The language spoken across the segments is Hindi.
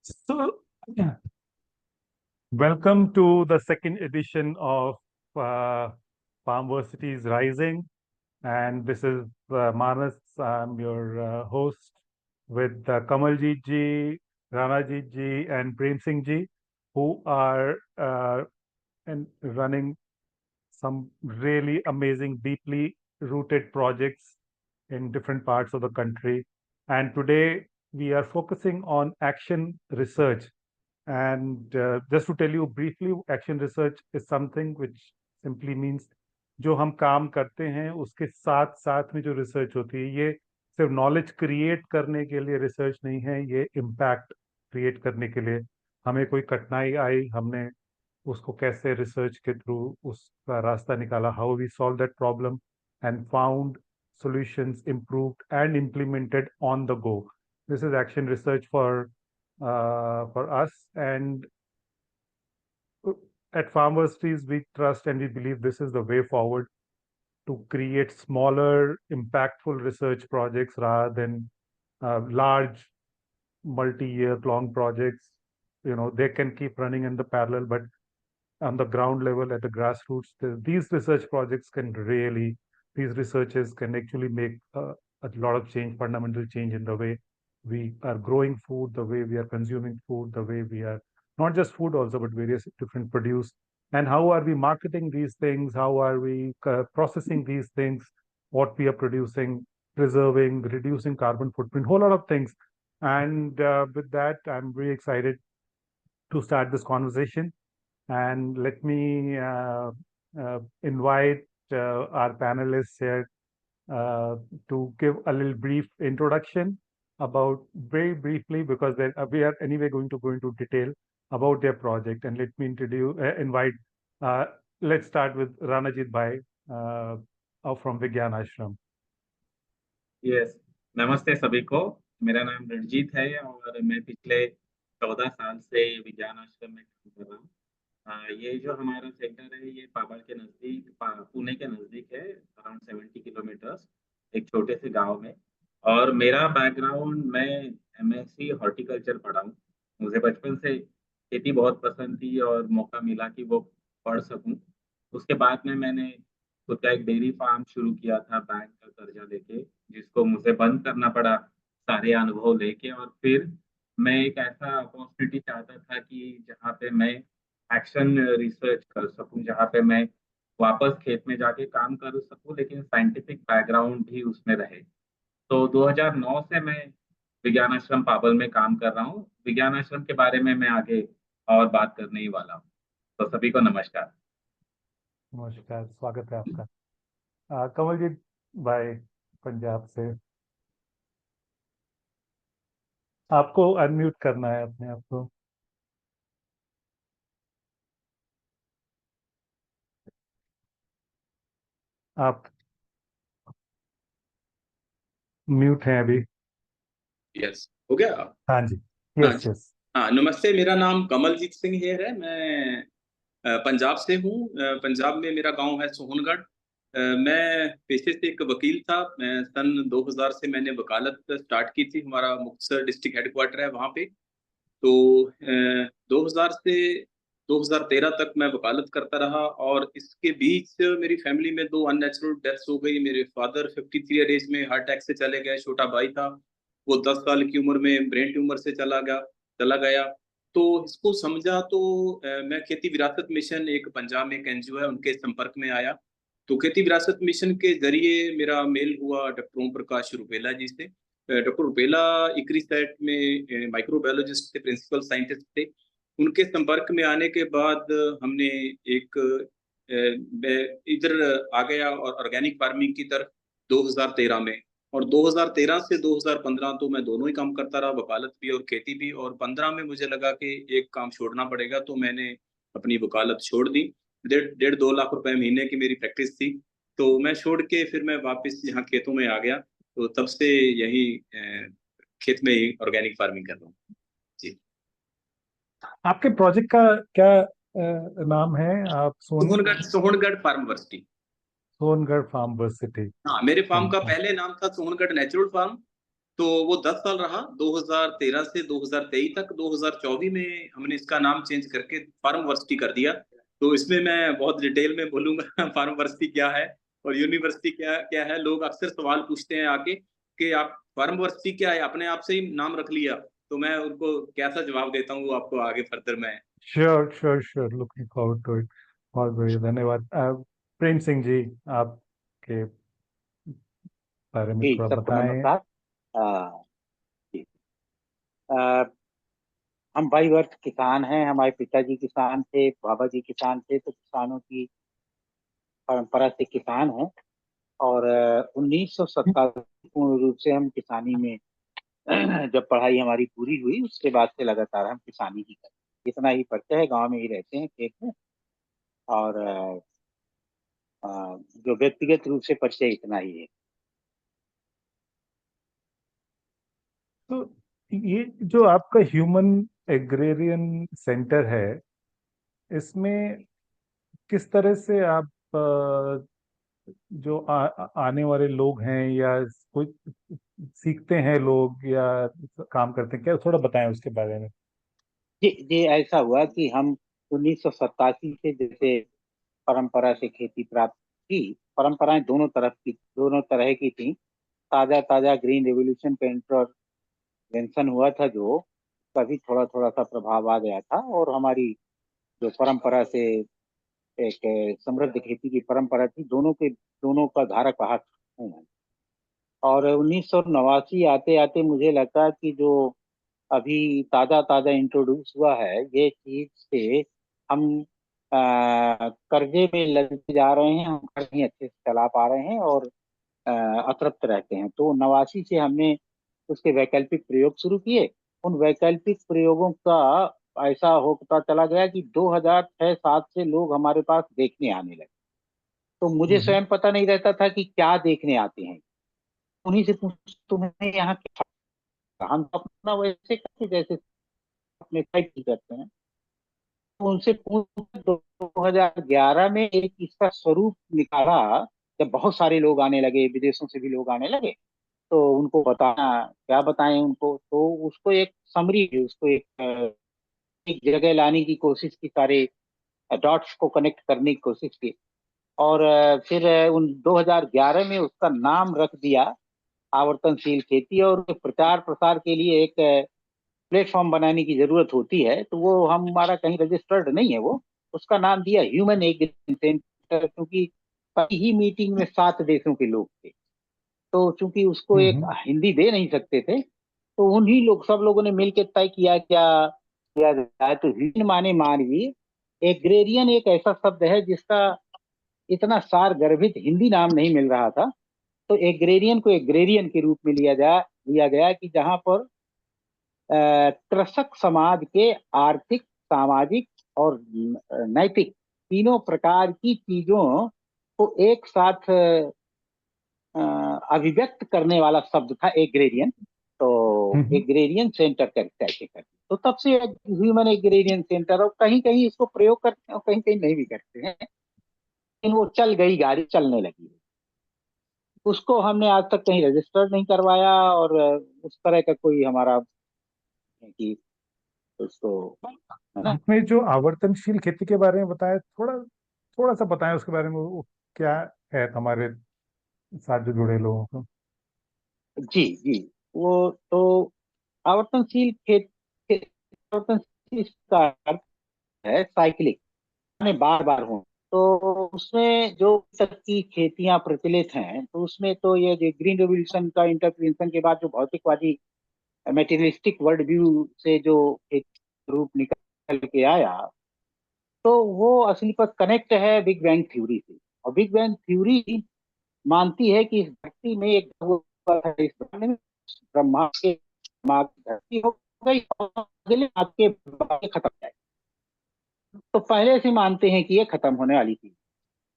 So, welcome to the second edition of Farmversity is Rising. And this is Manas. I'm your host with Kamaljeet ji, Ranajit ji, and Prem Singh ji, who are running some really amazing, deeply rooted projects in different parts of the country. And today we are focusing on action research. And just to tell you briefly, action research is something which simply means जो हम काम करते हैं उसके साथ साथ में जो रिसर्च होती है, ये सिर्फ नॉलेज क्रिएट करने के लिए रिसर्च नहीं है, ये इम्पैक्ट क्रिएट करने के लिए। हमें कोई कठिनाई आई, हमने उसको कैसे रिसर्च के थ्रू उसका रास्ता निकाला, how we solve that problem and found solutions improved and implemented on the go. This is action research for us, and at Farmversities we trust and we believe this is the way forward to create smaller, impactful research projects rather than large, multi-year long projects. You know, they can keep running in the parallel, but on the ground level, at the grassroots, these research projects can really, these researchers can actually make a lot of change, fundamental change in the way we are growing food, the way we are consuming food, the way we are not just food also, but various different produce. And how are we marketing these things? How are we processing these things? What we are producing, preserving, reducing carbon footprint, whole lot of things. And with that, I'm very excited to start this conversation. And let me invite our panelists here to give a little brief introduction about, very briefly, because we are anyway going to go into detail about their project. And let me invite, let's start with Ranajit Bhai from Vigyan Ashram. Yes, नमस्ते सभी को। मेरा नाम रणजीत है और मैं पिछले 14 साल से विज्ञान आश्रम में काम कर रहा हूँ। ये जो हमारा सेंटर है ये पाबड़ के नज़दीक, पुणे के नज़दीक है, अराउंड 70 किलोमीटर्स, एक छोटे से गांव में। और मेरा बैकग्राउंड, मैं एमएससी हॉर्टिकल्चर पढ़ा हूँ। मुझे बचपन से खेती बहुत पसंद थी और मौका मिला कि वो पढ़ सकूँ। उसके बाद में मैंने खुद का एक डेयरी फार्म शुरू किया था बैंक का कर्जा लेके, जिसको मुझे बंद करना पड़ा सारे अनुभव लेके। और फिर मैं एक ऐसा अपॉर्चुनिटी चाहता था कि जहाँ पे मैं एक्शन रिसर्च कर सकूँ, जहाँ पे मैं वापस खेत में जाके काम कर सकूँ, लेकिन साइंटिफिक बैकग्राउंड भी उसमें रहे। तो 2009 से मैं विज्ञान आश्रम पाबल में काम कर रहा हूँ। विज्ञान आश्रम के बारे में मैं आगे और बात करने ही वाला हूँ। तो सभी को नमस्कार। नमस्कार, स्वागत है आपका। कमलजीत भाई पंजाब से, आपको अनम्यूट करना है अपने आप को। आप म्यूट हैं अभी। यस, हो गया। हाँ जी, हाँ यस यस। नमस्ते, मेरा नाम कमलजीत सिंह हेर है। मैं पंजाब से हूँ। पंजाब में मेरा गांव है सोहनगढ़। मैं पेशे से एक वकील था। मैं सन 2000 से मैंने वकालत स्टार्ट की थी। हमारा मुक्तसर डिस्ट्रिक्ट हेडक्वार्टर है वहाँ पे। तो 2000 से 2013 तक मैं वकालत करता रहा। और इसके बीच मेरी फैमिली में 2 अननेचुरल डेथ्स हो गई। मेरे फादर 53 ईयर एज में हार्ट अटैक से चले गए। छोटा भाई था, वो 10 साल की उम्र में ब्रेन ट्यूमर से चला गया। तो इसको समझा तो मैं खेती विरासत मिशन, एक पंजाब में एक एनजीओ है, उनके संपर्क में आया। तो खेती विरासत मिशन के जरिए मेरा मेल हुआ डॉक्टर ओम प्रकाश रुपेला जी से। डॉक्टर रुपेला इक्रिसैट में माइक्रोबायोलॉजिस्ट थे, प्रिंसिपल साइंटिस्ट थे। उनके संपर्क में आने के बाद हमने एक इधर आ गया और ऑर्गेनिक फार्मिंग की तरफ 2013 में। और 2013 से 2015 तो मैं दोनों ही काम करता रहा, वकालत भी और खेती भी। और 15 में मुझे लगा कि एक काम छोड़ना पड़ेगा, तो मैंने अपनी वकालत छोड़ दी। 1.5-2 लाख रुपए महीने की मेरी प्रैक्टिस थी। तो मैं छोड़ के फिर मैं वापस यहाँ खेतों में आ गया। तो तब से यही खेत में ही ऑर्गेनिक फार्मिंग कर रहा हूँ जी। आपके प्रोजेक्ट का क्या नाम है? आप Sohangarh फार्मवर्सिटी। Songadh farm bus city. हाँ, मेरे फार्म का पहले नाम था सोहनगढ़ नेचुरल फार्म। तो वो 10 साल रहा, 2013 से 2023 तक। 2024 में हमने इसका नाम चेंज करके फार्म वर्सिटी कर दिया। तो इसमें मैं बहुत डिटेल में बोलूंगा फार्म वर्सिटी क्या है और यूनिवर्सिटी क्या क्या है। लोग अक्सर सवाल पूछते हैं आके कि आप फार्म वर्सिटी क्या है, अपने आप से ही नाम रख लिया। तो मैं उनको कैसा जवाब देता हूँ वो आपको आगे फर्दर मैं। Sure sure sure, looking forward to it. बहुत बढ़िया, धन्यवाद। प्रेम सिंह जी, आपके बारे में जी थोड़ा सबको बताएं। नमस्कार। अ, जी, अ, हम भाई वर्ष किसान हैं। हमारे पिताजी किसान थे, बाबा जी किसान थे, तो किसानों की परंपरा से किसान हैं। और 1987 पूर्ण रूप से हम किसानी में जब पढ़ाई हमारी पूरी हुई उसके बाद से लगातार हम किसानी ही करते हैं। इतना ही परिचय है, गांव में ही रहते हैं, खेत में। और अ, जो व्यक्तिगत रूप से परिचय इतना ही है। तो ये जो आपका ह्यूमन एग्रेरियन सेंटर है, इसमें किस तरह से आप जो आने वाले लोग हैं या कोई सीखते हैं लोग या काम करते हैं, क्या थोड़ा बताएं उसके बारे में। जी जी, ऐसा हुआ कि हम 1987 से जैसे परंपरा से खेती प्राप्त की। परंपराएं दोनों तरह की थी। ताजा ताजा ग्रीन रेवोल्यूशन का इंटरवेंशन हुआ था, जो कभी थोड़ा थोड़ा सा प्रभाव आ गया था। और हमारी जो परंपरा से एक समृद्ध खेती की परंपरा थी, दोनों का धारक वाहक हूं मैं। और 1989 आते आते मुझे लगा कि जो अभी ताजा ताजा इंट्रोड्यूस हुआ है ये चीज से हम कर्जे में लगे जा रहे हैं, हम कर्ज नहीं अच्छे से चला पा रहे हैं और अ, अतृप्त रहते हैं। तो 89 से हमने उसके वैकल्पिक प्रयोग शुरू किए। उन वैकल्पिक प्रयोगों का ऐसा होता चला गया कि 2006-7 से लोग हमारे पास देखने आने लगे। तो मुझे हम्म। स्वयं पता नहीं रहता था कि क्या देखने आते हैं। उन्हीं से पूछ, तुम्हें यहाँ क्या? हम तो अपना वैसे करते जैसे अपने साइड की करते हैं। तो उनसे पूछ, 2011 में एक इसका स्वरूप निकाला। जब बहुत सारे लोग आने लगे, विदेशों से भी लोग आने लगे, तो उनको बताना, क्या बताएं उनको, तो उसको एक समरी, उसको एक जगह लाने की कोशिश की, सारे डॉट्स को कनेक्ट करने की कोशिश की। और फिर उन 2011 में उसका नाम रख दिया आवर्तनशील खेती। और प्रचार प्रसार के लिए एक प्लेटफॉर्म बनाने की जरूरत होती है, तो वो हमारा कहीं रजिस्टर्ड नहीं है। वो उसका नाम दिया ह्यूमन एग्रीकल्चर सेंटर, क्योंकि पहली ही मीटिंग में 7 देशों के लोग थे। तो चूंकि उसको एक हम्म। हिंदी दे नहीं सकते थे, तो उन्हीं सब लोगों ने मिलकर तय किया क्या किया जाए। तो ह्यूमन माने मानवीय, एग्रेरियन एक ऐसा शब्द है जिसका इतना सार गर्भित हिंदी नाम नहीं मिल रहा था। तो एग्रेरियन को एग्रेरियन के रूप में लिया गया कि जहां पर कृषक समाज के आर्थिक, सामाजिक और नैतिक तीनों प्रकार की चीजों को एक साथ अभिव्यक्त करने वाला शब्द था एग्रेरियन। तो हम्म। एग्रेरियन सेंटर कैसे करते, तो तब से ह्यूमन एग्रेरियन सेंटर। और कहीं कहीं इसको प्रयोग करते हैं और कहीं कहीं नहीं भी करते हैं, लेकिन वो चल गई, गाड़ी चलने लगी। उसको हमने आज तक कहीं रजिस्टर नहीं करवाया और उस तरह का कोई हमारा नहीं कि उसको, है ना। आपने जो आवर्तनशील खेती के बारे में बताया, थोड़ा थोड़ा सा बताएं उसके बारे में, वो क्या है हमारे साथ जो जुड़े लोगों को। जी जी, वो तो आवर्तनशील का अर्थ है साइक्लिक, यानी बार बार हो। तो उसमें जो तक की खेतियां प्रचलित हैं, तो उसमें तो ये जो ग्रीन रेवोल्यूशन का इंटरप्रिटेशन के बाद जो भौतिकवादी मेटीरियलिस्टिक वर्ल्ड व्यू से जो एक रूप निकल के आया, तो वो असली पर कनेक्ट है बिग बैंग थ्योरी से। और बिग बैंग थ्योरी मानती है कि इस धरती में एक हुआ था, इस ब्रह्मांड के दिमाग धरती हो गई और अगले आपके बाद खत्म हो जाए। तो पहले से मानते हैं कि ये खत्म होने वाली थी।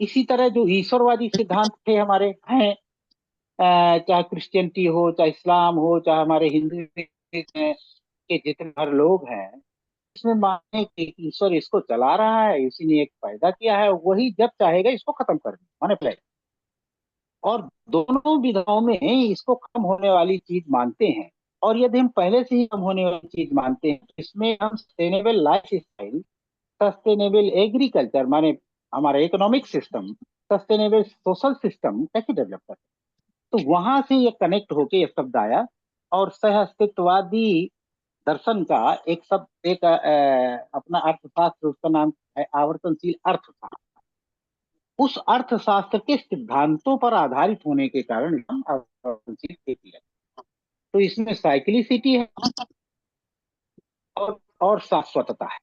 इसी तरह जो ईश्वरवादी सिद्धांत थे हमारे हैं, चाहे क्रिश्चियनिटी हो, चाहे इस्लाम हो, चाहे हमारे हिंदू के जितने हर लोग हैं, इसमें माने कि ईश्वर इसको चला रहा है, इसी ने एक पैदा किया है, वही जब चाहेगा इसको खत्म कर दे, माने प्ले। और दोनों विधाओं में इसको कम होने वाली चीज मानते हैं। और यदि हम पहले से ही कम होने वाली चीज मानते हैं तो इसमें हम sustainable life style, sustainable agriculture माने हमारा economic system, sustainable social system कैसे डेवलप करते हैं। तो वहां से ये कनेक्ट होके ये शब्द आया। और सह अस्तित्ववादी दर्शन का एक शब्द, एक अपना अर्थशास्त्र, उसका नाम है आवर्तनशील अर्थशास्त्र। उस अर्थशास्त्र के सिद्धांतों पर आधारित होने के कारण हम आवर्तनशील खेती है। तो इसमें साइक्लिसिटी है और शाश्वतता है।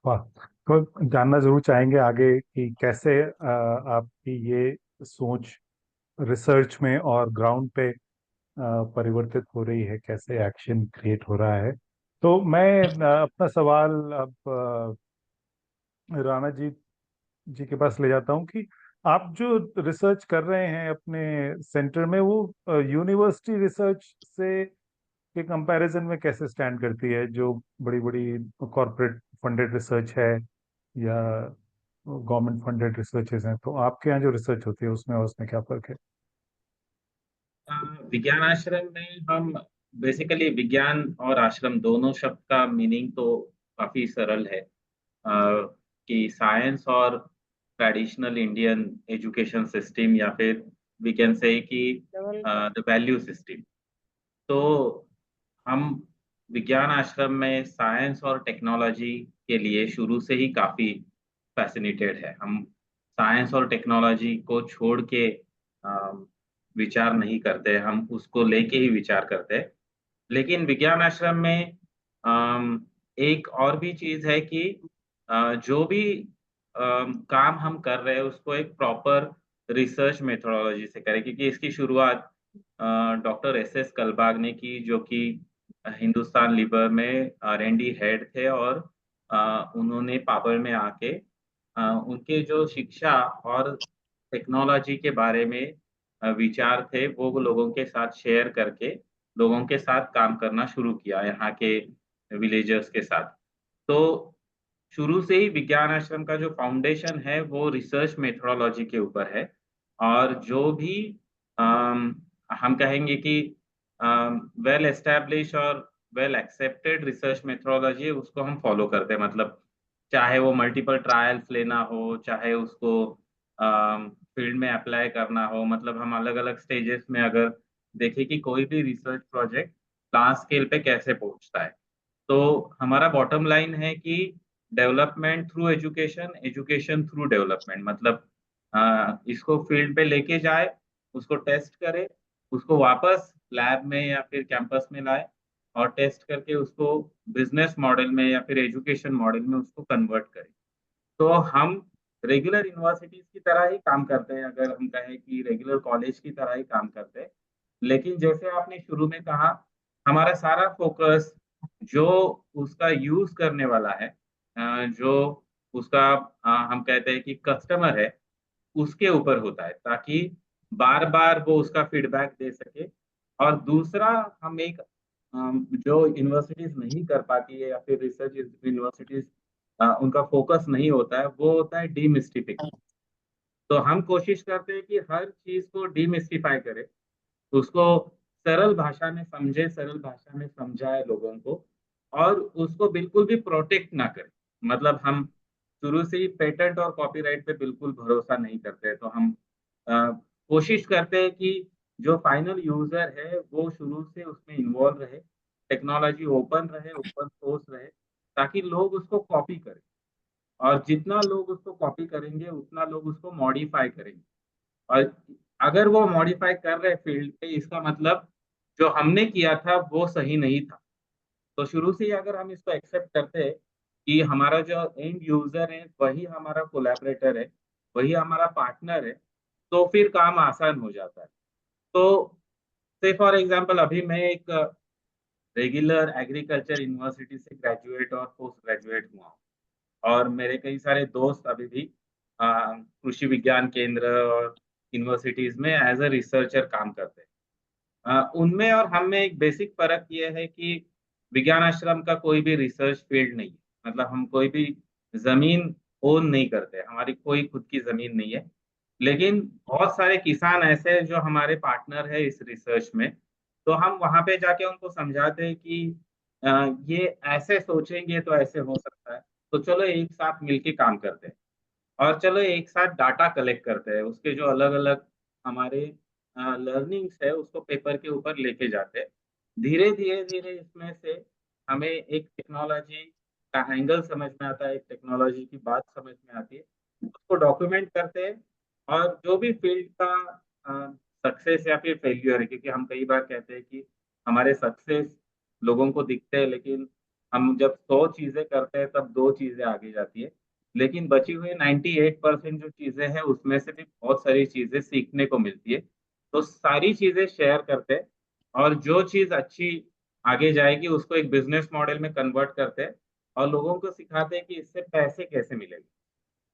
वाह। तो जानना जरूर चाहेंगे आगे कि कैसे आपकी ये सोच रिसर्च में और ग्राउंड पे परिवर्तित हो रही है, कैसे एक्शन क्रिएट हो रहा है। तो मैं अपना सवाल अब राणा जी के पास ले जाता हूँ कि आप जो रिसर्च कर रहे हैं अपने सेंटर में, वो यूनिवर्सिटी रिसर्च से के कंपैरिजन में कैसे स्टैंड करती है, जो बड़ी बड़ी कॉरपोरेट फंडेड रिसर्च है या गवर्नमेंट फंडेड रिसर्चेस हैं। तो आपके यहाँ जो रिसर्च होती है उसमें और उसमें क्या फर्क है? विज्ञान आश्रम में हम बेसिकली विज्ञान और आश्रम दोनों शब्द का मीनिंग तो काफी सरल है। कि साइंस और ट्रेडिशनल इंडियन एजुकेशन सिस्टम, या फिर वी कैन से कि द वैल्यू सिस्टम। तो हम विज्ञान आश्रम में साइंस और टेक्नोलॉजी के लिए शुरू से ही काफी फैसिनेटेड है। हम साइंस और टेक्नोलॉजी को छोड़ के विचार नहीं करते, हम उसको लेके ही विचार करते हैं। लेकिन विज्ञान आश्रम में एक और भी चीज है कि जो भी काम हम कर रहे हैं उसको एक प्रॉपर रिसर्च मेथोडोलॉजी से करें, क्योंकि इसकी शुरुआत डॉक्टर एस कलबाग ने की, जो कि हिंदुस्तान लीवर में R&D हेड थे। और उन्होंने पावर में आके उनके जो शिक्षा और टेक्नोलॉजी के बारे में विचार थे वो लोगों के साथ शेयर करके लोगों के साथ काम करना शुरू किया, यहाँ के विलेजर्स के साथ। तो शुरू से ही विज्ञान आश्रम का जो फाउंडेशन है वो रिसर्च मेथोडोलॉजी के ऊपर है। और जो भी अम, हम कहेंगे कि वेल एस्टैब्लिश और वेल एक्सेप्टेड रिसर्च मेथोडोलॉजी है उसको हम फॉलो करते हैं। मतलब चाहे वो मल्टीपल ट्रायल्स लेना हो, चाहे उसको फील्ड में अप्लाई करना हो, मतलब हम अलग अलग स्टेजेस में अगर देखें कि कोई भी रिसर्च प्रोजेक्ट लार्ज स्केल पे कैसे पहुंचता है, तो हमारा बॉटम लाइन है कि development through education, education through development. मतलब इसको फील्ड पे लेके जाए, उसको टेस्ट करे, उसको वापस लैब में या फिर कैंपस में लाए और टेस्ट करके उसको बिजनेस मॉडल में या फिर एजुकेशन मॉडल में उसको कन्वर्ट करे। तो हम रेगुलर यूनिवर्सिटीज की तरह ही काम करते हैं, अगर हम कहें कि रेगुलर कॉलेज की तरह ही काम करते हैं। लेकिन जैसे आपने शुरू में कहा, हमारा सारा फोकस जो उसका यूज करने वाला है, जो उसका हम कहते हैं कि कस्टमर है, उसके ऊपर होता है, ताकि बार बार वो उसका फीडबैक दे सके। और दूसरा, हम एक जो यूनिवर्सिटीज नहीं कर पाती है या फिर रिसर्च यूनिवर्सिटीज उनका फोकस नहीं होता है, वो होता है डीमिस्टिफिकेशन। तो हम कोशिश करते हैं कि हर चीज को डीमिस्टिफाई करें, उसको सरल भाषा में समझे, सरल भाषा में समझाए लोगों को, और उसको बिल्कुल भी प्रोटेक्ट ना करें। मतलब हम शुरू से ही पेटेंट और कॉपीराइट पे बिल्कुल भरोसा नहीं करते। तो हम कोशिश करते हैं कि जो फाइनल यूजर है वो शुरू से उसमें इन्वॉल्व रहे, टेक्नोलॉजी ओपन रहे, ओपन सोर्स रहे, ताकि लोग उसको कॉपी करें। और जितना लोग उसको कॉपी करेंगे उतना लोग उसको मॉडिफाई करेंगे। और अगर वो मॉडिफाई कर रहे फील्ड पे, इसका मतलब जो हमने किया था वो सही नहीं था। तो शुरू से ही अगर हम इसको एक्सेप्ट करते हैं कि हमारा जो एंड यूजर है वही हमारा कोलैबोरेटर है, वही हमारा पार्टनर है, तो फिर काम आसान हो जाता है। तो से फॉर एग्जांपल अभी मैं एक रेगुलर एग्रीकल्चर यूनिवर्सिटी से ग्रेजुएट और पोस्ट ग्रेजुएट हुआ हूँ। और मेरे कई सारे दोस्त अभी भी कृषि विज्ञान केंद्र और यूनिवर्सिटीज में एज अ रिसर्चर काम करते हैं। उनमें और हम में एक बेसिक फर्क ये है कि विज्ञान आश्रम का कोई भी रिसर्च फील्ड नहीं है। मतलब हम कोई भी जमीन ओन नहीं करते, हमारी कोई खुद की जमीन नहीं है। लेकिन बहुत सारे किसान ऐसे हैं जो हमारे पार्टनर है इस रिसर्च में। तो हम वहां पे जाके उनको समझाते हैं कि ये ऐसे सोचेंगे तो ऐसे हो सकता है, तो चलो एक साथ मिलके काम करते हैं और चलो एक साथ डाटा कलेक्ट करते हैं, उसके जो अलग अलग हमारे लर्निंग्स है उसको पेपर के ऊपर लेके जाते हैं। धीरे धीरे धीरे इसमें से हमें एक टेक्नोलॉजी का एंगल समझ में आता है, एक टेक्नोलॉजी की बात समझ में आती है, उसको डॉक्यूमेंट करते हैं। और जो भी फील्ड का सक्सेस या फिर फेल्यूर है, क्योंकि हम कई बार कहते हैं कि हमारे सक्सेस लोगों को दिखते हैं, लेकिन हम जब 100 चीजें करते हैं तब 2 चीजें आगे जाती है। लेकिन बची हुई 98% जो चीजें हैं उसमें से भी बहुत सारी चीजें सीखने को मिलती है। तो सारी चीजें शेयर करते हैं और जो चीज अच्छी आगे जाएगी उसको एक बिजनेस मॉडल में कन्वर्ट करते हैं और लोगों को सिखाते हैं कि इससे पैसे कैसे मिलेंगे,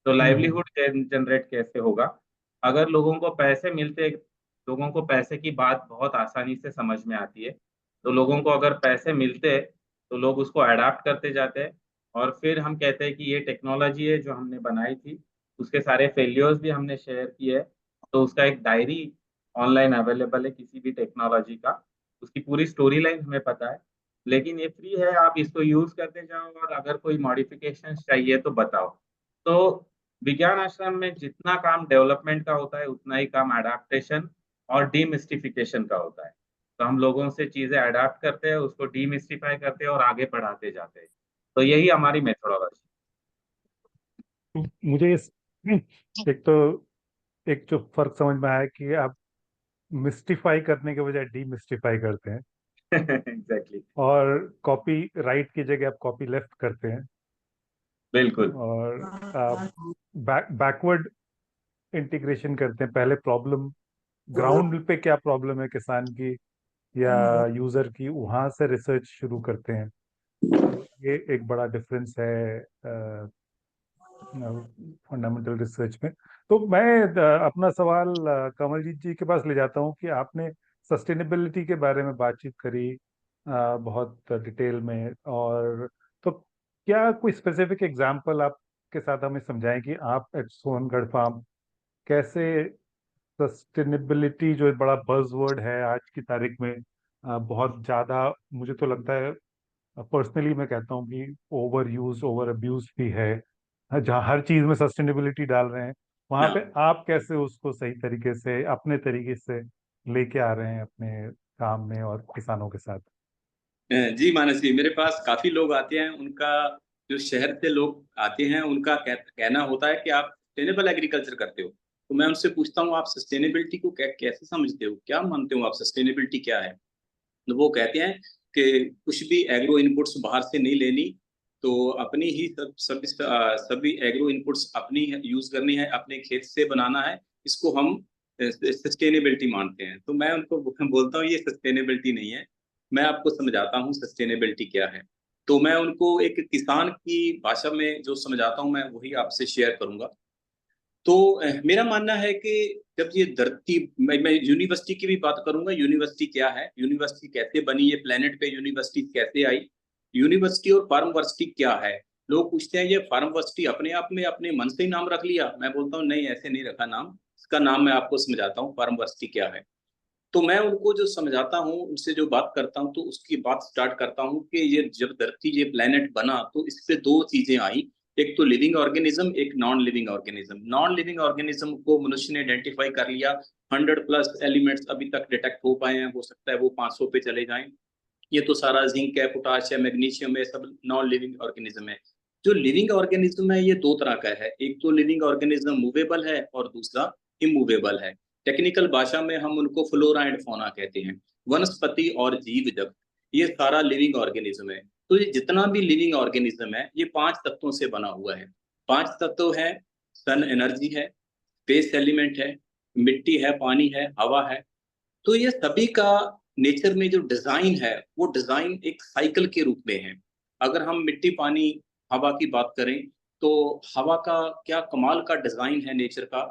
तो लाइवलीहुड जनरेट कैसे होगा। अगर लोगों को पैसे मिलते, लोगों को पैसे की बात बहुत आसानी से समझ में आती है, तो लोगों को अगर पैसे मिलते तो लोग उसको अडाप्ट करते जाते हैं। और फिर हम कहते हैं कि ये टेक्नोलॉजी है जो हमने बनाई थी, उसके सारे फेल्योर्स भी हमने शेयर किए हैं। तो उसका एक डायरी ऑनलाइन अवेलेबल है किसी भी टेक्नोलॉजी का, उसकी पूरी स्टोरी लाइन हमें पता है। लेकिन ये फ्री है, आप इसको यूज करते जाओ और अगर कोई मॉडिफिकेशन चाहिए तो बताओ। तो विज्ञान आश्रम में जितना काम डेवलपमेंट का होता है उतना ही काम अडेप्टेशन और डीमिस्टिफिकेशन का होता है। तो हम लोगों से चीजें अडेप्ट करते हैं, उसको डीमिस्टिफाई करते हैं और आगे बढ़ाते जाते हैं। तो यही हमारी मेथोडोलॉजी। मुझे एक तो एक जो फर्क समझ में आया कि आप मिस्टिफाई करने के बजाय डीमिस्टिफाई करते हैं, एग्जैक्टली। और कॉपी राइट की जगह आप कॉपी लेफ्ट करते हैं, बिल्कुल। और आप बैकवर्ड इंटीग्रेशन करते हैं। पहले प्रॉब्लम, ग्राउंड पे क्या प्रॉब्लम है किसान की या यूजर की, वहां से रिसर्च शुरू करते हैं। तो ये एक बड़ा डिफरेंस है फंडामेंटल रिसर्च में। तो मैं अपना सवाल कमलजीत जी के पास ले जाता हूँ कि आपने सस्टेनेबिलिटी के बारे में बातचीत करी बहुत डिटेल में, और तो क्या कोई स्पेसिफिक एग्जांपल आपके साथ हमें समझाएं कि आप एट सोनगढ़ फार्म कैसे सस्टेनेबिलिटी, जो एक बड़ा बज़वर्ड है आज की तारीख में, बहुत ज्यादा मुझे तो लगता है, पर्सनली मैं कहता हूँ कि ओवर यूज ओवर अब्यूज भी है, जहाँ हर चीज में सस्टेनेबिलिटी डाल रहे हैं, वहां पे हाँ आप कैसे उसको सही तरीके से अपने तरीके से लेके आ रहे हैं अपने काम में और किसानों के साथ। जी मानस जी, मेरे पास काफी लोग आते हैं। उनका जो शहर से लोग आते हैं उनका कहना होता है कि आप सस्टेनेबल एग्रीकल्चर करते हो। तो मैं उनसे पूछता हूँ, आप सस्टेनेबिलिटी को कैसे समझते हो, क्या मानते हो आप, सस्टेनेबिलिटी क्या है? तो वो कहते हैं कि कुछ भी एग्रो इनपुट्स बाहर से नहीं लेनी, तो अपनी ही सभी एग्रो इनपुट्स अपनी यूज करनी है, अपने खेत से बनाना है। इसको हम सस्टेनेबिलिटी मानते हैं। तो मैं उनको बोलता हूँ ये सस्टेनेबिलिटी नहीं है। मैं आपको समझाता हूँ सस्टेनेबिलिटी क्या है। तो मैं उनको एक किसान की भाषा में जो समझाता हूँ, मैं वही आपसे शेयर करूंगा। तो मेरा मानना है कि जब ये धरती, मैं यूनिवर्सिटी की भी बात करूंगा। यूनिवर्सिटी क्या है, यूनिवर्सिटी कैसे बनी, ये प्लेनेट पे यूनिवर्सिटी कैसे आई, यूनिवर्सिटी और फार्मवर्सिटी क्या है। लोग पूछते हैं ये फार्मवर्सिटी अपने आप में अपने मन से ही नाम रख लिया। मैं बोलता हूँ नहीं, ऐसे नहीं रखा नाम। इसका नाम मैं आपको समझाता हूँ फार्मवर्सिटी क्या है। तो मैं उनको जो समझाता हूँ, उनसे जो बात करता हूँ, तो उसकी बात स्टार्ट करता हूँ कि ये जब धरती, ये प्लेनेट बना तो इससे दो चीजें आई। एक तो लिविंग ऑर्गेनिज्म, एक non living organism. Non living organism को मनुष्य ने आइडेंटिफाई कर लिया। 100+ एलिमेंट्स अभी तक डिटेक्ट हो पाए हैं, हो सकता है वो 500 पे चले जाएं। ये तो सारा जिंक है, पोटाशियम, मैग्नीशियम है, सब नॉन लिविंग ऑर्गेनिज्म है। जो लिविंग ऑर्गेनिज्म है ये दो तरह का है। एक तो लिविंग ऑर्गेनिज्म मूवेबल है और दूसरा इमूवेबल है। टेक्निकल भाषा में हम उनको फ्लोरा एंड फौना कहते हैं, वनस्पति और जीव जगत। ये सारा लिविंग ऑर्गेनिज्म है। तो ये जितना भी लिविंग ऑर्गेनिज्म है ये 5 तत्वों से बना हुआ है। 5 तत्व है, सन एनर्जी है, स्पेस एलिमेंट है, मिट्टी है, पानी है, हवा है। तो ये सभी का नेचर में जो डिजाइन है वो डिजाइन एक साइकिल के रूप में है। अगर हम मिट्टी, पानी, हवा की बात करें, तो हवा का क्या कमाल का डिजाइन है नेचर का,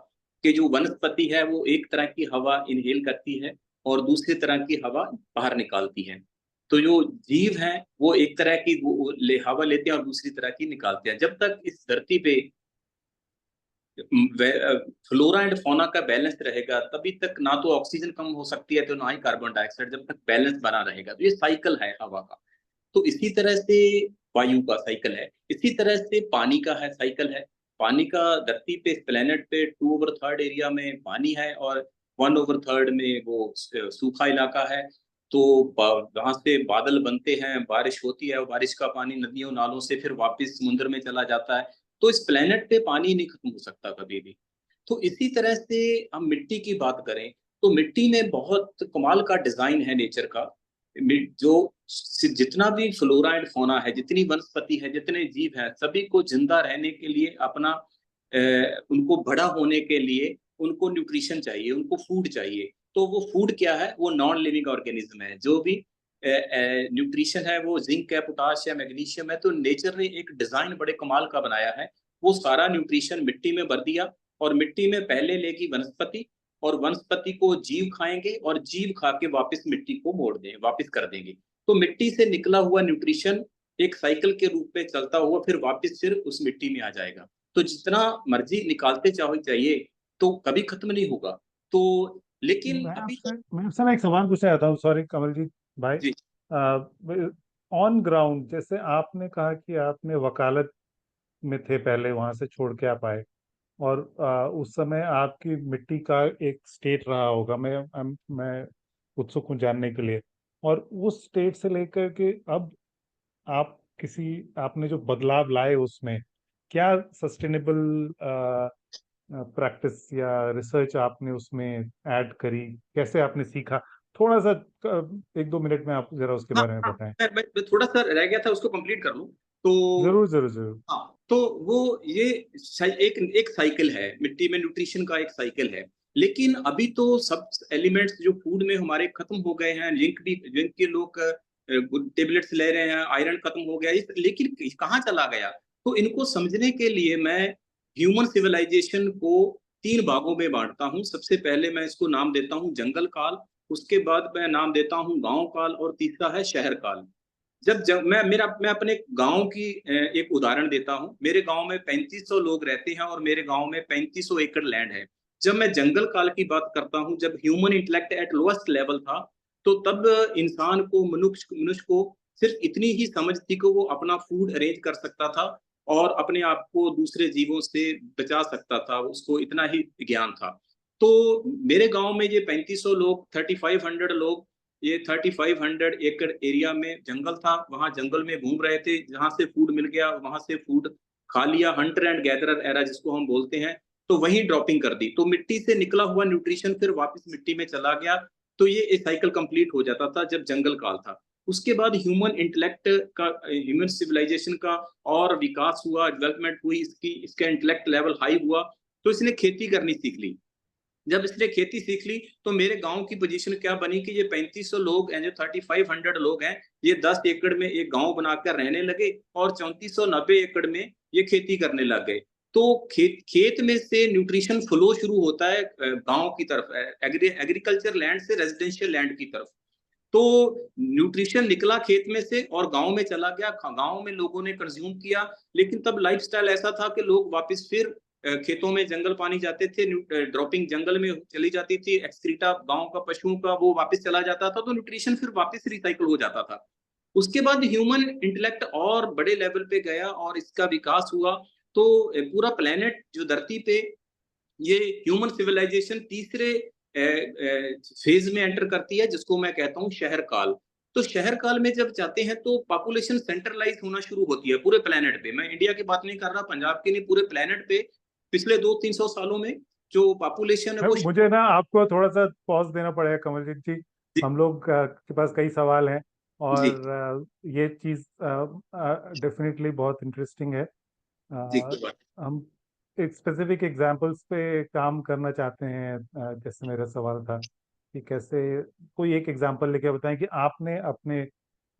कि जो वनस्पति है वो एक तरह की हवा इनहेल करती है और दूसरी तरह की हवा बाहर निकालती है। तो जो जीव हैं वो एक तरह की हवा लेते हैं और दूसरी तरह की निकालते हैं। जब तक इस धरती पे फ्लोरा एंड फौना का बैलेंस रहेगा तभी तक ना तो ऑक्सीजन कम हो सकती है तो ना ही कार्बन डाइऑक्साइड, जब तक बैलेंस बना रहेगा। तो ये साइकिल है हवा का। तो इसी तरह से वायु का साइकिल है, इसी तरह से पानी का है साइकिल है। पानी का धरती पे, इस प्लेनेट पे 2/3 एरिया में पानी है और 1/3 में वो सूखा इलाका है। तो वहां से बादल बनते हैं, बारिश होती है और बारिश का पानी नदियों नालों से फिर वापस समुद्र में चला जाता है। तो इस प्लेनेट पे पानी नहीं खत्म हो सकता कभी भी। तो इसी तरह से हम मिट्टी की बात करें तो मिट्टी में बहुत कमाल का डिजाइन है नेचर का। जो जितना भी फ्लोरा एंड फौना है, जितनी वनस्पति है, जितने जीव हैं, सभी को जिंदा रहने के लिए अपना उनको बड़ा होने के लिए उनको न्यूट्रिशन चाहिए, उनको फूड चाहिए। तो वो फूड क्या है? वो नॉन लिविंग ऑर्गेनिज्म है। जो भी न्यूट्रिशन है वो जिंक है, पोटाश है, मैग्नीशियम है। तो नेचर ने एक डिजाइन बड़े कमाल का बनाया है। वो सारा न्यूट्रिशन मिट्टी में भर दिया और मिट्टी में पहले लेगी वनस्पति और वनस्पति को जीव खाएंगे और जीव खा के वापस मिट्टी को मोड़ देंगे, वापस कर देंगे। तो मिट्टी से निकला हुआ न्यूट्रिशन एक साइकिल के रूप में चलता हुआ फिर वापस फिर उस मिट्टी में आ जाएगा। तो जितना मर्जी निकालते चाहिए तो कभी खत्म नहीं होगा। तो लेकिन अभी मैं आपसे ना एक सवाल पूछना चाहता हूँ, सॉरी कमलजीत भाई। जी ऑन ग्राउंड, जैसे आपने कहा कि आपने वकालत में थे पहले, वहां से छोड़ के आप आए, और उस समय आपकी मिट्टी का एक स्टेट रहा होगा, मैं उत्सुक हूँ जानने के लिए। और उस स्टेट से लेकर के अब आप आपने जो बदलाव लाए उसमें, क्या सस्टेनेबल प्रैक्टिस या रिसर्च आपने उसमें ऐड करी, कैसे आपने सीखा? थोड़ा सा 1-2 मिनट में आप जरा उसके हाँ बारे में हाँ, बताएं। मैं थोड़ा सा रह गया था उसको कंप्लीट कर लूं। तो जरूर जरूर जरूर। हाँ, तो वो ये एक एक साइकिल है, मिट्टी में न्यूट्रिशन का एक साइकिल है। लेकिन अभी तो सब एलिमेंट्स जो फूड में हमारे खत्म हो गए हैं। जिंक के लोग टेबलेट्स ले रहे हैं, आयरन खत्म हो गया लेकिन कहाँ चला गया? तो इनको समझने के लिए मैं ह्यूमन सिविलाइजेशन को 3 भागों में बांटता हूँ। सबसे पहले मैं इसको नाम देता हूँ जंगल काल, उसके बाद मैं नाम देता हूँ गांव काल और तीसरा है शहर काल। जब मैं अपने गांव की एक उदाहरण देता हूं। मेरे गांव में 3500 लोग रहते हैं और मेरे गांव में 3500 एकड़ लैंड है। जब मैं जंगल काल की बात करता हूं, जब human intellect eight lowest level था, तो तब इंसान को, मनुष्य को सिर्फ इतनी ही समझ थी कि वो अपना फूड अरेंज कर सकता था और अपने आप को दूसरे जीवों से बचा सकता था, उसको इतना ही ज्ञान था। तो मेरे गांव में ये 3500 लोग, 3500 लोग, ये 3500 एकड़ एरिया में जंगल था। वहां जंगल में घूम रहे थे, जहां से फूड मिल गया वहां से फूड खा लिया। हंटर एंड गैदरर एरा जिसको हम बोलते हैं, तो वहीं ड्रॉपिंग कर दी। तो मिट्टी से निकला हुआ न्यूट्रिशन फिर वापस मिट्टी में चला गया। तो ये एक साइकिल कंप्लीट हो जाता था जब जंगल काल था। उसके बाद ह्यूमन इंटेलेक्ट का, ह्यूमन सिविलाइजेशन का और विकास हुआ, डेवलपमेंट हुई, इसका इंटेलेक्ट लेवल हाई हुआ। तो इसने खेती करनी सीख ली। जब इसने खेती सीख ली तो मेरे गांव की पोजीशन क्या बनी कि ये 3500 लोग हैं, जो 3500 लोग हैं, ये 10 एकड़ में एक गांव बनाकर रहने लगे और 3490 एकड़ में ये खेती करने लग गए। तो खेत में से न्यूट्रिशन फ्लो शुरू होता है गांव की तरफ, एग्रीकल्चर लैंड से रेजिडेंशियल लैंड की तरफ। तो न्यूट्रिशन निकला खेत में से और गांव में चला गया, गांव में लोगों ने कंज्यूम किया। लेकिन तब लाइफस्टाइल ऐसा था कि लोग वापस फिर खेतों में जंगल पानी जाते थे, ड्रॉपिंग जंगल में चली जाती थी, एक्सक्रीटा गांव का, पशुओं का, वो वापस चला जाता था। तो न्यूट्रिशन फिर वापस रिसाइकल हो जाता था। उसके बाद ह्यूमन इंटेलेक्ट और बड़े लेवल पे गया और इसका विकास हुआ। तो पूरा प्लेनेट जो धरती पे, ये ह्यूमन सिविलाइजेशन तीसरे फेज में एंटर करती है, जिसको मैं कहता हूँ शहर काल। तो शहर काल में जब जाते हैं तो पॉपुलेशन सेंट्रलाइज होना शुरू होती है पूरे प्लेनेट पे। मैं इंडिया की बात नहीं कर रहा, पंजाब की नहीं, पूरे प्लेनेट पे पिछले 200-300 सालों में जो पॉपुलेशन है वो मुझे ना आपको थोड़ा सा पॉज देना पड़ेगा कमलजीत जी। जी हम लोग के पास कई सवाल हैं, जी और ये चीज डेफिनेटली बहुत इंटरेस्टिंग है। जी हम एक स्पेसिफिक एग्जांपल्स पे काम करना चाहते हैं। जैसे मेरा सवाल था कि कैसे, कोई एक एग्जांपल लेके बताएं कि आपने अपने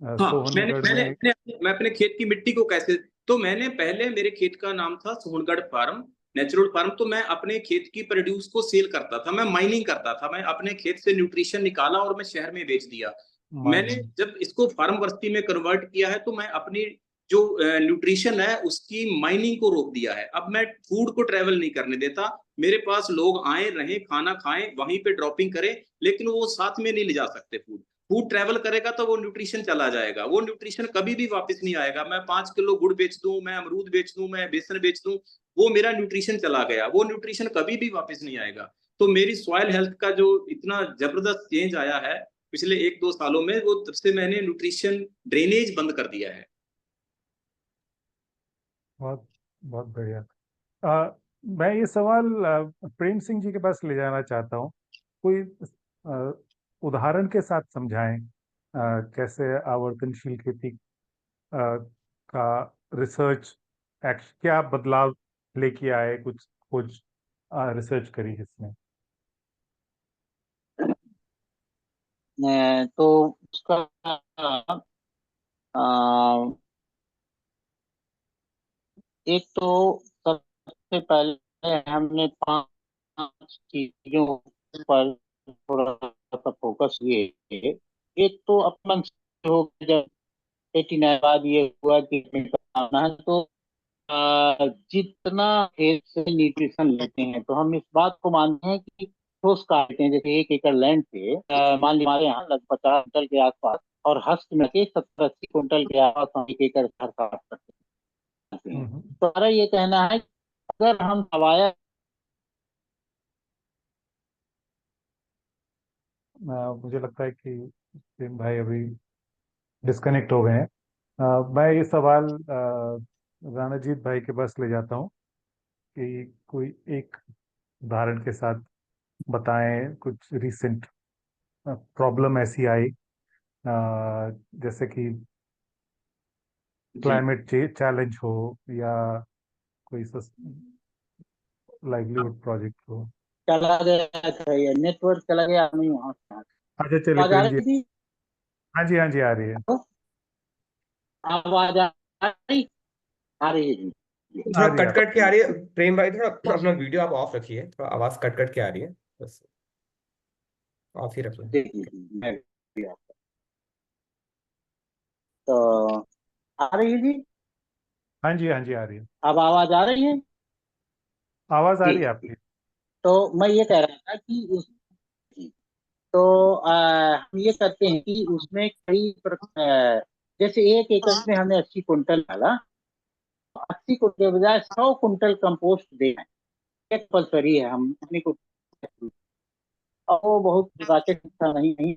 हाँ, सोहनगढ़ में। मैं अपने खेत की मिट्टी को कैसे, तो मैंने पहले, मेरे खेत का नाम था सोहनगढ़ फार्म, नेचुरल फार्म। तो मैं अपने खेत की प्रोड्यूस को सेल करता था, मैं माइनिंग करता था। मैं अपने खेत से न्यूट्रिशन निकाला और मैं शहर में बेच दिया। मैंने जब इसको फार्म वर्सिटी में कन्वर्ट किया है तो मैं अपनी जो न्यूट्रिशन है उसकी माइनिंग को रोक दिया है। अब मैं फूड को ट्रेवल नहीं करने देता, मेरे पास लोग आए रहें, खाना खाएं, वहीं पे ड्रॉपिंग करें, लेकिन वो साथ में नहीं ले जा सकते। फूड फूड ट्रेवल करेगा तो वो न्यूट्रिशन चला जाएगा, वो न्यूट्रिशन कभी भी वापस नहीं आएगा। मैं 5 किलो गुड़ बेच दूं, मैं अमरूद बेच दूं, मैं बेसन बेच दूं, वो मेरा न्यूट्रिशन चला गया, वो न्यूट्रिशन कभी भी वापस नहीं आएगा। तो मेरी सॉइल हेल्थ का जो इतना जबरदस्त चेंज आया है पिछले 1-2 सालों में, वो तब से मैंने न्यूट्रिशन ड्रेनेज बंद कर दिया है। बहुत बहुत बढ़िया। मैं ये सवाल प्रेम सिंह जी के पास ले जाना चाहता हूँ। कोई उदाहरण के साथ समझाएं कैसे आवर्तनशील खेती का रिसर्च क्या बदलाव लेके आए, कुछ खोज रिसर्च करी इसमें। तो उसका एक तो सबसे पहले हमने 5 चीजों पर थोड़ा सा फोकस किए। एक तो अपन हो गया, जब 89 बाद ये हुआ कि हमें करना है, तो जितना खेत से न्यूट्रिशन लेते हैं, तो हम इस बात को मानते हैं कि ठोस काटते हैं। जैसे 1 एकड़ लैंड पे मान लीजिए हमारे यहाँ लगभग 50 क्विंटल के आसपास, और हस्त में के 70-80 क्विंटल के आसपास हम 1 एकड़ हर साल करते हैं। तो हमारा ये कहना है कि अगर हम सवाया मुझे लगता है कि प्रेम भाई अभी डिस्कनेक्ट हो गए हैं। मैं ये सवाल राणाजीत भाई के पास ले जाता हूँ कि कोई एक उदाहरण के साथ बताएं, कुछ रिसेंट प्रॉब्लम ऐसी आई जैसे कि जी क्लाइमेट चैलेंज हो या कोई लाइवलीहुड प्रोजेक्ट हो। चला गया था, ये नेटवर्क चला गया, नहीं वहां से अच्छा चलिए आवाज आ प्रेम जी। रही थी। हाँ जी, हाँ जी, आ रही है। आवाज आ रही है जी। आ थोड़ा रही है कट आप। कट के आ रही है। प्रेम भाई थोड़ा अपना वीडियो आप ऑफ रखिए, थोड़ा आवाज कट कट के आ रही है, बस ऑफ ही रख लें। देखिए मैं भी तो आ रही है जी। हाँ जी, हाँ जी, आ रही है। अब आवाज आ रही है आवाज आ जी। रही है आपकी। तो मैं ये कह रहा था कि तो हम ये करते हैं कि उसमें जैसे 1 एकड़ में हमने 80 कुंटल डाला, 80 कुंटल के बजाय 100 कुंटल कंपोस्ट देना है। कंपल्सरी है, हम अपने को। और वो बहुत रॉकेट का नहीं,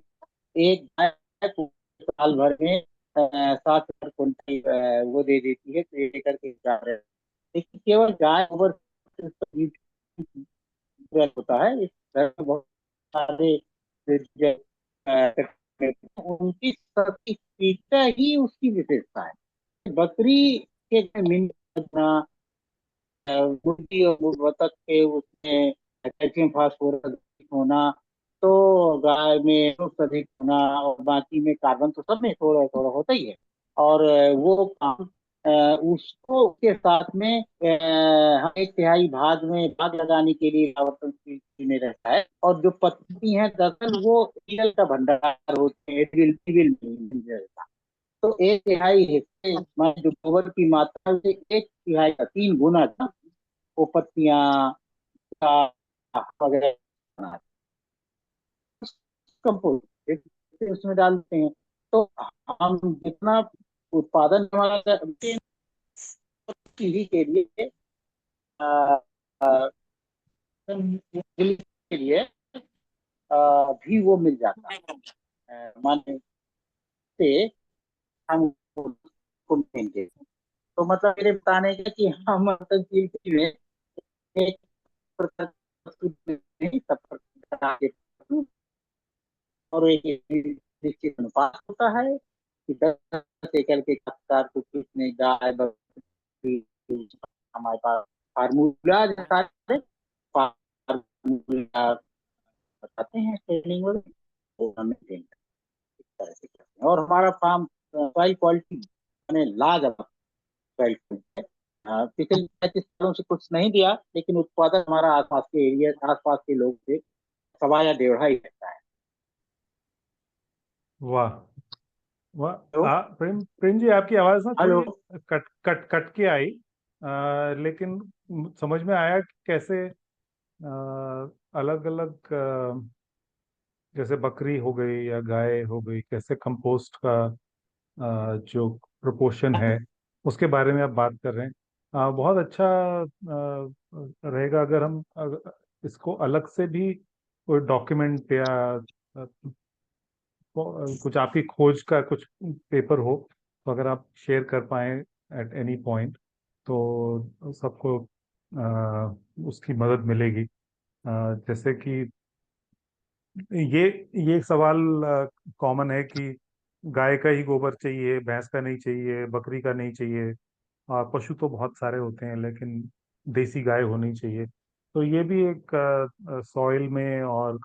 एक गाय को साल भर में 7 कुंटल वो दे देती है, तो 1 एकड़ के हिसाब से। लेकिन केवल गाय गोबर होता है, इस तरह के बहुत सारे उनकी सटीकता ही उसकी विशेषता है। बकरी के मिनट मुर्गी और बतख के उसमें कैल्शियम फास्फोरस अधिक होना, तो गाय में फ्रूक्स अधिक होना, और बाकी में कार्बन तो सब में थोड़ा थोड़ा होता ही है। और वो काम उसको उसके साथ में हम 1/3 भाग में भाग लगाने के लिए आवर्तनशील में रहता है। और जो पत्ती हैं दरअसल वो तेल का भंडार होते हैं, मिल रहता। तो 1/3 हिस्से में जो गोबर की मात्रा है, उसे 1/3 का 3 गुना था वो पत्तियां वगैरह कंपोस्ट उसमें डालते हैं। तो हम जितना उत्पादन हमारा करते हैं, पीढ़ी के लिए आ, आ, के लिए भी वो मिल जाता है। माने से हम उसको देंगे। तो मतलब मेरे बताने का कि हम खेती में एक प्रकार का नहीं, सब प्रकार के और एक निश्चित अनुपात होता है कि 10 एकड़ के खपतकार को कितने गाय बकरी, हमारे पास फार्मूला जैसा फार्मूला बताते हैं ट्रेनिंग में, वो हमें देंगे इस तरह से करते हैं। और हमारा फार्म सॉइल क्वालिटी मैंने लाजवाब सॉइल क्वालिटी है। पिछले 35 सालों से कुछ नहीं दिया, लेकिन उत्पादन हमारा आसपास के एरिया, आसपास के लोग से सवा या 1.5 ही रहता है। वाह, प्रेम प्रेम जी, आपकी आवाज ना हेलो। थोड़ी कट कट कट के आई। लेकिन समझ में आया कि कैसे अलग अलग, जैसे बकरी हो गई या गाय हो गई, कैसे कंपोस्ट का जो प्रोपोर्शन है उसके बारे में आप बात कर रहे हैं। बहुत अच्छा रहेगा अगर हम इसको अलग से भी कोई डॉक्यूमेंट या कुछ आपकी खोज का कुछ पेपर हो, तो अगर आप शेयर कर पाए एट एनी पॉइंट, तो सबको उसकी मदद मिलेगी। जैसे कि ये ये एक सवाल कॉमन है कि गाय का ही गोबर चाहिए, भैंस का नहीं चाहिए, बकरी का नहीं चाहिए। पशु तो बहुत सारे होते हैं, लेकिन देसी गाय होनी चाहिए। तो ये भी एक सॉइल में और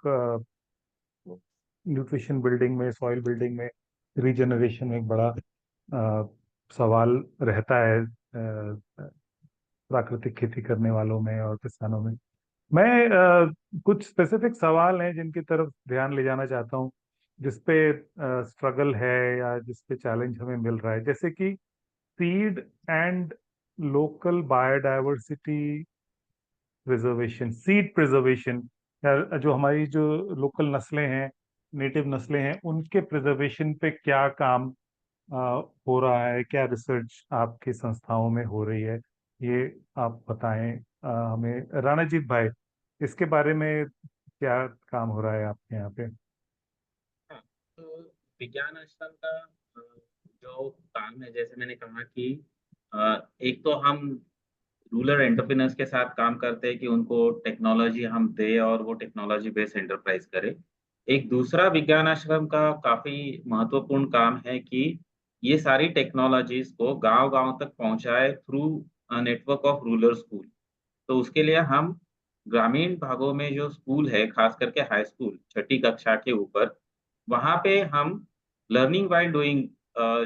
न्यूट्रिशन बिल्डिंग में, सॉइल बिल्डिंग में, रीजनरेशन में एक बड़ा सवाल रहता है प्राकृतिक खेती करने वालों में और किसानों में। मैं कुछ स्पेसिफिक सवाल हैं जिनकी तरफ ध्यान ले जाना चाहता हूँ, जिसपे स्ट्रगल है या जिसपे चैलेंज हमें मिल रहा है। जैसे कि seed and local biodiversity preservation, seed preservation, या जो हमारी जो लोकल नस्लें हैं, नेटिव नस्लें हैं, उनके प्रिजर्वेशन पे क्या काम अ, हो रहा है, क्या रिसर्च आपकी संस्थाओं में हो रही है, ये आप बताएं हमें। राणाजीत भाई, इसके बारे में क्या काम हो रहा है आपके यहाँ पे? हाँ, तो विज्ञान आश्रम का जो काम है, जैसे मैंने कहा कि एक तो हम रूरल एंटरप्रेन्योर्स के साथ काम करते हैं कि उनको टेक्नोलॉजी हम दे और वो टेक्नोलॉजी बेस्ड एंटरप्राइज करे। एक दूसरा विज्ञान आश्रम का काफी महत्वपूर्ण काम है कि ये सारी टेक्नोलॉजीज को गांव-गांव तक पहुंचाए through network of rural school. तो उसके लिए हम ग्रामीण भागों में जो स्कूल है, खास करके हाई स्कूल, छठी कक्षा के ऊपर, वहाँ पे हम लर्निंग बाय डूइंग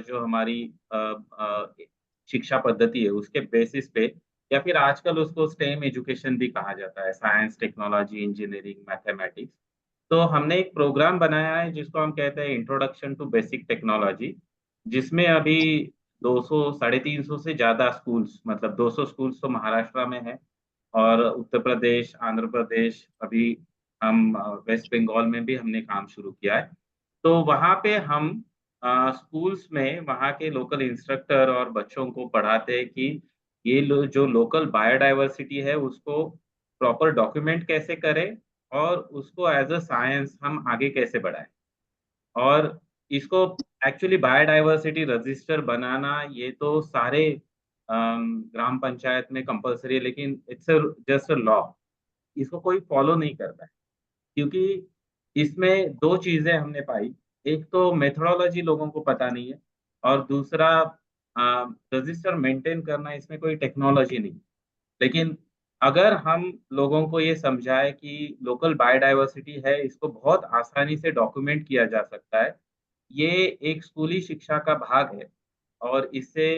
जो हमारी अ अ, शिक्षा पद्धति है, उसके बेसिस पे, या फिर आजकल उसको स्टेम एजुकेशन भी कहा जाता है, साइंस, टेक्नोलॉजी, इंजीनियरिंग, मैथमेटिक्स। तो हमने एक प्रोग्राम बनाया है जिसको हम कहते हैं इंट्रोडक्शन टू बेसिक टेक्नोलॉजी, जिसमें अभी 200 साढ़े 300 से ज़्यादा स्कूल्स, मतलब 200 स्कूल्स तो महाराष्ट्र में है, और उत्तर प्रदेश, आंध्र प्रदेश, अभी हम वेस्ट बंगाल में भी हमने काम शुरू किया है। तो वहाँ पे हम स्कूल्स में वहाँ के लोकल इंस्ट्रक्टर और बच्चों को पढ़ाते हैं कि ये जो लोकल बायोडायवर्सिटी है उसको प्रॉपर डॉक्यूमेंट कैसे करें और उसको एज़ अ साइंस हम आगे कैसे बढ़ाएँ। और इसको एक्चुअली बायोडायवर्सिटी रजिस्टर बनाना, ये तो सारे ग्राम पंचायत में कंपल्सरी है, लेकिन it's a just a law. इसको कोई फॉलो नहीं करता है, क्योंकि इसमें 2 चीज़ें हमने पाई। एक तो मेथोडोलॉजी लोगों को पता नहीं है, और दूसरा रजिस्टर मेंटेन करना, इसमें कोई टेक्नोलॉजी नहीं। लेकिन अगर हम लोगों को ये समझाएँ कि लोकल बायोडायवर्सिटी है, इसको बहुत आसानी से डॉक्यूमेंट किया जा सकता है। ये एक स्कूली शिक्षा का भाग है, और इससे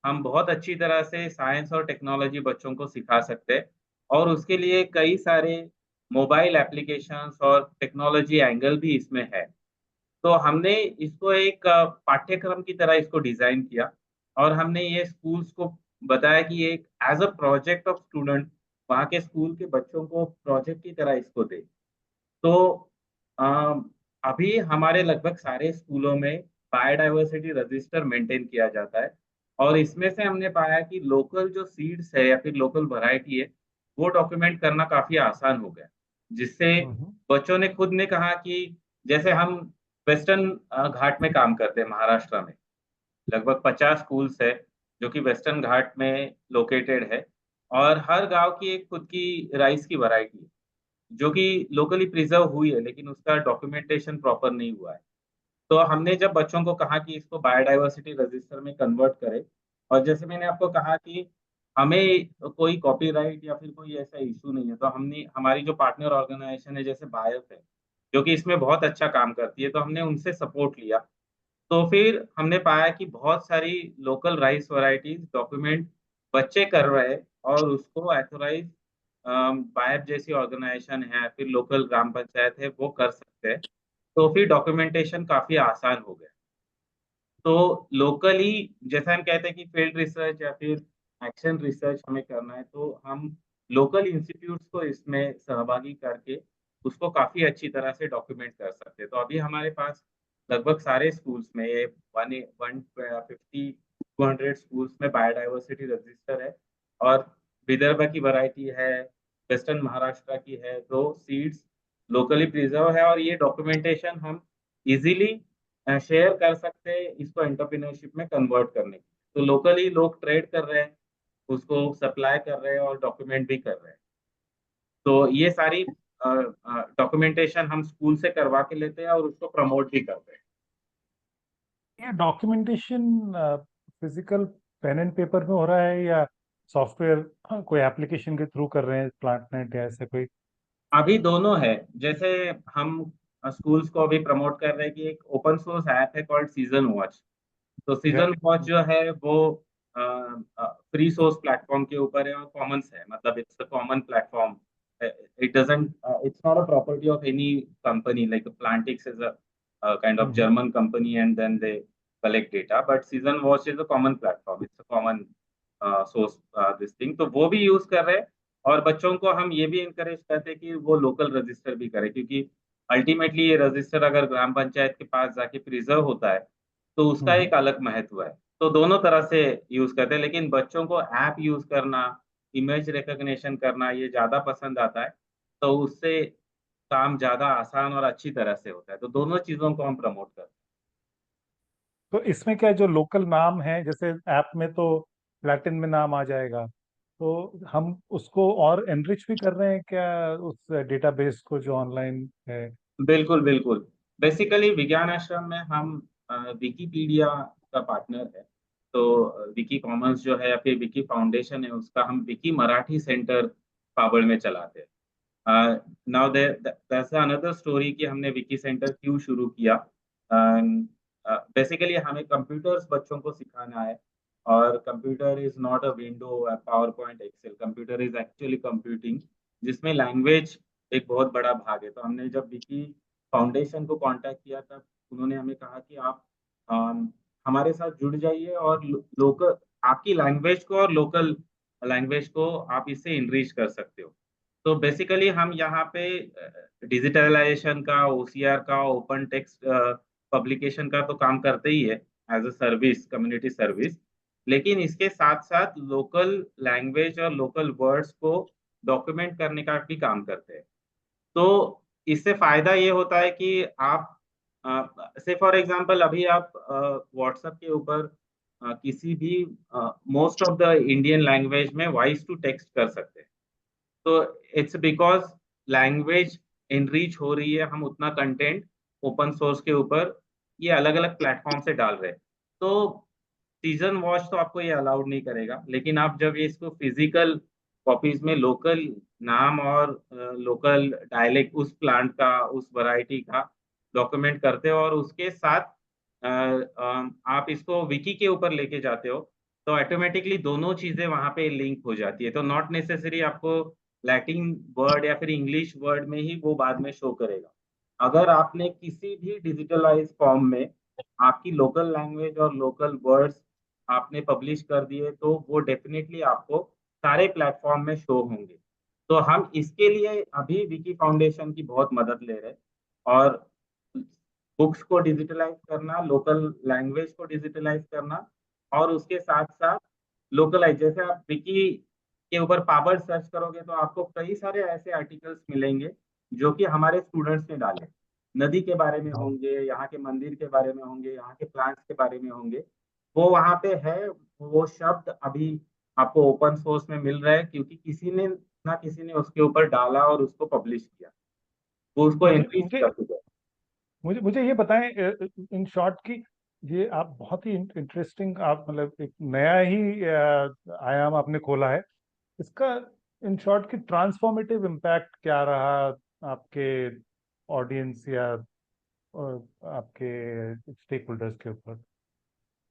हम बहुत अच्छी तरह से साइंस और टेक्नोलॉजी बच्चों को सिखा सकते हैं, और उसके लिए कई सारे मोबाइल एप्लीकेशंस और टेक्नोलॉजी एंगल भी इसमें है। तो हमने इसको एक पाठ्यक्रम की तरह इसको डिज़ाइन किया, और हमने ये स्कूल्स को बताया कि एक as a project of student, वहाँ के स्कूल के बच्चों को प्रोजेक्ट की तरह इसको दें। तो अ, अभी हमारे लगभग सारे स्कूलों में बायोडायवर्सिटी रजिस्टर मेंटेन किया जाता है, और इसमें से हमने पाया कि लोकल जो सीड्स है या फिर लोकल वैरायटी है, वो डॉक्यूमेंट करना काफ़ी आसान हो गया। जिससे हम्म। बच्चों ने खुद ने कहा कि जैसे हम वेस्टर्न घाट में काम करते हैं महाराष्ट्र में। लगभग 50 स्कूल्स है, जो कि वेस्टर्न घाट में लोकेटेड है, और हर गाँव की एक खुद की राइस की वैरायटी है, जो कि लोकली प्रिज़र्व हुई है, लेकिन उसका डॉक्यूमेंटेशन प्रॉपर नहीं हुआ है। तो हमने जब बच्चों को कहा कि इसको बायोडायवर्सिटी रजिस्टर में कन्वर्ट करें, और जैसे मैंने आपको कहा कि हमें कोई कॉपीराइट या फिर कोई ऐसा इश्यू नहीं है, तो हमने हमारी जो पार्टनर ऑर्गेनाइज़ेशन है जैसे बायफ है, जो कि इसमें बहुत अच्छा काम करती है, तो हमने उनसे सपोर्ट लिया। तो फिर हमने पाया कि बहुत सारी लोकल राइस वैराइटीज़ डॉक्यूमेंट बच्चे कर रहे हैं, और उसको ऑथराइज़ बायफ जैसी ऑर्गेनाइज़ेशन है, फिर लोकल ग्राम पंचायत है, वो कर सकते हैं। तो फिर डॉक्यूमेंटेशन काफ़ी आसान हो गया। तो लोकली जैसे हम कहते हैं कि फील्ड रिसर्च या फिर एक्शन रिसर्च हमें करना है, तो हम लोकल इंस्टीट्यूट्स को इसमें सहभागी करके उसको काफ़ी अच्छी तरह से डॉक्यूमेंट कर सकते हैं। तो अभी हमारे पास लगभग सारे स्कूल्स में ये 150 200 स्कूल्स में बायोडायवर्सिटी रजिस्टर है और विदर्भ की वैरायटी है, वेस्टर्न महाराष्ट्र की है, तो सीड्स लोकली प्रिजर्व है और ये डॉक्यूमेंटेशन हम इज़िली शेयर कर सकते हैं इसको एंटरप्रेन्योरशिप में कन्वर्ट करने के लिए। तो लोकली लोग ट्रेड कर रहे हैं, उसको सप्लाई कर रहे हैं और डॉक्यूमेंट भी कर रहे हैं। तो ये सारी डॉक्यूमेंटेशन हम स्कूल से करवा के लेते हैं और उसको प्रमोट भी करते हैं। ये documentation physical pain and paper में हो रहा है या सॉफ्टवेयर कोई एप्लीकेशन के थ्रू कर रहे हैं, प्लांटनेट या ऐसे कोई? अभी दोनों है। जैसे हम स्कूल्स को अभी प्रमोट कर रहे हैं कि एक ओपन सोर्स ऐप है कॉल्ड सीजन वॉच। तो सीजन वॉच जो है वो फ्री सोर्स प्लेटफॉर्म के ऊपर है और कॉमन्स है, मतलब it's a common platform. It doesn't it's not a property of any company like Plantix is a kind of German company and then they collect data, but season watch is a common platform, it's a common source this thing. तो वो भी यूज कर रहे हैं और बच्चों को हम ये भी इनकरेज करते हैं कि वो लोकल रजिस्टर भी करें, क्योंकि अल्टीमेटली ये रजिस्टर अगर ग्राम पंचायत के पास जाके प्रिजर्व होता है तो उसका एक अलग महत्व है। तो दोनों तरह से यूज करते हैं, लेकिन बच्चों को ऐप यूज करना, इमेज रिकॉग्निशन करना ये ज्यादा पसंद आता है। तो उससे काम ज्यादा आसान और अच्छी तरह से होता है। तो दोनों चीजों को हम प्रमोट करते हैं। तो इसमें क्या जो लोकल नाम है, जैसे ऐप में तो लैटिन में नाम आ जाएगा, तो हम उसको और एनरिच भी कर रहे हैं क्या उस डेटाबेस को जो ऑनलाइन है? बिल्कुल, बिल्कुल। बेसिकली विज्ञान आश्रम में हम विकिपीडिया का पार्टनर है। तो विकी कॉमन्स जो है या फिर विकी फाउंडेशन है, उसका हम विकी मराठी सेंटर पाबड़ में चलाते हैं। नाउ दैट्स अनदर स्टोरी कि हमने विकी सेंटर क्यों शुरू किया। बेसिकली हमें कंप्यूटर्स बच्चों को सिखाना है और computer is not a window, PowerPoint, excel. Computer is actually computing, जिसमें लैंग्वेज एक बहुत बड़ा भाग है। तो हमने जब विकी फाउंडेशन को कांटेक्ट किया तब उन्होंने हमें कहा कि आप हमारे साथ जुड़ जाइए और लोकल आपकी लैंग्वेज को और लोकल लैंग्वेज को आप इससे इनरीच कर सकते हो। तो बेसिकली हम यहाँ पे डिजिटलाइजेशन का, ओसीआर का, ओपन टेक्स्ट पब्लिकेशन का तो काम करते ही है as a service, community service. लेकिन इसके साथ साथ लोकल लैंग्वेज और लोकल वर्ड्स को डॉक्यूमेंट करने का भी काम करते हैं। तो इससे फायदा ये होता है कि आप से फॉर एग्जांपल अभी आप व्हाट्सएप के ऊपर किसी भी most of the Indian language में वॉइस टू टेक्स्ट कर सकते हैं। तो इट्स बिकॉज लैंग्वेज इनरीच हो रही है, हम उतना कंटेंट ओपन सोर्स के ऊपर ये अलग अलग प्लेटफॉर्म से डाल रहे हैं। तो सीजन वॉच तो आपको ये अलाउड नहीं करेगा, लेकिन आप जब ये इसको फिजिकल कॉपीज में लोकल नाम और लोकल डायलेक्ट उस प्लांट का, उस वैरायटी का डॉक्यूमेंट करते हो और उसके साथ आप इसको विकी के ऊपर लेके जाते हो, तो ऑटोमेटिकली दोनों चीजें वहां पे लिंक हो जाती है। तो नॉट नेसेसरी आपको लैटिन वर्ड या फिर इंग्लिश वर्ड में ही वो बाद में शो करेगा। अगर आपने किसी भी डिजिटलाइज फॉर्म में आपकी लोकल लैंग्वेज और लोकल वर्ड्स आपने पब्लिश कर दिए तो वो डेफिनेटली आपको सारे प्लेटफॉर्म में शो होंगे। तो हम इसके लिए अभी विकी फाउंडेशन की बहुत मदद ले रहे हैं और बुक्स को डिजिटलाइज करना, लोकल लैंग्वेज को डिजिटलाइज करना और उसके साथ साथ लोकलाइज, जैसे आप विकी के ऊपर पावर सर्च करोगे तो आपको कई सारे ऐसे आर्टिकल्स मिलेंगे जो कि हमारे स्टूडेंट्स ने डाले। नदी के बारे में होंगे, यहाँ के मंदिर के बारे में होंगे, यहाँ के प्लांट्स के बारे में होंगे। वो वहाँ पे है, वो शब्द अभी आपको ओपन सोर्स में मिल रहा है क्योंकि किसी ने ना किसी ने उसके ऊपर डाला और उसको पब्लिश किया, वो उसको मुझे इंक्रीज मुझे कर चुका है। मुझे मुझे ये बताएं इन शॉर्ट की, ये आप बहुत ही इंटरेस्टिंग, आप मतलब एक नया ही आयाम आपने खोला है इसका। इन शॉर्ट की ट्रांसफॉर्मेटिव इम्पैक्ट क्या रहा आपके ऑडियंस या आपके स्टेक होल्डर्स के ऊपर?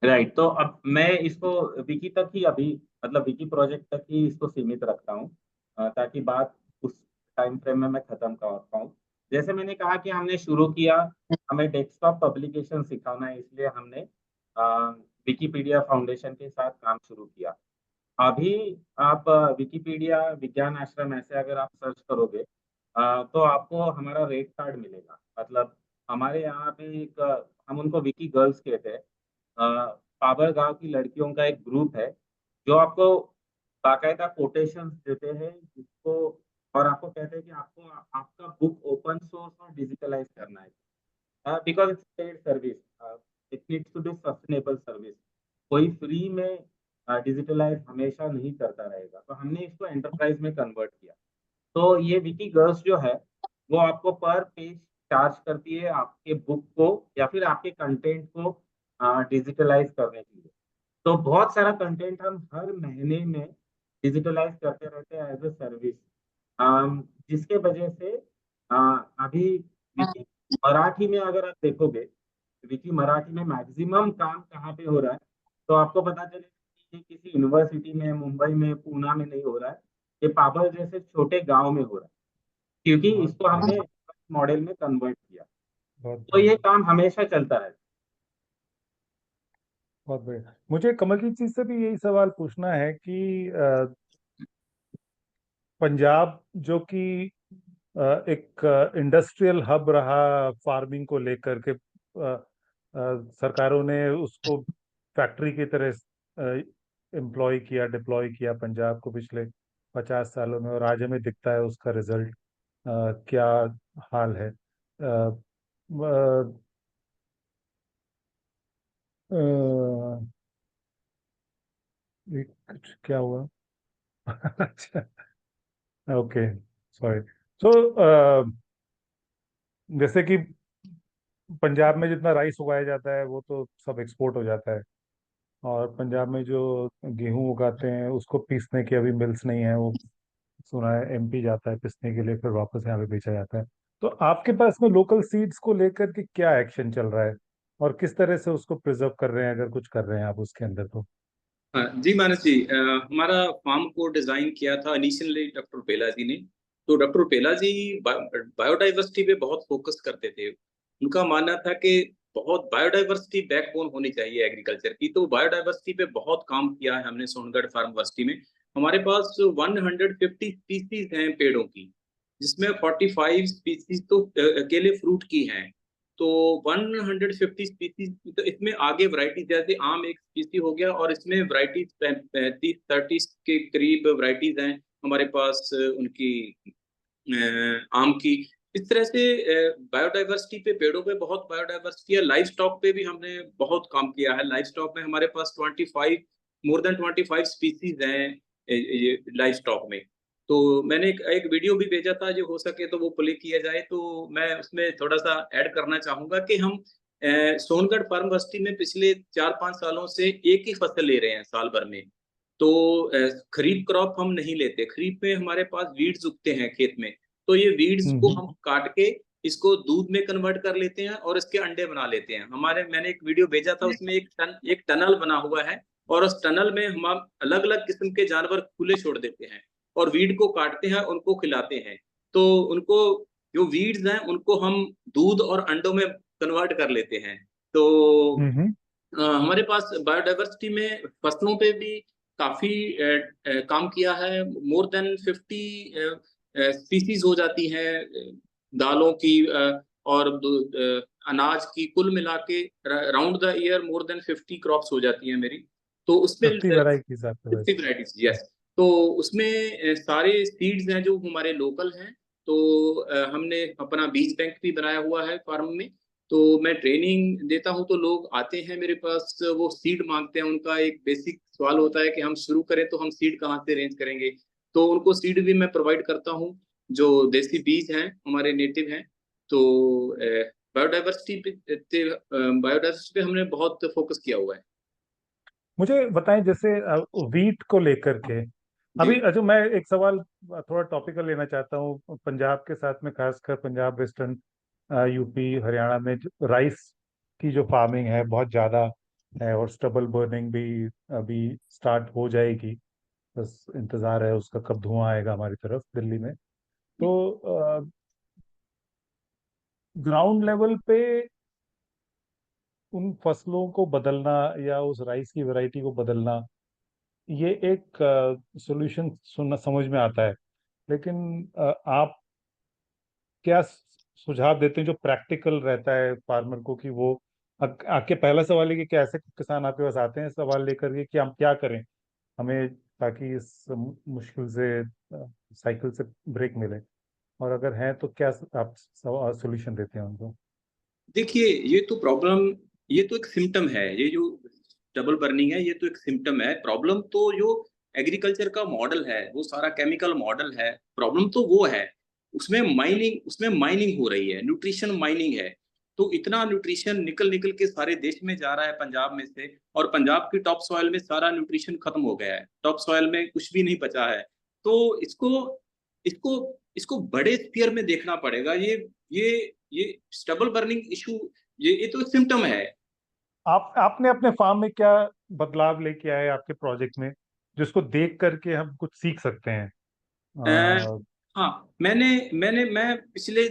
राइट। तो अब मैं इसको विकी तक ही अभी, मतलब विकी प्रोजेक्ट तक ही इसको सीमित रखता हूँ, ताकि बात उस टाइम फ्रेम में मैं खत्म कर पाऊँ। जैसे मैंने कहा कि हमने शुरू किया, हमें डेस्कटॉप पब्लिकेशन सिखाना है, इसलिए हमने विकिपीडिया फाउंडेशन के साथ काम शुरू किया। अभी आप विकिपीडिया विज्ञान आश्रम ऐसे अगर आप सर्च करोगे तो आपको हमारा रेट कार्ड मिलेगा। मतलब हमारे यहाँ पे एक हम उनको विकी गर्ल्स कहते हैं। पावर गांव की लड़कियों का एक ग्रुप है जो आपको बाकायदा कोटेशंस देते हैं जिसको और आपको कहते हैं कि आपको आपका बुक ओपन सोर्स और डिजिटलाइज करना है because it's paid service. It needs to be sustainable service. कोई फ्री में डिजिटलाइज हमेशा नहीं करता रहेगा, तो हमने इसको एंटरप्राइज में कन्वर्ट किया। तो ये विकी गर्ल्स जो है वो आपको पर पेज चार्ज करती है आपके बुक को या फिर आपके कंटेंट को डिजिटलाइज करने के लिए। तो बहुत सारा कंटेंट हम हर महीने में डिजिटलाइज करते रहते हैं एज ए सर्विस, जिसके वजह से अभी विकी मराठी में अगर आप देखोगे, विकी मराठी में मैक्सिमम काम कहाँ पे हो रहा है, तो आपको पता चले कि ये किसी यूनिवर्सिटी में, मुंबई में, पूना में नहीं हो रहा है, ये पाभर जैसे छोटे गांव में हो रहा है, क्योंकि बहुत इसको हमने मॉडल में कन्वर्ट किया। बहुत तो ये बढ़िया, काम हमेशा चलता है। बहुत बढ़िया। मुझे कमलजीत जी से भी यही सवाल पूछना है कि पंजाब जो कि एक इंडस्ट्रियल हब रहा फार्मिंग को लेकर के, सरकारों ने उसको फैक्ट्री की तरह एम्प्लॉय किया, डिप्लॉय किया पंजाब को पिछले 50 सालों में, और आज हमें दिखता है उसका रिजल्ट क्या हाल है। कुछ क्या हुआ? अच्छा, ओके, सॉरी। सो जैसे कि पंजाब में जितना राइस उगाया जाता है वो तो सब एक्सपोर्ट हो जाता है, और पंजाब में जो गेहूं उगाते हैं उसको पीसने की अभी मिल्स नहीं है, वो सुना है एमपी जाता है पीसने के लिए, फिर वापस यहाँ पे बेचा जाता है। तो आपके पास में लोकल सीड्स को लेकर के क्या एक्शन चल रहा है, और किस तरह से उसको प्रिजर्व कर रहे हैं, अगर कुछ कर रहे हैं आप उसके अंदर तो? हाँ जी मानस जी, हमारा फार्म को डिजाइन किया था इनिशियली डॉक्टर पेला जी ने। तो डॉक्टर पेला जी बायोडाइवर्सिटी पे बहुत फोकस करते थे। उनका मानना था कि बहुत बायोडाइवर्सिटी बैकबोन होनी चाहिए एग्रीकल्चर की। तो बायोडाइवर्सिटी पे बहुत काम किया है हमने सोनगढ़ फार्म यूनिवर्सिटी में। हमारे पास 150 स्पीसीज हैं पेड़ों की, जिसमें 45 स्पीसीज तो अकेले फ्रूट की हैं। तो 150 स्पीसीज, तो इसमें आगे वैरायटी जैसे आम एक स्पीसी हो गया, और इसमें वैरायटीज 35-30 के करीब वैरायटीज हैं हमारे पास उनकी आम की। इस तरह से बायोडाइवर्सिटी पे, पेड़ों पे बहुत बायोडाइवर्सिटी है। लाइफ स्टॉक पे भी हमने बहुत काम किया है। लाइफ स्टॉक में हमारे पास 25 मोर देन 25 स्पीसीज हैं लाइफ स्टॉक में। तो मैंने एक वीडियो भी भेजा था, जो हो सके तो वो प्ले किया जाए। तो मैं उसमें थोड़ा सा ऐड करना चाहूंगा कि हम सोनगढ़ फार्म यूनिवर्सिटी में पिछले 4-5 सालों से एक ही फसल ले रहे हैं साल भर में। तो खरीफ क्रॉप हम नहीं लेते। खरीफ में हमारे पास वीड्स उगते हैं खेत में, तो ये वीड्स को हम काट के इसको दूध में कन्वर्ट कर लेते हैं और इसके अंडे बना लेते हैं। मैंने एक वीडियो भेजा था, उसमें एक टनल बना हुआ है, और उस टनल में हम अलग अलग किस्म के जानवर खुले छोड़ देते हैं और वीड को काटते हैं, उनको खिलाते हैं। तो उनको, जो वीड्स हैं उनको हम दूध और अंडों में कन्वर्ट कर लेते हैं। तो हम्म। हमारे पास बायोडाइवर्सिटी में फसलों पे भी काफी काम किया है। मोर देन 50 स्पीसीज हो जाती हैं दालों की, और अनाज की, कुल मिला के round the year more than 50 crops हो जाती हैं मेरी। तो उसमें 50 वैरायटीज आपके 50 पास? Varieties, yes. तो उसमें सारे सीड्स हैं जो हमारे लोकल हैं। तो हमने अपना बीज बैंक भी बनाया हुआ है फार्म में। तो मैं ट्रेनिंग देता हूं, तो लोग आते हैं मेरे पास, वो सीड मांगते हैं। उनका एक बेसिक सवाल होता है कि हम शुरू करें तो हम सीड कहाँ से अरेंज करेंगे। तो उनको सीड भी मैं प्रोवाइड करता हूँ, जो देसी बीज हैं हमारे नेटिव हैं। तो बायोडाइवर्सिटी पे हमने बहुत फोकस किया हुआ है। मुझे बताएं, जैसे वीट को लेकर के जी। अभी, अच्छा, मैं एक सवाल थोड़ा टॉपिकल लेना चाहता हूँ। पंजाब के साथ में, खासकर पंजाब, वेस्टर्न यूपी, हरियाणा में राइस की जो फार्मिंग है बहुत ज़्यादा है, और स्टबल बर्निंग भी अभी स्टार्ट हो जाएगी। बस इंतज़ार है उसका, कब धुआं आएगा हमारी तरफ दिल्ली में। तो ग्राउंड लेवल पे उन फसलों को बदलना या उस राइस की वैरायटी को बदलना, ये एक सॉल्यूशन सुनना समझ में आता है। लेकिन आप क्या सुझाव देते हैं जो प्रैक्टिकल रहता है फार्मर को, कि वो आपके पहला सवाल है कि कैसे किसान आपके पास आते हैं सवाल लेकर के कि हम क्या करें हमें, ताकि इस मुश्किल से साइकिल से ब्रेक मिले, और अगर है तो क्या आप सॉल्यूशन देते हैं उनको? देखिए, ये तो प्रॉब्लम, ये तो एक सिम्टम है। ये जो डबल बर्निंग है, ये तो एक सिम्टम है। प्रॉब्लम तो जो एग्रीकल्चर का मॉडल है, वो सारा केमिकल मॉडल है। प्रॉब्लम तो वो है, उसमें माइनिंग हो रही है, न्यूट्रिशन माइनिंग है। तो इतना न्यूट्रिशन निकल निकल के सारे देश में जा रहा है पंजाब में से, और पंजाब की टॉप सॉइल में सारा न्यूट्रिशन खत्म हो गया है। टॉप सॉइल में कुछ भी नहीं बचा है। तो इसको इसको इसको बड़े स्फीयर में देखना पड़ेगा। ये ये स्टबल बर्निंग इशू, ये तो सिम्टम है। आपने अपने फार्म में क्या बदलाव लेके आए आपके प्रोजेक्ट में, जिसको देख करके हम कुछ सीख सकते हैं? अ, हाँ, मैं पिछले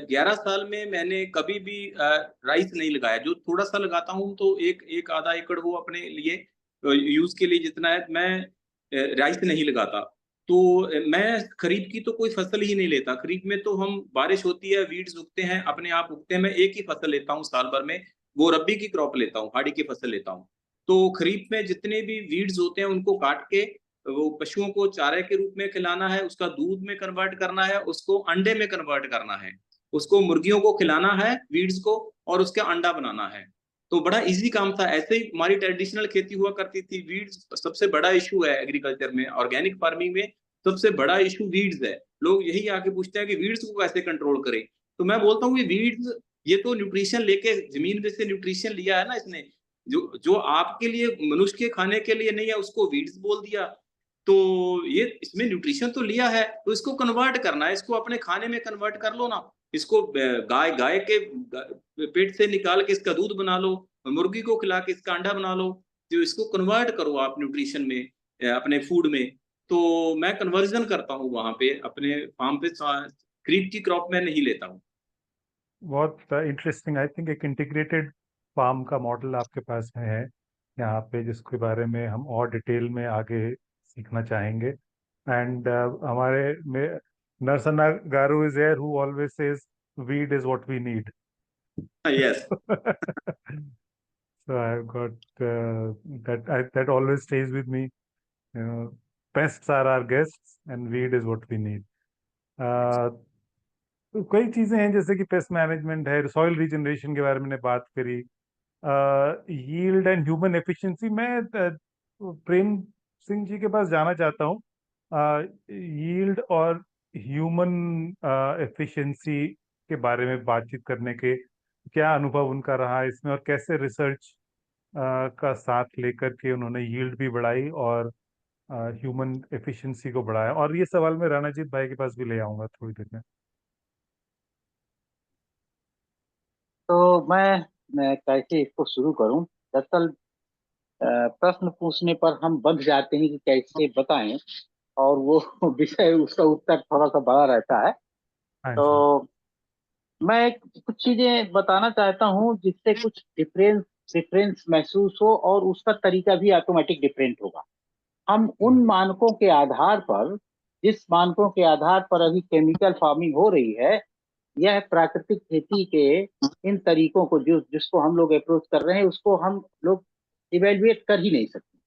11 साल में मैंने कभी भी राइस नहीं लगाया। जो थोड़ा सा लगाता हूँ तो एक आधा एकड़ वो अपने लिए यूज के लिए जितना है, मैं राइस नहीं लगाता। तो मैं खरीफ की तो कोई फसल ही नहीं लेता। खरीफ में तो हम, बारिश होती है, वीड्स उगते हैं, अपने आप उगते हैं। मैं एक ही फसल लेता हूँ साल भर में, वो रब्बी की क्रॉप लेता हूँ, हाड़ी की फसल लेता हूँ। तो खरीफ में जितने भी वीड्स होते हैं उनको काट के वो पशुओं को चारे के रूप में खिलाना है, उसका दूध में कन्वर्ट करना है, उसको अंडे में कन्वर्ट करना है, उसको मुर्गियों को खिलाना है वीड्स को, और उसका अंडा बनाना है। तो बड़ा इजी काम था। ऐसे ही हमारी ट्रेडिशनल खेती हुआ करती थी। वीड्स सबसे बड़ा इशू है एग्रीकल्चर में, ऑर्गेनिक फार्मिंग में सबसे बड़ा इशू वीड्स है। लोग यही आके पूछते हैं कि वीड्स को कैसे कंट्रोल करें। तो मैं बोलता हूँ कि वीड्स, ये तो न्यूट्रिशन लेके, जमीन में से न्यूट्रिशन लिया है ना इसने, जो जो आपके लिए, मनुष्य के खाने के लिए नहीं है, उसको वीड्स बोल दिया। तो ये, इसमें न्यूट्रिशन तो लिया है, तो इसको कन्वर्ट करना है, इसको अपने खाने में कन्वर्ट कर लो ना। इसको गाय गाय के पेट से निकाल के इसका दूध बना लो, मुर्गी को खिला के इसका अंडा बना लो। जो इसको कन्वर्ट करो आप न्यूट्रिशन में, अपने फूड में। तो मैं कन्वर्जन करता हूँ वहां पे अपने फार्म पे। खरीफ की क्रॉप में नहीं लेता हूँ। बहुत इंटरेस्टिंग। आई थिंक एक इंटीग्रेटेड फार्म का मॉडल आपके पास में है यहाँ पे, जिसके बारे में हम और डिटेल में आगे सीखना चाहेंगे। एंड हमारे में Narasanna garu is there who always says weed is what we need. Yes. So I've got that always stays with me. You know, pests are our guests and weed is what we need. Uh, तो कई चीजें हैं जैसे कि पेस्ट मैनेजमेंट है, सॉइल रीजनरेशन के बारे में मैंने बात करी, यील्ड एंड ह्यूमन एफिशिएंसी। मैं प्रेम सिंह जी के पास जाना चाहता हूँ। यील्ड और ह्यूमन एफिशिएंसी के बारे में बातचीत करने के क्या अनुभव उनका रहा इसमें, और कैसे रिसर्च का साथ लेकर के उन्होंने यील्ड भी बढ़ाई और ह्यूमन एफिशिएंसी को बढ़ाया। और ये सवाल मैं राणाजीत भाई के पास भी ले आऊंगा थोड़ी देर में। तो मैं कैसे इसको शुरू करूं। दरअसल प्रश्न पूछने पर हम बंध जाते हैं कि कैसे बताएं, और वो विषय, उसका उत्तर थोड़ा सा बड़ा रहता है। हाँ तो जी। मैं कुछ चीजें बताना चाहता हूं जिससे कुछ डिफरेंस डिफरेंस महसूस हो, और उसका तरीका भी ऑटोमेटिक डिफरेंट होगा। हम उन मानकों के आधार पर, जिस मानकों के आधार पर अभी केमिकल फार्मिंग हो रही है, यह प्राकृतिक खेती के इन तरीकों को, जिसको हम लोग अप्रोच कर रहे हैं, उसको हम लोग इवेल्युएट कर ही नहीं सकते।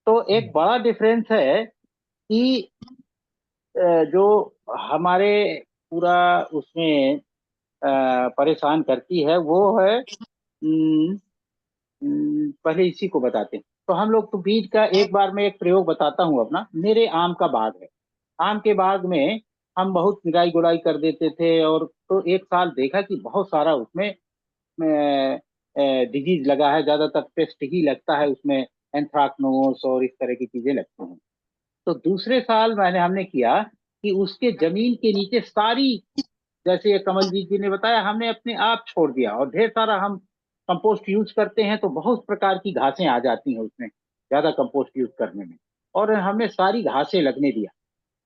तो एक बड़ा डिफरेंस है कि जो हमारे पूरा उसमें परेशान करती है वो है, पहले इसी को बताते हैं। तो हम लोग, तो बीज का एक बार मैं एक प्रयोग बताता हूँ अपना। मेरे आम का बाग है। आम के बाग में हम बहुत निराई गुड़ाई कर देते थे, और तो एक साल देखा कि बहुत सारा उसमें डिजीज लगा है, ज्यादातर पेस्ट ही लगता है उसमें, एंथ्राक्नोस और इस तरह की चीजें लगती हैं। तो दूसरे साल हमने किया कि उसके जमीन के नीचे सारी, जैसे ये कमलजीत जी ने बताया, हमने अपने आप छोड़ दिया। और ढेर सारा हम कंपोस्ट यूज करते हैं तो बहुत प्रकार की घासें आ जाती हैं उसमें, ज्यादा कंपोस्ट यूज करने में। और हमने सारी घासें लगने दिया।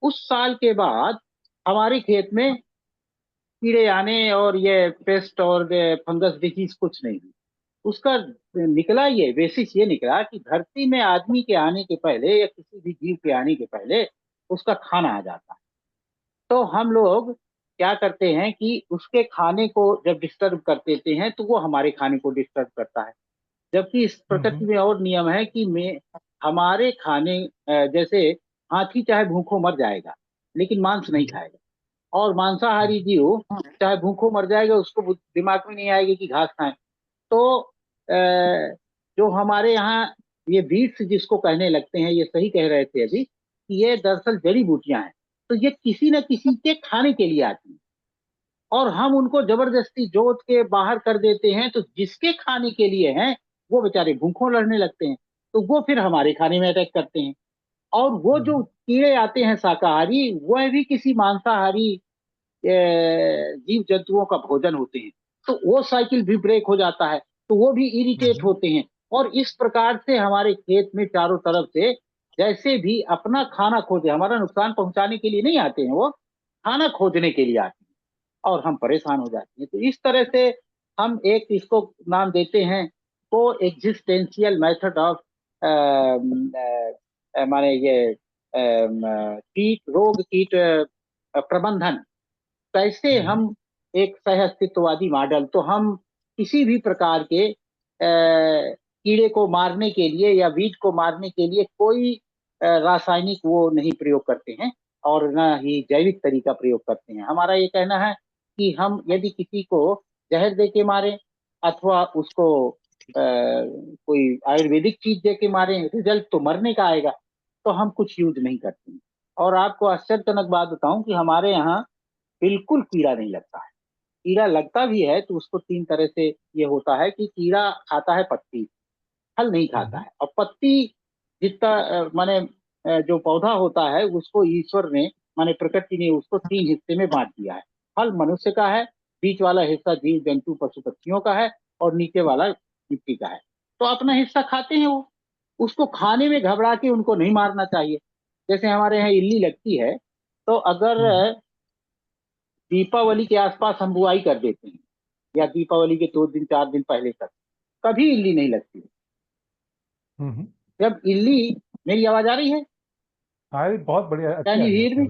उस साल के बाद हमारे खेत में कीड़े आने और ये पेस्ट और फंगस डिजीज कुछ नहीं हुई। उसका निकला ये बेसिस ये निकला कि धरती में आदमी के आने के पहले या किसी भी जीव के आने के पहले उसका खाना आ जाता है। तो हम लोग क्या करते हैं कि उसके खाने को जब डिस्टर्ब कर देते हैं तो वो हमारे खाने को डिस्टर्ब करता है। जबकि इस प्रकृति में और नियम है कि हमारे खाने जैसे हाथी चाहे भूखों मर जाएगा लेकिन मांस नहीं खाएगा, और मांसाहारी जीव चाहे भूखों मर जाएगा, उसको दिमाग में नहीं आएगा कि घास खाएं। तो जो हमारे यहाँ ये बीट्स जिसको कहने लगते हैं, ये सही कह रहे थे अभी कि ये दरअसल जड़ी बूटियां हैं। तो ये किसी न किसी के खाने के लिए आती हैं और हम उनको जबरदस्ती जोत के बाहर कर देते हैं, तो जिसके खाने के लिए हैं वो बेचारे भूखों लड़ने लगते हैं, तो वो फिर हमारे खाने में अटैक करते हैं। और वो जो कीड़े आते हैं शाकाहारी, वह भी किसी मांसाहारी जीव जंतुओं का भोजन होते हैं, तो वो साइकिल भी ब्रेक हो जाता है, तो वो भी इरिटेट होते हैं। और इस प्रकार से हमारे खेत में चारों तरफ से जैसे भी अपना खाना खोजे, हमारा नुकसान पहुंचाने के लिए नहीं आते हैं, वो खाना खोजने के लिए आते हैं और हम परेशान हो जाते हैं। तो इस तरह से हम एक इसको नाम देते हैं को एग्जिस्टेंशियल मेथड ऑफ माने ये कीट रोग कीट प्रबंधन। कैसे हम एक सह अस्तित्ववादी मॉडल, तो हम किसी भी प्रकार के कीड़े को मारने के लिए या वीड को मारने के लिए कोई रासायनिक वो नहीं प्रयोग करते हैं और न ही जैविक तरीका प्रयोग करते हैं। हमारा ये कहना है कि हम यदि किसी को जहर दे के मारें अथवा उसको कोई आयुर्वेदिक चीज दे के मारें, रिजल्ट तो मरने का आएगा, तो हम कुछ यूज नहीं करते हैं। और आपको आश्चर्यजनक बात बताऊं कि हमारे यहाँ बिल्कुल कीड़ा नहीं लगता है। कीड़ा लगता भी है तो उसको तीन तरह से ये होता है कि कीड़ा खाता है पत्ती, फल नहीं खाता है। और पत्ती जितना माने जो पौधा होता है उसको ईश्वर ने माने प्रकृति ने उसको तीन हिस्से में बांट दिया है। फल मनुष्य का है, बीच वाला हिस्सा जीव जंतु पशु पक्षियों का है और नीचे वाला मिट्टी का है। तो अपना हिस्सा खाते हैं वो, उसको खाने में घबरा के उनको नहीं मारना चाहिए। जैसे हमारे यहाँ इल्ली लगती है, तो अगर दीपावली के आसपास हम बुआई कर देते हैं या दीपावली के 2 दिन 4 दिन पहले तक, कभी इल्ली नहीं लगती। जब इल्ली, मेरी आवाज आ रही है? बहुत बढ़िया, अच्छी कैन आ यू रही है हियर मी?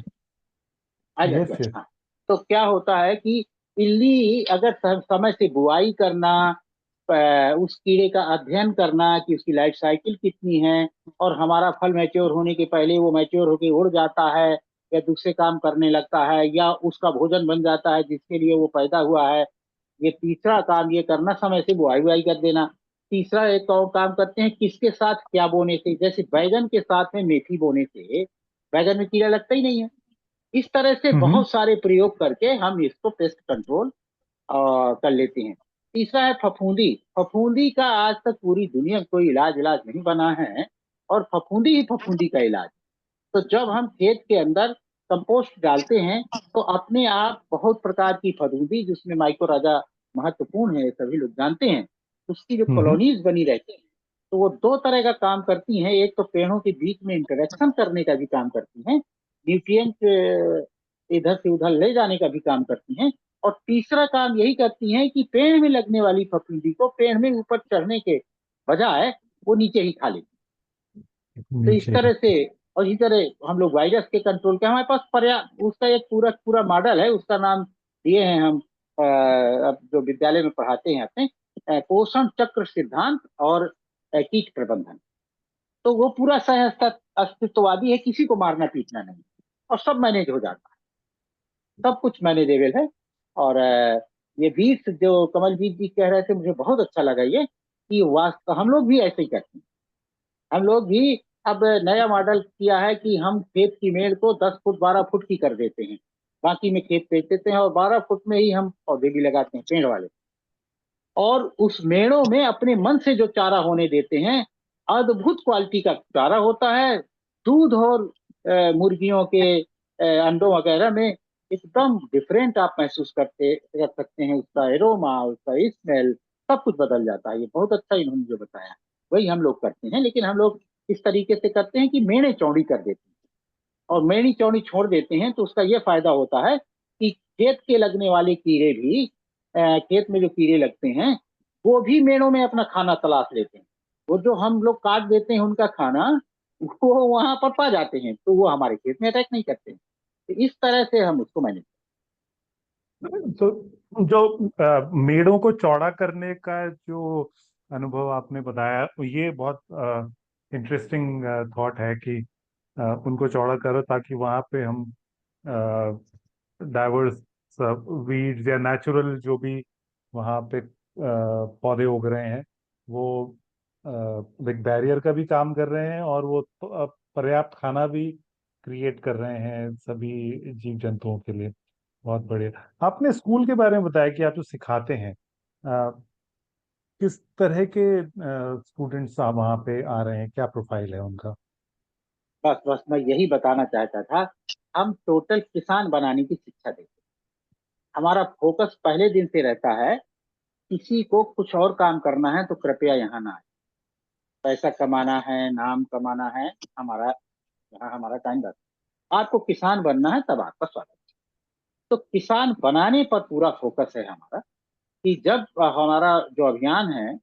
आ यस जाती है। यस। हाँ, तो क्या होता है कि इल्ली अगर समय से बुआई करना, उस कीड़े का अध्ययन करना कि उसकी लाइफ साइकिल कितनी है, और हमारा फल मैच्योर होने के पहले वो मैच्योर होके उड़ जाता है या दूसरे काम करने लगता है या उसका भोजन बन जाता है जिसके लिए वो पैदा हुआ है। ये तीसरा काम ये करना, समय से बुआई बुआई कर देना। तीसरा एक और काम करते हैं किसके साथ क्या बोने से, जैसे बैगन के साथ में मेथी बोने से बैगन में कीड़ा लगता ही नहीं है। इस तरह से बहुत सारे प्रयोग करके हम इसको पेस्ट कंट्रोल कर लेते हैं। तीसरा है फफूंदी। फफूंदी का आज तक पूरी दुनिया में कोई इलाज नहीं बना है, और फफूंदी ही फफूंदी का इलाज। तो जब हम खेत के अंदर कंपोस्ट डालते हैं तो अपने आप बहुत प्रकार की फफूंदी, जिसमें माइक्रोराजा महत्वपूर्ण है, सभी लोग जानते हैं, उसकी जो कॉलोनीज बनी रहती हैं, तो वो दो तरह का काम करती हैं। एक तो पेड़ों के बीच में इंटरेक्शन करने का भी काम करती हैं, न्यूट्रिएंट इधर से उधर ले जाने का भी काम करती हैं, और तीसरा काम यही करती हैं कि पेड़ में लगने वाली फफूंदी को पेड़ में ऊपर चढ़ने के बजाय वो नीचे ही खा लेती। तो इस तरह से, और इस तरह हम लोग वायरस के कंट्रोल के, हमारे पास उसका एक पूरा पूरा मॉडल है, उसका नाम दिए हैं हम अब जो विद्यालय में पढ़ाते हैं अपने, पोषण चक्र सिद्धांत और कीट प्रबंधन। तो वो पूरा सह अस्तित्ववादी है, किसी को मारना पीटना नहीं, और सब मैनेज हो जाता है, सब कुछ मैनेजेबल है। और ये बीट्स जो कमलजीत जी कह रहे थे, मुझे बहुत अच्छा लगा ये कि वास्तव हम लोग भी ऐसे ही करते हैं। हम लोग भी अब नया मॉडल किया है कि हम खेत की मेड़ को 10 फुट 12 फुट की कर देते हैं, बाकी में खेत बेच देते हैं और 12 फुट में ही हम पौधे भी लगाते हैं पेड़ वाले। और उस मेड़ों में अपने मन से जो चारा होने देते हैं, अद्भुत क्वालिटी का चारा होता है। दूध और मुर्गियों के अंडों वगैरह में एकदम डिफरेंट आप महसूस करते रख सकते हैं, उसका एरोमा, उसका स्मेल, सब कुछ बदल जाता है। ये बहुत अच्छा इन्होंने जो बताया, वही हम लोग करते हैं। लेकिन हम लोग इस तरीके से करते हैं कि मेड़े चौड़ी कर देते हैं और मेड़ी चौड़ी छोड़ देते हैं, तो उसका ये फायदा होता है कि खेत के लगने वाले कीड़े भी, खेत में जो कीड़े लगते हैं वो भी मेड़ों में अपना खाना तलाश लेते हैं। वो जो हम लोग काट देते हैं उनका खाना, वो वहां पर पा जाते हैं, तो वो हमारे खेत में अटैक नहीं करते हैं। तो इस तरह से हम उसको मैनेज। तो जो मेड़ों को चौड़ा करने का जो अनुभव आपने बताया, ये बहुत इंटरेस्टिंग थॉट है कि उनको चौड़ा करो ताकि वहां पे हम डाइवर्स वीड्स या नेचुरल जो भी वहां पे पौधे उग रहे हैं वो एक बैरियर का भी काम कर रहे हैं, और वो पर्याप्त खाना भी क्रिएट कर रहे हैं सभी जीव जंतुओं के लिए। बहुत बढ़िया। आपने स्कूल के बारे में बताया कि आप जो सिखाते हैं, अ, किस तरह के स्टूडेंट्स आप वहाँ पे आ रहे हैं, क्या प्रोफाइल है उनका? बस बस मैं यही बताना चाहता था। हम टोटल किसान बनाने की शिक्षा देते हैं। हमारा फोकस पहले दिन से रहता है, किसी को कुछ और काम करना है तो कृपया यहाँ ना आए। पैसा कमाना है, नाम कमाना है, हमारा यहाँ हमारा टाइम रहता है। आपको किसान बनना है तब आपका स्वागत है। तो किसान बनाने पर पूरा फोकस है हमारा, कि जब हमारा जो अभियान है,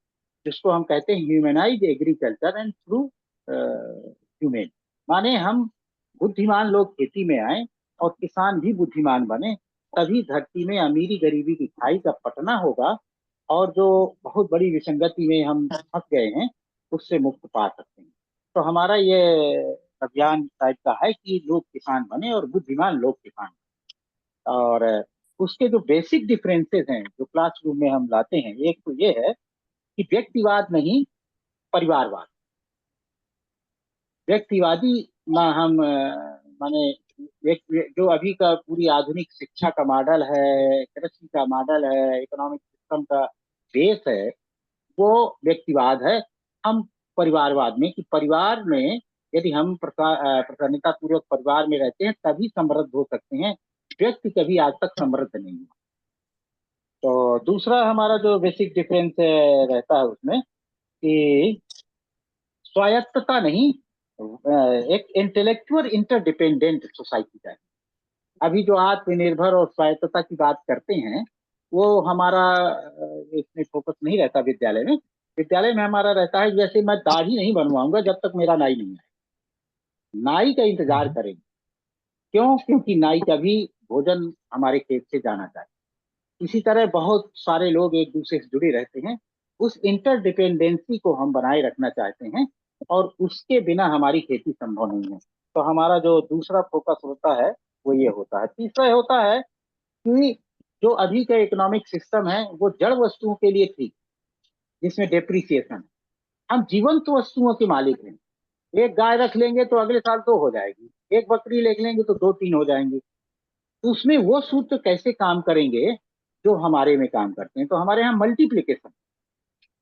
जिसको हम कहते हैं humanise agriculture and through humane, माने हम बुद्धिमान लोग खेती में आए और किसान भी बुद्धिमान बने, तभी धरती में अमीरी गरीबी की खाई का पटना होगा, और जो बहुत बड़ी विसंगति में हम फंस गए हैं उससे मुक्त पा सकते हैं। तो हमारा ये अभियान टाइप का है कि लोग किसान बने और बुद्धिमान लोग किसान बने। और उसके जो बेसिक डिफरेंसेस हैं जो क्लासरूम में हम लाते हैं, एक तो ये है कि व्यक्तिवाद नहीं, परिवारवाद। व्यक्तिवादी ना हम माने जो अभी का पूरी आधुनिक शिक्षा का मॉडल है, कृषि का मॉडल है, इकोनॉमिक सिस्टम का बेस है, वो व्यक्तिवाद है। हम परिवारवाद में, कि परिवार में यदि हम प्रसन्नता पूर्वक परिवार में रहते हैं तभी समृद्ध हो सकते हैं। व्यक्ति कभी आज तक समृद्ध नहीं हुआ। तो दूसरा हमारा जो बेसिक डिफरेंस रहता है उसमें, कि स्वायत्तता नहीं, एक इंटेलेक्चुअल इंटरडिपेंडेंट सोसाइटी का है। अभी जो आत्मनिर्भर और स्वायत्तता की बात करते हैं, वो हमारा इसमें फोकस नहीं रहता विद्यालय में। विद्यालय में हमारा रहता है, जैसे मैं दाढ़ी नहीं बनवाऊंगा जब तक मेरा नाई नहीं आए, नाई का इंतजार हम्म। करेंगे। क्यों? क्योंकि नाई का भी भोजन हमारे खेत से जाना चाहिए। इसी तरह बहुत सारे लोग एक दूसरे से जुड़े रहते हैं। उस इंटरडिपेंडेंसी को हम बनाए रखना चाहते हैं, और उसके बिना हमारी खेती संभव नहीं है। तो हमारा जो दूसरा फोकस होता है वो ये होता है। तीसरा ये होता है कि जो अभी का इकोनॉमिक सिस्टम है वो जड़ वस्तुओं के लिए ठीक, जिसमें डेप्रिसिएशन है। हम जीवंत वस्तुओं के मालिक हैं। एक गाय रख लेंगे तो अगले साल 2 हो जाएगी, एक बकरी ले लेंगे तो 2-3 हो जाएंगी। तो उसमें वो सूत्र कैसे काम करेंगे जो हमारे में काम करते हैं? तो हमारे यहाँ मल्टीप्लीकेशन,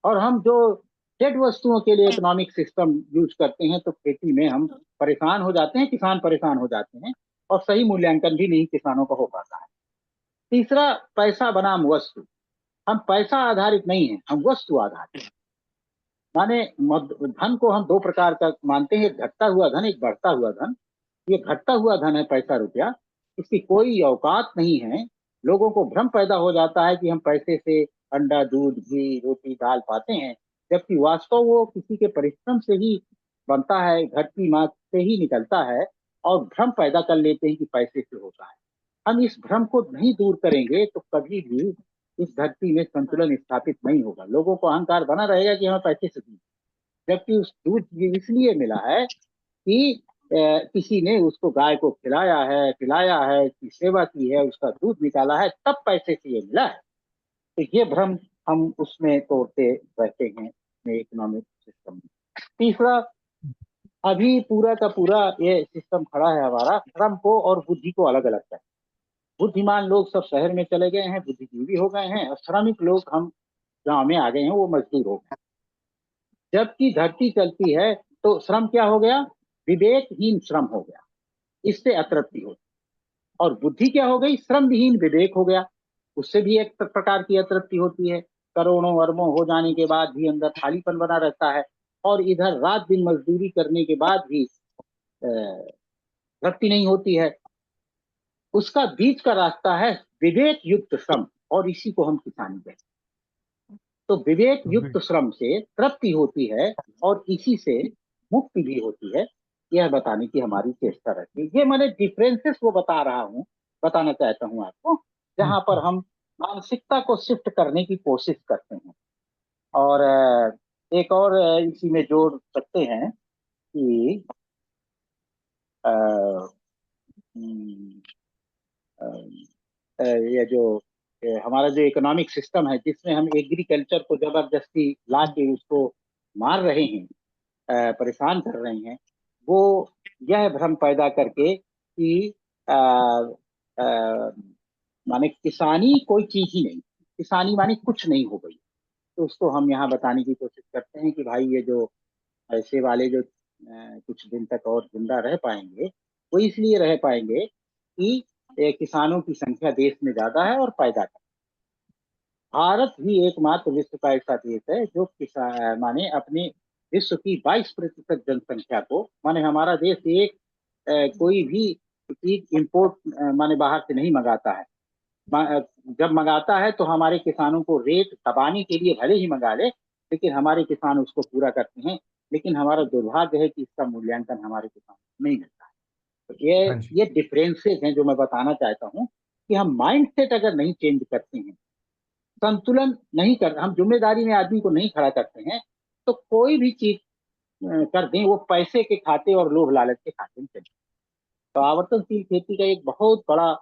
और हम जो डेड वस्तुओं के लिए इकोनॉमिक सिस्टम यूज करते हैं, तो खेती में हम परेशान हो जाते हैं, किसान परेशान हो जाते हैं, और सही मूल्यांकन भी नहीं किसानों का हो पाता है। तीसरा, पैसा बनाम वस्तु। हम पैसा आधारित नहीं है, हम वस्तु आधारित। माने धन को हम 2 प्रकार का मानते हैं, एक घटता हुआ धन, एक बढ़ता हुआ धन। ये घटता हुआ धन है पैसा रुपया, इसकी कोई औकात नहीं है। लोगों को भ्रम पैदा हो जाता है कि हम पैसे से अंडा, दूध, घी, रोटी, दाल पाते हैं, जबकि वास्तव वो किसी के परिश्रम से ही बनता है, घर की माँ से ही निकलता है, और भ्रम पैदा कर लेते हैं कि पैसे से होता है। हम इस भ्रम को नहीं दूर करेंगे तो कभी भी इस धरती में संतुलन स्थापित नहीं होगा। लोगों को अहंकार बना रहेगा कि हमें पैसे से दूध, जबकि उस दूध इसलिए मिला है कि किसी ने उसको, गाय को खिलाया है, पिलाया है, उसकी सेवा की है, उसका दूध निकाला है, तब पैसे से ये मिला है। तो ये भ्रम हम उसमें तोड़ते रहते हैं अपने इकोनॉमिक सिस्टम में। तीसरा, अभी पूरा का पूरा ये सिस्टम खड़ा है हमारा श्रम को और बुद्धि को अलग अलग कर। बुद्धिमान लोग सब शहर में चले गए हैं, बुद्धिजीवी हो गए हैं, और श्रमिक लोग हम गांव में आ गए हैं, वो मजदूर हो गए। जबकि धरती चलती है तो श्रम क्या हो गया? विवेकहीन श्रम हो गया, इससे अतृप्ति होती। और बुद्धि क्या हो गई? श्रम विहीन विवेक हो गया, उससे भी एक प्रकार की अतृप्ति होती है। करोड़ों अरबों हो जाने के बाद भी अंदर खालीपन बना रहता है, और इधर रात दिन मजदूरी करने के बाद भी तृप्ति नहीं होती है। उसका बीच का रास्ता है विवेक युक्त श्रम, और इसी को हम किसानी कहते हैं। तो विवेक युक्त बिल्कुल। श्रम से तृप्ति होती है और इसी से मुक्ति भी होती है, यह बताने की हमारी चेष्टा रहती है। ये मैंने डिफरेंसेस वो बता रहा हूँ, बताना चाहता हूँ आपको, जहां पर हम मानसिकता को शिफ्ट करने की कोशिश करते हैं। और एक और इसी में जोड़ सकते हैं कि अ, हम्म, अ, ये जो हमारा जो इकोनॉमिक सिस्टम है, जिसमें हम एग्रीकल्चर को जबरदस्ती ला के उसको मार रहे हैं, परेशान कर रहे हैं, वो यह भ्रम पैदा करके कि अ, अ, माने किसानी कोई चीज ही नहीं, किसानी माने कुछ नहीं हो गई। तो उसको हम यहाँ बताने की कोशिश करते हैं कि भाई ये जो ऐसे वाले जो कुछ दिन तक और जिंदा रह पाएंगे, वो इसलिए रह पाएंगे कि किसानों की संख्या देश में ज्यादा है और पैदा कर। भारत ही एकमात्र विश्व का ऐसा देश है जो किसान माने अपने विश्व की 22% जनसंख्या को, माने हमारा देश एक कोई भी चीज इम्पोर्ट माने बाहर से नहीं मंगाता है। जब मंगाता है तो हमारे किसानों को रेट दबाने के लिए भले ही मंगा ले, लेकिन हमारे किसान उसको पूरा करते हैं। लेकिन हमारा दुर्भाग्य है कि इसका मूल्यांकन हमारे किसानों को नहीं मिलता है। तो हाँ जी। ये डिफरेंसेस हैं जो मैं बताना चाहता हूँ कि हम माइंडसेट अगर नहीं चेंज करते हैं, संतुलन नहीं कर, हम जिम्मेदारी में आदमी को नहीं खड़ा करते हैं, तो कोई भी चीज कर दें वो पैसे के खाते और लोभ लालच के खाते में चले। तो आवर्तनशील खेती का एक बहुत बड़ा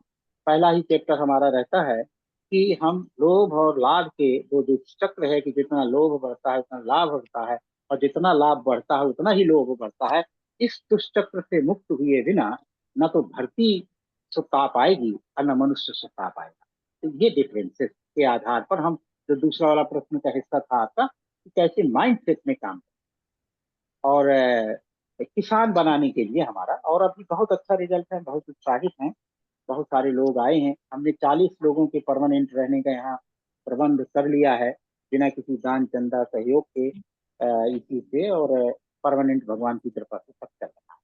पहला ही चैप्टर हमारा रहता है कि हम लोभ और लाभ के जो जो चक्र है, कि जितना लोभ बढ़ता है उतना लाभ बढ़ता है, और जितना लाभ बढ़ता है उतना ही लोभ बढ़ता है। इस दुष्चक्र से मुक्त हुए बिना न तो धरती सुख पा पाएगी और न मनुष्य सुख पा पाएगा। तो ये डिफरेंसेस के आधार पर हम, जो दूसरा वाला प्रश्न का हिस्सा था आपका, कि कैसे माइंडसेट में काम और किसान बनाने के लिए हमारा, और अभी बहुत अच्छा रिजल्ट है, बहुत उत्साहित हैं, बहुत सारे लोग आए हैं। हमने 40 लोगों के परमानेंट रहने का यहाँ प्रबंध कर लिया है, बिना किसी दान चंदा सहयोग के, इसी से, और परमानेंट भगवान की कृपा से सब चल रहा है।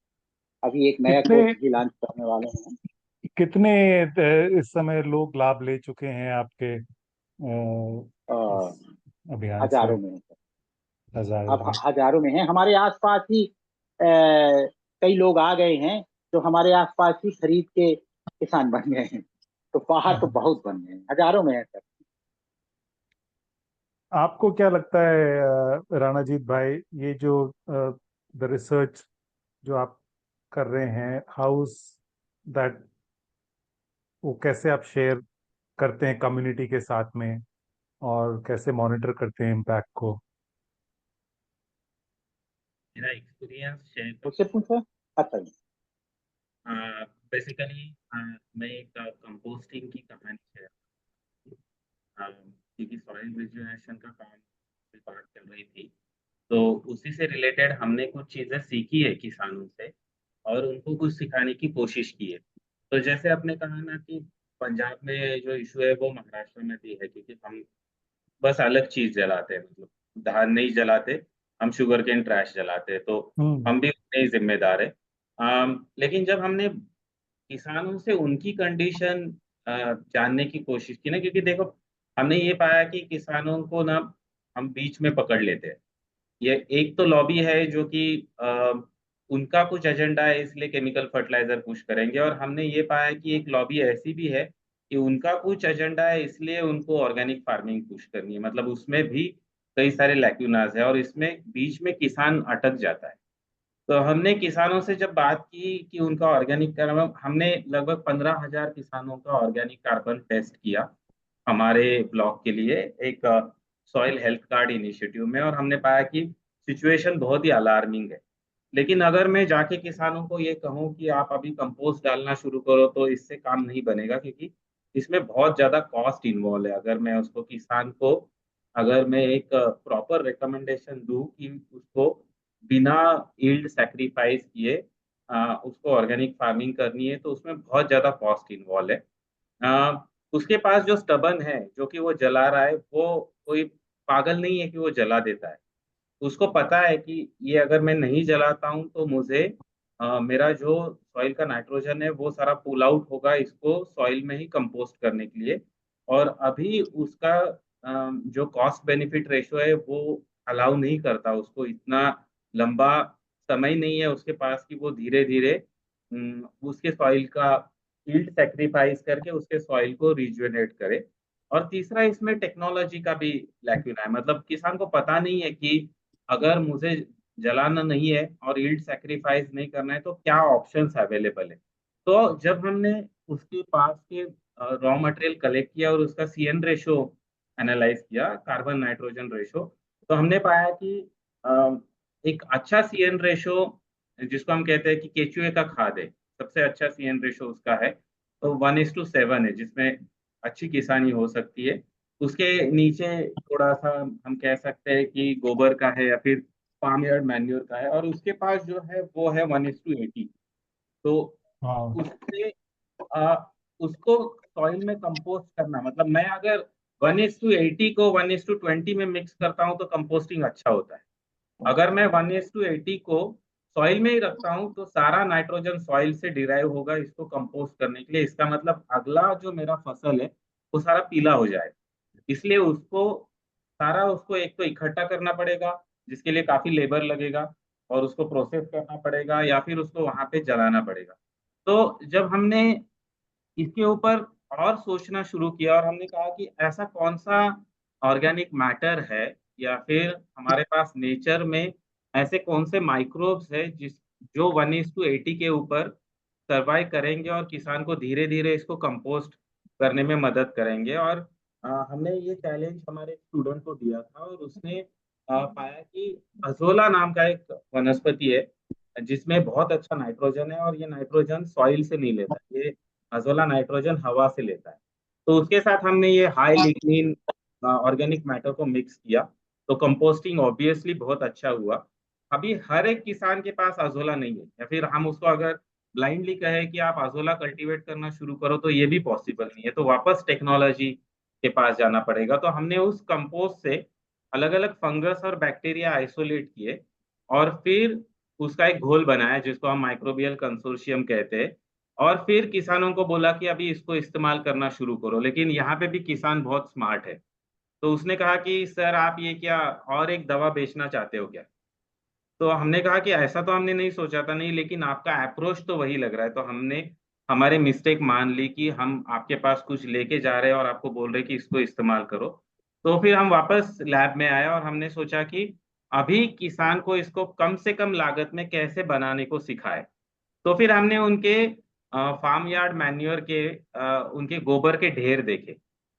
अभी एक नया कितने कोर्स भी लॉन्च करने वाले हैं। कितने इस समय लोग लाभ ले चुके हैं आपके अ, इस अभियान से? हजारों में है। हजारों अब में? हजारों में हैं, हमारे आसपास ही कई लोग आ गए हैं जो हमारे आसपास ही खरीद के किसान बन गए हैं। तो पहाड़ तो बहुत बन गए हैं, हजारों में है सर। आपको क्या लगता है राणाजीत भाई, ये जो द रिसर्च जो आप कर रहे हैं, हाउस दैट, वो कैसे आप शेयर करते हैं कम्युनिटी के साथ में, और कैसे मॉनिटर करते हैं इम्पैक्ट को? मेरा एक्सपीरियंस शेयर उससे करता पूछा। अच्छा जी। हूँ। बेसिकली मैं एक कंपोस्टिंग की कहानी शेयर, क्योंकि सॉइल रिजुवेनेशन का काम की बात चल रही थी, तो उसी से रिलेटेड हमने कुछ चीज़ें सीखी है किसानों से और उनको कुछ सिखाने की कोशिश की है। तो जैसे आपने कहा ना कि पंजाब में जो इश्यू है वो महाराष्ट्र में भी है, क्योंकि हम बस अलग चीज़ जलाते हैं, मतलब धान नहीं जलाते, हम शुगरकेन ट्रैश जलाते हैं, तो हम्म। हम भी उतने ही ज़िम्मेदार हैं। लेकिन जब हमने किसानों से उनकी कंडीशन जानने की कोशिश की ना, क्योंकि देखो हमने ये पाया कि किसानों को ना हम बीच में पकड़ लेते हैं। ये एक तो लॉबी है जो कि उनका कुछ एजेंडा है इसलिए केमिकल फर्टिलाइज़र पुश करेंगे, और हमने ये पाया कि एक लॉबी ऐसी भी है कि उनका कुछ एजेंडा है इसलिए उनको ऑर्गेनिक फार्मिंग पुश करनी है। मतलब उसमें भी कई सारे लैक्यूनास है और इसमें बीच में किसान अटक जाता है। तो हमने किसानों से जब बात की कि उनका ऑर्गेनिक कार्बन, हमने लगभग 15,000 किसानों का ऑर्गेनिक कार्बन टेस्ट किया हमारे ब्लॉक के लिए एक सॉइल हेल्थ कार्ड इनिशिएटिव में, और हमने पाया कि सिचुएशन बहुत ही अलार्मिंग है। लेकिन अगर मैं जाके किसानों को ये कहूँ कि आप अभी कंपोस्ट डालना शुरू करो, तो इससे काम नहीं बनेगा, क्योंकि इसमें बहुत ज़्यादा कॉस्ट इन्वॉल्व है। अगर मैं उसको किसान को, अगर मैं एक प्रॉपर रिकमेंडेशन दूँ कि उसको बिना यील्ड सैक्रिफाइस किए उसको ऑर्गेनिक फार्मिंग करनी है, तो उसमें बहुत ज़्यादा कॉस्ट इन्वॉल्व है। उसके पास जो स्टबन है, जो कि वो जला रहा है, वो कोई पागल नहीं है कि वो जला देता है। उसको पता है कि ये अगर मैं नहीं जलाता हूँ तो मुझे मेरा जो सॉइल का नाइट्रोजन है वो सारा पुल आउट होगा इसको सॉइल में ही कंपोस्ट करने के लिए, और अभी उसका जो कॉस्ट बेनिफिट रेशो है वो अलाउ नहीं करता उसको, इतना लंबा समय नहीं है उसके पास कि वो धीरे धीरे उसके सॉइल का यील्ड सेक्रीफाइस करके उसके सॉइल को रिजुवेनेट करे। और तीसरा, इसमें टेक्नोलॉजी का भी लैक्यूना है, मतलब किसान को पता नहीं है कि अगर मुझे जलाना नहीं है और यील्ड सेक्रीफाइस नहीं करना है तो क्या ऑप्शंस अवेलेबल है। तो जब हमने उसके पास के रॉ मटेरियल कलेक्ट किया और उसका सीएन रेशो एनालाइज किया, कार्बन नाइट्रोजन रेशो, तो हमने पाया कि एक अच्छा सीएन रेशो, जिसको हम कहते हैं कि केचुए का खाद है, सबसे अच्छा सीएन रेशो उसका है, तो 1:7 है, जिसमें अच्छी किसानी हो सकती है। उसके नीचे थोड़ा सा हम कह सकते हैं कि गोबर का है या फिर फार्म यार्ड मैन्योर का है, और उसके पास जो है वो है 1:80। तो हाँ। उससे आ, उसको सॉइल में कंपोस्ट करना, मतलब मैं अगर 1:80 को 1:20 में मिक्स करता हूँ तो कंपोस्टिंग अच्छा होता है। अगर मैं 1:80 को सॉइल में ही रखता हूँ तो सारा नाइट्रोजन सॉइल से डिराइव होगा इसको कंपोस्ट करने के लिए। इसका मतलब अगला जो मेरा फसल है वो सारा पीला हो जाएगा। इसलिए उसको सारा उसको एक तो इकट्ठा करना पड़ेगा, जिसके लिए काफी लेबर लगेगा, और उसको प्रोसेस करना पड़ेगा या फिर उसको वहां पे जलाना पड़ेगा। तो जब हमने इसके ऊपर और सोचना शुरू किया और हमने कहा कि ऐसा कौन सा ऑर्गेनिक मैटर है या फिर हमारे पास नेचर में ऐसे कौन से माइक्रोब्स है जो 1:80 के ऊपर सरवाइव करेंगे और किसान को धीरे धीरे इसको कंपोस्ट करने में मदद करेंगे। और हमने ये चैलेंज हमारे स्टूडेंट को दिया था और उसने पाया कि अजोला नाम का एक वनस्पति है जिसमें बहुत अच्छा नाइट्रोजन है, और ये नाइट्रोजन सॉइल से नहीं लेता, ये अजोला नाइट्रोजन हवा से लेता है। तो उसके साथ हमने ये हाई लिग्निन ऑर्गेनिक मैटर को मिक्स किया, तो कंपोस्टिंग ऑब्वियसली बहुत अच्छा हुआ। अभी हर एक किसान के पास अजोला नहीं है, या फिर हम उसको अगर ब्लाइंडली कहे कि आप अजोला कल्टीवेट करना शुरू करो तो ये भी पॉसिबल नहीं है, तो वापस टेक्नोलॉजी के पास जाना पड़ेगा। तो हमने उस कंपोस्ट से अलग अलग फंगस और बैक्टीरिया आइसोलेट किए और फिर उसका एक घोल बनाया जिसको हम माइक्रोबियल कंसोर्शियम कहते हैं, और फिर किसानों को बोला कि अभी इसको इस्तेमाल करना शुरू करो। लेकिन यहाँ पे भी किसान बहुत स्मार्ट है, तो उसने कहा कि सर आप ये क्या और एक दवा बेचना चाहते हो क्या? तो हमने कहा कि ऐसा तो हमने नहीं सोचा था, नहीं, लेकिन आपका अप्रोच तो वही लग रहा है। तो हमने हमारे मिस्टेक मान ली कि हम आपके पास कुछ लेके जा रहे हैं और आपको बोल रहे हैं कि इसको इस्तेमाल करो। तो फिर हम वापस लैब में आए और हमने सोचा कि अभी किसान को इसको कम से कम लागत में कैसे बनाने को सिखाए। तो फिर हमने उनके फार्म यार्ड मैन्योर के उनके गोबर के ढेर देखे,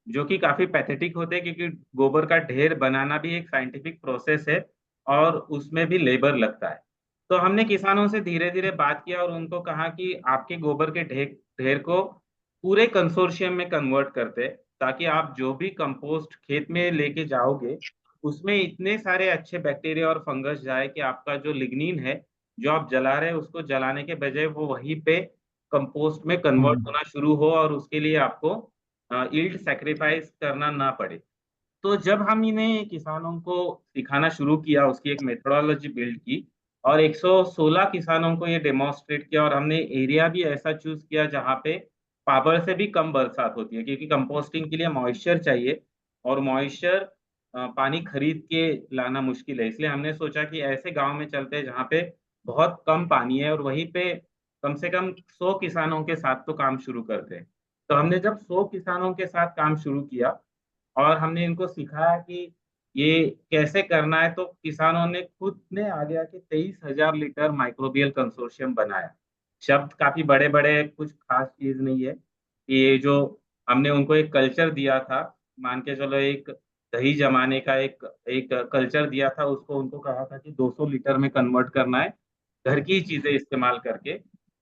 जो कि काफी पैथेटिक होते हैं, क्योंकि गोबर का ढेर बनाना भी एक साइंटिफिक प्रोसेस है और उसमें भी लेबर लगता है। तो हमने किसानों से धीरे धीरे बात किया और उनको कहा कि आपके गोबर के ढेर ढेर को पूरे कंसोर्शियम में कन्वर्ट करते, ताकि आप जो भी कंपोस्ट खेत में लेके जाओगे उसमें इतने सारे अच्छे बैक्टीरिया और फंगस जाए कि आपका जो लिग्निन है जो आप जला रहे हैं उसको जलाने के बजाय वो वहीं पे कंपोस्ट में कन्वर्ट हम्म। होना शुरू हो, और उसके लिए आपको यील्ड सेक्रीफाइस करना ना पड़े। तो जब हम इन्हें किसानों को सिखाना शुरू किया, उसकी एक मेथोडोलॉजी बिल्ड की और 116 किसानों को ये डेमोन्स्ट्रेट किया, और हमने एरिया भी ऐसा चूज किया जहाँ पे पावर से भी कम बरसात होती है, क्योंकि कंपोस्टिंग के लिए मॉइस्चर चाहिए, और मॉइस्चर पानी खरीद के लाना मुश्किल है। इसलिए हमने सोचा कि ऐसे गांव में चलते हैं जहाँ पे बहुत कम पानी है, और वहीं पे कम से कम 100 किसानों के साथ तो काम शुरू करते हैं। तो हमने जब 100 किसानों के साथ काम शुरू किया और हमने इनको सिखाया कि ये कैसे करना है, तो किसानों ने खुद ने आगे आके 23,000 लीटर माइक्रोबियल कंसोर्शियम बनाया। शब्द काफी बड़े बड़े, कुछ खास चीज नहीं है कि ये जो हमने उनको एक कल्चर दिया था, मान के चलो एक दही जमाने का एक एक कल्चर दिया था, उसको उनको कहा था कि 200 लीटर में कन्वर्ट करना है घर की चीजें इस्तेमाल करके।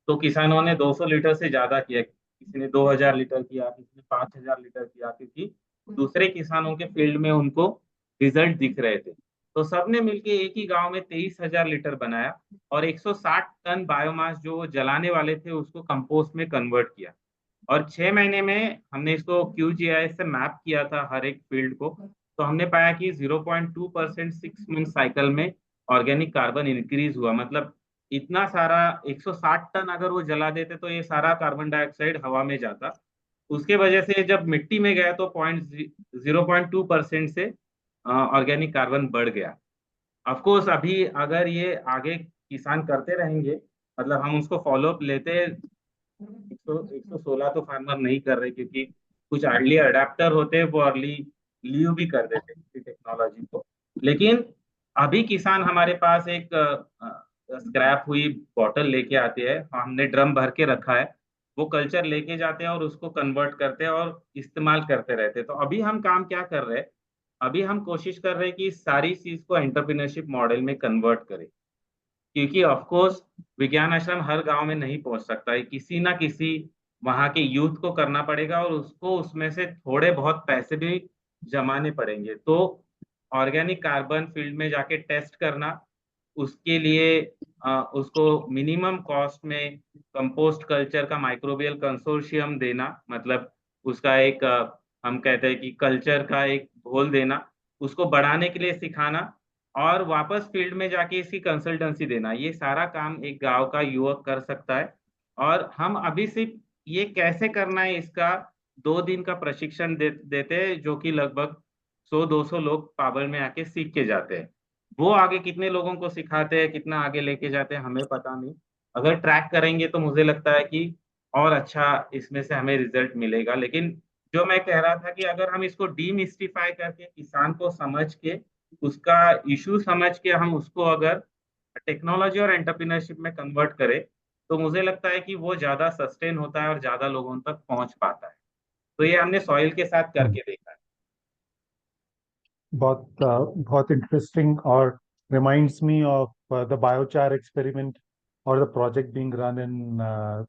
तो किसानों ने 200 लीटर से ज्यादा किया, किसी ने 2,000 लीटर किया, किसी ने 5,000 लीटर किया, क्योंकि दूसरे किसानों के फील्ड में उनको रिजल्ट दिख रहे थे। तो सबने मिलके एक ही गांव में 23,000 लीटर बनाया और 160 टन बायोमास जो वो जलाने वाले थे उसको कंपोस्ट में कन्वर्ट किया। और 6 महीने में हमने इसको QGIS से मैप किया था हर एक फील्ड को। तो हमने पाया कि 0.2% 6 मंथ साइकिल में ऑर्गेनिक कार्बन इंक्रीज हुआ। मतलब इतना सारा 160 टन अगर वो जला देते तो ये सारा कार्बन डाइऑक्साइड हवा में जाता, उसके वजह से जब मिट्टी में गया तो 0.2% से ऑर्गेनिक कार्बन बढ़ गया। ऑफ कोर्स अभी अगर ये आगे किसान करते रहेंगे, मतलब हम उसको फॉलो अप लेते, 116 तो फार्मर नहीं कर रहे क्योंकि कुछ अर्ली अडेप्टर होते हैं, वो अर्ली लीव भी कर देते हैं इसी टेक्नोलॉजी को। लेकिन अभी किसान हमारे पास एक स्क्रैप हुई बॉटल लेके आते हैं, हमने ड्रम भर के रखा है, वो कल्चर लेके जाते हैं और उसको कन्वर्ट करते हैं और इस्तेमाल करते रहते हैं। तो अभी हम काम क्या कर रहे हैं, अभी हम कोशिश कर रहे हैं कि इस सारी चीज को एंटरप्रेन्योरशिप मॉडल में कन्वर्ट करें, क्योंकि ऑफ कोर्स विज्ञान आश्रम हर गांव में नहीं पहुंच सकता है, किसी ना किसी वहां के यूथ को करना पड़ेगा और उसको उसमें से थोड़े बहुत पैसे भी जमाने पड़ेंगे। तो ऑर्गेनिक कार्बन फील्ड में जाके टेस्ट करना, उसके लिए उसको मिनिमम कॉस्ट में कंपोस्ट कल्चर का माइक्रोबियल कंसोर्शियम देना, मतलब उसका एक हम कहते हैं कि कल्चर का एक घोल देना, उसको बढ़ाने के लिए सिखाना और वापस फील्ड में जाके इसकी कंसल्टेंसी देना, ये सारा काम एक गांव का युवक कर सकता है। और हम अभी सिर्फ ये कैसे करना है इसका 2 दिन का प्रशिक्षण देते हैं, जो कि लगभग 100-200 लोग पाबल में आके सीख के जाते हैं। वो आगे कितने लोगों को सिखाते हैं, कितना आगे लेके जाते हैं, हमें पता नहीं। अगर ट्रैक करेंगे तो मुझे लगता है कि और अच्छा इसमें से हमें रिजल्ट मिलेगा। लेकिन जो मैं कह रहा था कि अगर हम इसको डीमिस्टिफाई करके किसान को समझ के, उसका इशू समझ के हम उसको अगर टेक्नोलॉजी और एंटरप्रेन्योरशिप में कन्वर्ट करें, तो मुझे लगता है कि वो ज़्यादा सस्टेन होता है और ज़्यादा लोगों तक पहुँच पाता है। तो ये हमने सॉइल के साथ करके देखा है। बहुत इंटरेस्टिंग और reminds me of the biochar experiment or the project being run in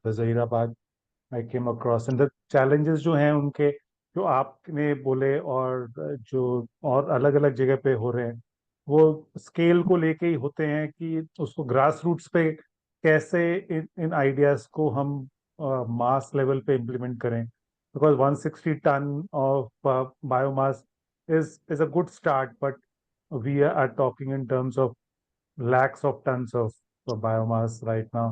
the Zahirabad I came across, and the challenges जो हैं उनके, जो आपने बोले और जो और अलग अलग जगह पे हो रहे हैं, वो स्केल को लेके ही होते हैं कि उसको ग्रास रूट्स पे कैसे इन आइडियाज को हम मास लेवल पे इम्प्लीमेंट करें, because 160 ton of biomass is a good start, but we are talking in terms of lakhs of tons of biomass right now,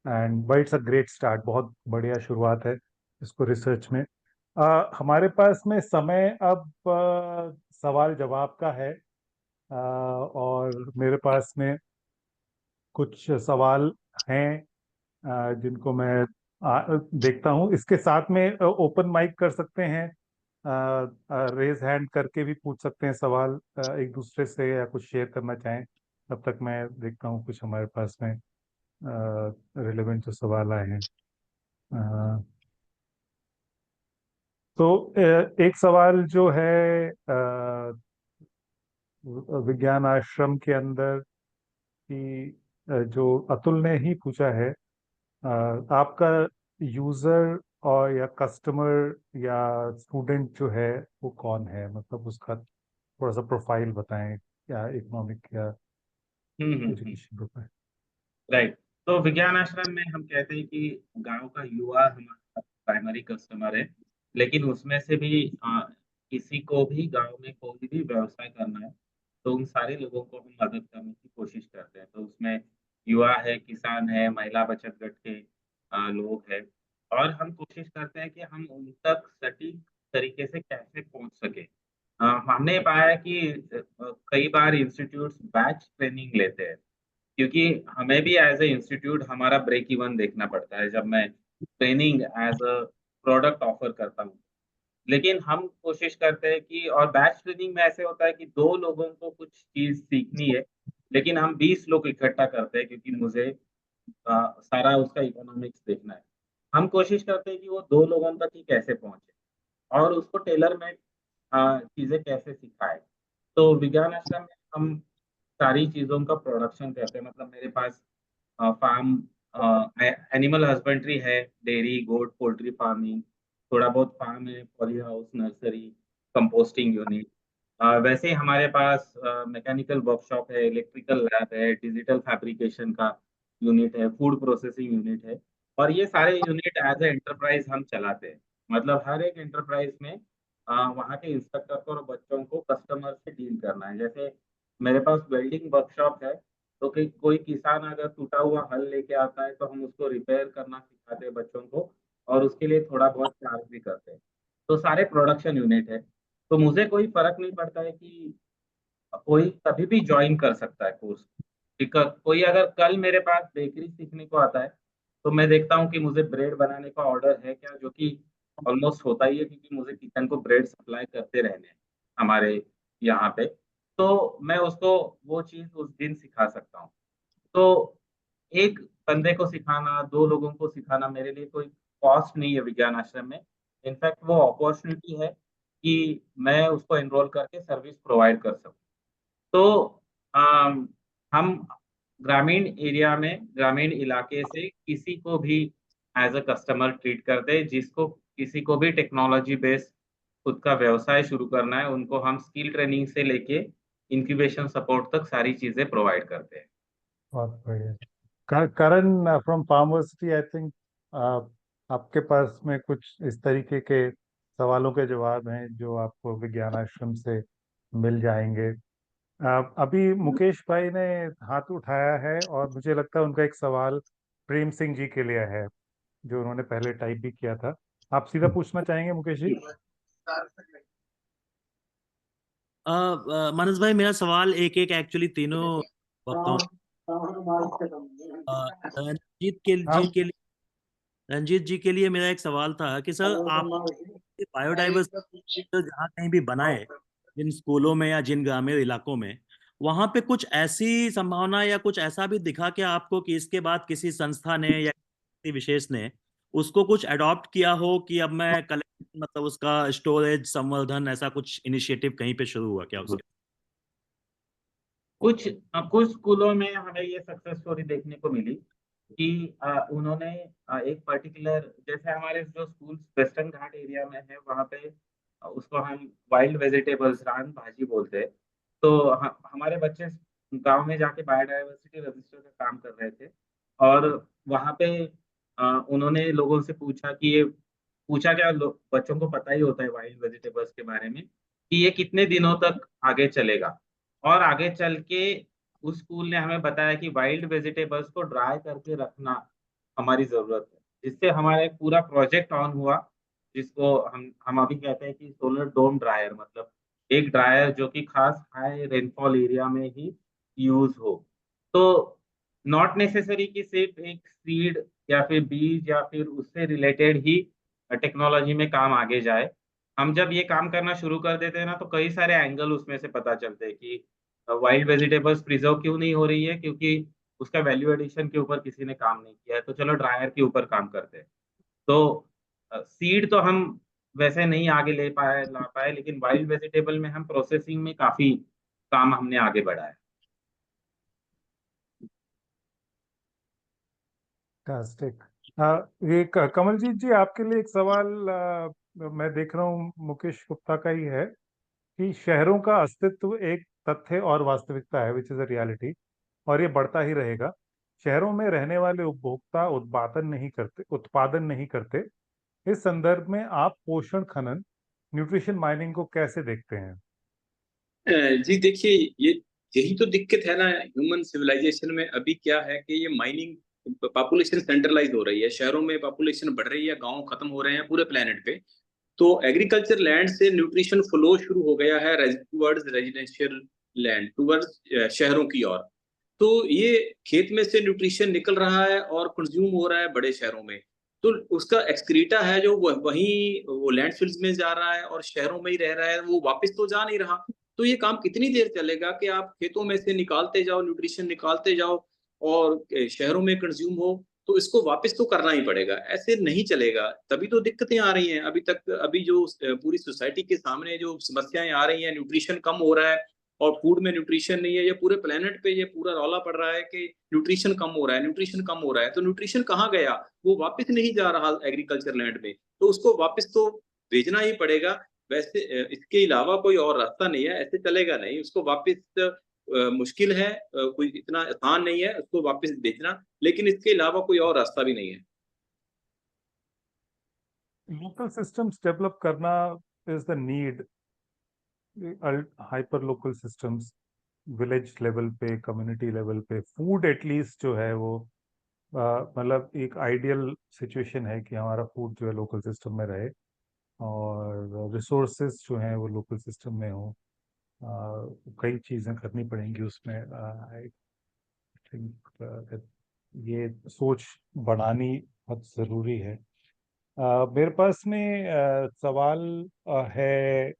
and but it's a great start, बहुत बढ़िया शुरुआत है इसको रिसर्च में। हमारे पास में समय अब सवाल जवाब का है, और मेरे पास में कुछ सवाल हैं जिनको मैं देखता हूँ। इसके साथ में ओपन माइक कर सकते हैं, रेज हैंड करके भी पूछ सकते हैं सवाल एक दूसरे से, या कुछ शेयर करना चाहें। तब तक मैं देखता हूँ कुछ हमारे पास में रिलेवेंट जो सवाल आए हैं। तो एक सवाल जो है विज्ञान आश्रम के अंदर की, जो अतुल ने ही पूछा है, आपका यूजर और या कस्टमर या स्टूडेंट जो है वो कौन है, मतलब उसका थोड़ा सा प्रोफाइल बताएं, क्या इकोनॉमिक या हम्म। Education profile. राइट। तो विज्ञान आश्रम में हम कहते हैं कि गांव का युवा हमारा प्राइमरी कस्टमर है, लेकिन उसमें से भी किसी को भी गांव में कोई भी व्यवसाय करना है तो उन सारे लोगों को हम मदद करने की कोशिश करते हैं। तो उसमें युवा है, किसान है, महिला बचत गट के लोग हैं, और हम कोशिश करते हैं कि हम उन तक सटीक तरीके से कैसे पहुंच सके। हमने पाया है कि कई बार इंस्टीट्यूट्स बैच ट्रेनिंग लेते हैं, क्योंकि हमें भी एज ए इंस्टीट्यूट हमारा ब्रेक इवन देखना पड़ता है जब मैं training as a product offer करता हूँ। लेकिन हम कोशिश करते हैं कि, और बैच ट्रेनिंग में ऐसे होता है कि 2 लोगों को कुछ चीज सीखनी है, लेकिन हम 20 लोग इकट्ठा करते हैं क्योंकि मुझे सारा उसका इकोनॉमिक्स देखना है। हम कोशिश करते हैं कि वो 2 लोगों तक ही कैसे पहुंचे और उसको टेलर मेड चीजें कैसे सिखाए। तो विज्ञान आश्रम में हम सारी चीज़ों का प्रोडक्शन करते हैं, मतलब मेरे पास फार्म एनिमल हस्बेंड्री है, डेयरी, गोट, पोल्ट्री फार्मिंग, थोड़ा बहुत फार्म है, poly house, nursery, composting unit. वैसे ही हमारे पास मैकेनिकल वर्कशॉप है, इलेक्ट्रिकल लैब है, डिजिटल फैब्रिकेशन का यूनिट है, फूड प्रोसेसिंग यूनिट है, और ये सारे यूनिट एज ए एंटरप्राइज हम चलाते हैं। मतलब हर एक एंटरप्राइज में वहाँ के इंस्ट्रक्टर को और बच्चों को कस्टमर से डील करना है। जैसे मेरे पास वेल्डिंग वर्कशॉप है, तो कोई किसान अगर टूटा हुआ हल लेके आता है तो हम उसको रिपेयर करना सिखाते हैं बच्चों को, और उसके लिए थोड़ा बहुत चार्ज भी करते हैं। तो सारे प्रोडक्शन यूनिट है। तो मुझे कोई फर्क नहीं पड़ता है कि कोई कभी भी ज्वाइन कर सकता है कोर्स। कोई अगर कल मेरे पास बेकरी सीखने को आता है, तो मैं देखता हूँ कि मुझे ब्रेड बनाने का ऑर्डर है क्या, जो कि ऑलमोस्ट होता ही है, क्योंकि मुझे किचन को ब्रेड सप्लाई करते रहने हैं हमारे यहाँ पे। तो मैं उसको वो चीज़ उस दिन सिखा सकता हूँ। तो एक बंदे को सिखाना, 2 लोगों को सिखाना मेरे लिए कोई कॉस्ट नहीं है विज्ञान आश्रम में। इनफैक्ट वो अपॉर्च्युनिटी है कि मैं उसको एनरोल करके सर्विस प्रोवाइड कर सकूँ। तो हम ग्रामीण एरिया में, ग्रामीण इलाके से किसी को भी एज़ अ कस्टमर ट्रीट करते हैं, जिसको किसी को भी टेक्नोलॉजी बेस्ड खुद का व्यवसाय शुरू करना है, उनको हम स्किल ट्रेनिंग से लेके इंक्यूबेशन सपोर्ट तक सारी चीज़ें प्रोवाइड करते हैं। बहुत बढ़िया। करण फ्रॉम फार्मर्सिटी, आई थिंक आपके पास में कुछ इस तरीके के सवालों के जवाब हैं जो आपको विज्ञान आश्रम से मिल जाएंगे। अभी मुकेश भाई ने हाथ उठाया है और मुझे लगता है उनका एक सवाल प्रेम सिंह जी के लिए है, जो उन्होंने पहले टाइप भी किया था। आप सीधा पूछना चाहेंगे मुकेश जी? मनोज भाई, मेरा सवाल एक एक एक्चुअली तीनों वक्ताओं रंजीत हाँ, जी के लिए, रंजीत जी के लिए मेरा एक सवाल था कि सर, आप बायोडाइवर्सिटी जहाँ कहीं भी बनाए, जिन स्कूलों में या जिन ग्रामीण इलाकों में, वहां पे कुछ ऐसी संभावना या कुछ ऐसा भी दिखा कि आपको कि इसके बाद किसी संस्था ने या किसी विशेष ने उसको कुछ अडॉप्ट किया हो कि अब मैं कलेक्ट, मतलब उसका स्टोरेज, संवर्धन, ऐसा कुछ इनिशिएटिव कहीं पे शुरू हुआ क्या उसके? कुछ स्कूलों में हमें ये सक्सेस स्टोरी देखने को मिली कि उन्होंने एक पर्टिकुलर, जैसे हमारे जो स्कूल वेस्टर्न घाट एरिया में है, वहाँ पे उसको हम वाइल्ड वेजिटेबल्स रान भाजी बोलते हैं। तो हमारे बच्चे गांव में जाके बायोडायवर्सिटी रजिस्टर का काम कर रहे थे, और वहाँ पे उन्होंने लोगों से पूछा कि ये, पूछा क्या, बच्चों को पता ही होता है वाइल्ड वेजिटेबल्स के बारे में, कि ये कितने दिनों तक आगे चलेगा। और आगे चल के उस स्कूल ने हमें बताया कि वाइल्ड वेजिटेबल्स को ड्राई करके रखना हमारी जरूरत है, जिससे हमारा एक पूरा प्रोजेक्ट ऑन हुआ, जिसको हम अभी कहते हैं कि सोलर डोम ड्रायर, मतलब एक ड्रायर जो कि खास हाई रेनफॉल एरिया में ही यूज हो। तो नॉट नेसेसरी कि सिर्फ एक सीड या फिर बीज या फिर उससे रिलेटेड ही टेक्नोलॉजी में काम आगे जाए। हम जब ये काम करना शुरू कर देते हैं ना, तो कई सारे एंगल उसमें से पता चलते हैं कि वाइल्ड वेजिटेबल्स प्रिजर्व क्यों नहीं हो रही है, क्योंकि उसका वैल्यू एडिशन के ऊपर किसी ने काम नहीं किया है, तो चलो ड्रायर के ऊपर काम करते हैं। तो सीड तो हम वैसे नहीं आगे ला पाए, लेकिन वाइल्ड वेजिटेबल में हम प्रोसेसिंग में काफी काम हमने आगे बढ़ाया। फैंटास्टिक। ये कमलजीत जी, आपके लिए एक सवाल मैं देख रहा हूँ मुकेश गुप्ता का ही है कि शहरों का अस्तित्व एक तथ्य और वास्तविकता है, विच इज अ रियलिटी, और ये बढ़ता ही रहेगा। शहरों में रहने वाले उपभोक्ता उत्पादन नहीं करते। इस संदर्भ में आप पोषण खनन, न्यूट्रिशन माइनिंग को कैसे देखते हैं? जी देखिए, ये यही तो दिक्कत है ना ह्यूमन सिविलाइजेशन में। अभी क्या है कि ये माइनिंग, पॉपुलेशन सेंट्रलाइज हो रही है, शहरों में पॉपुलेशन बढ़ रही है, गांव खत्म हो रहे हैं पूरे प्लेनेट पे। तो एग्रीकल्चर लैंड से न्यूट्रिशन फ्लो शुरू हो गया है टुवर्ड्स रेजिडेंशियल लैंड, टुवर्ड्स शहरों की ओर। तो ये खेत में से न्यूट्रिशन निकल रहा है और कंज्यूम हो रहा है बड़े शहरों में। तो उसका एक्सक्रीटा है जो वहीं वो लैंडफिल्स में जा रहा है और शहरों में ही रह रहा है, वो वापस तो जा नहीं रहा। तो ये काम कितनी देर चलेगा कि आप खेतों में से निकालते जाओ, न्यूट्रिशन निकालते जाओ और शहरों में कंज्यूम हो? तो इसको वापस तो करना ही पड़ेगा, ऐसे नहीं चलेगा। तभी तो दिक्कतें आ रही हैं अभी तक। अभी जो पूरी सोसाइटी के सामने जो समस्याएं आ रही हैं, न्यूट्रिशन कम हो रहा है और फूड में न्यूट्रिशन नहीं है, ये पूरे प्लेनेट पे ये पूरा रौला पड़ रहा है कि न्यूट्रिशन कम हो रहा है, न्यूट्रिशन कम हो रहा है। तो न्यूट्रिशन कहाँ गया? वो वापस नहीं जा रहा एग्रीकल्चर लैंड में, तो उसको वापस तो भेजना ही पड़ेगा। वैसे इसके अलावा कोई और रास्ता नहीं है, ऐसे चलेगा नहीं। उसको वापस मुश्किल है, कोई इतना आसान नहीं है उसको वापस भेजना, लेकिन इसके अलावा कोई और रास्ता भी नहीं है। लोकल सिस्टम्स डेवलप करना is the need, hyper local systems, village level पे, कम्युनिटी लेवल पे फूड एटलीस्ट जो है वो मतलब एक आइडियल सिचुएशन है कि हमारा फूड जो है लोकल सिस्टम में रहे और रिसोर्सेज जो हैं वो लोकल सिस्टम में हो। कई चीज़ें करनी पड़ेंगी उसमें। आई थिंक ये सोच बढ़ानी बहुत ज़रूरी है। मेरे पास में सवाल है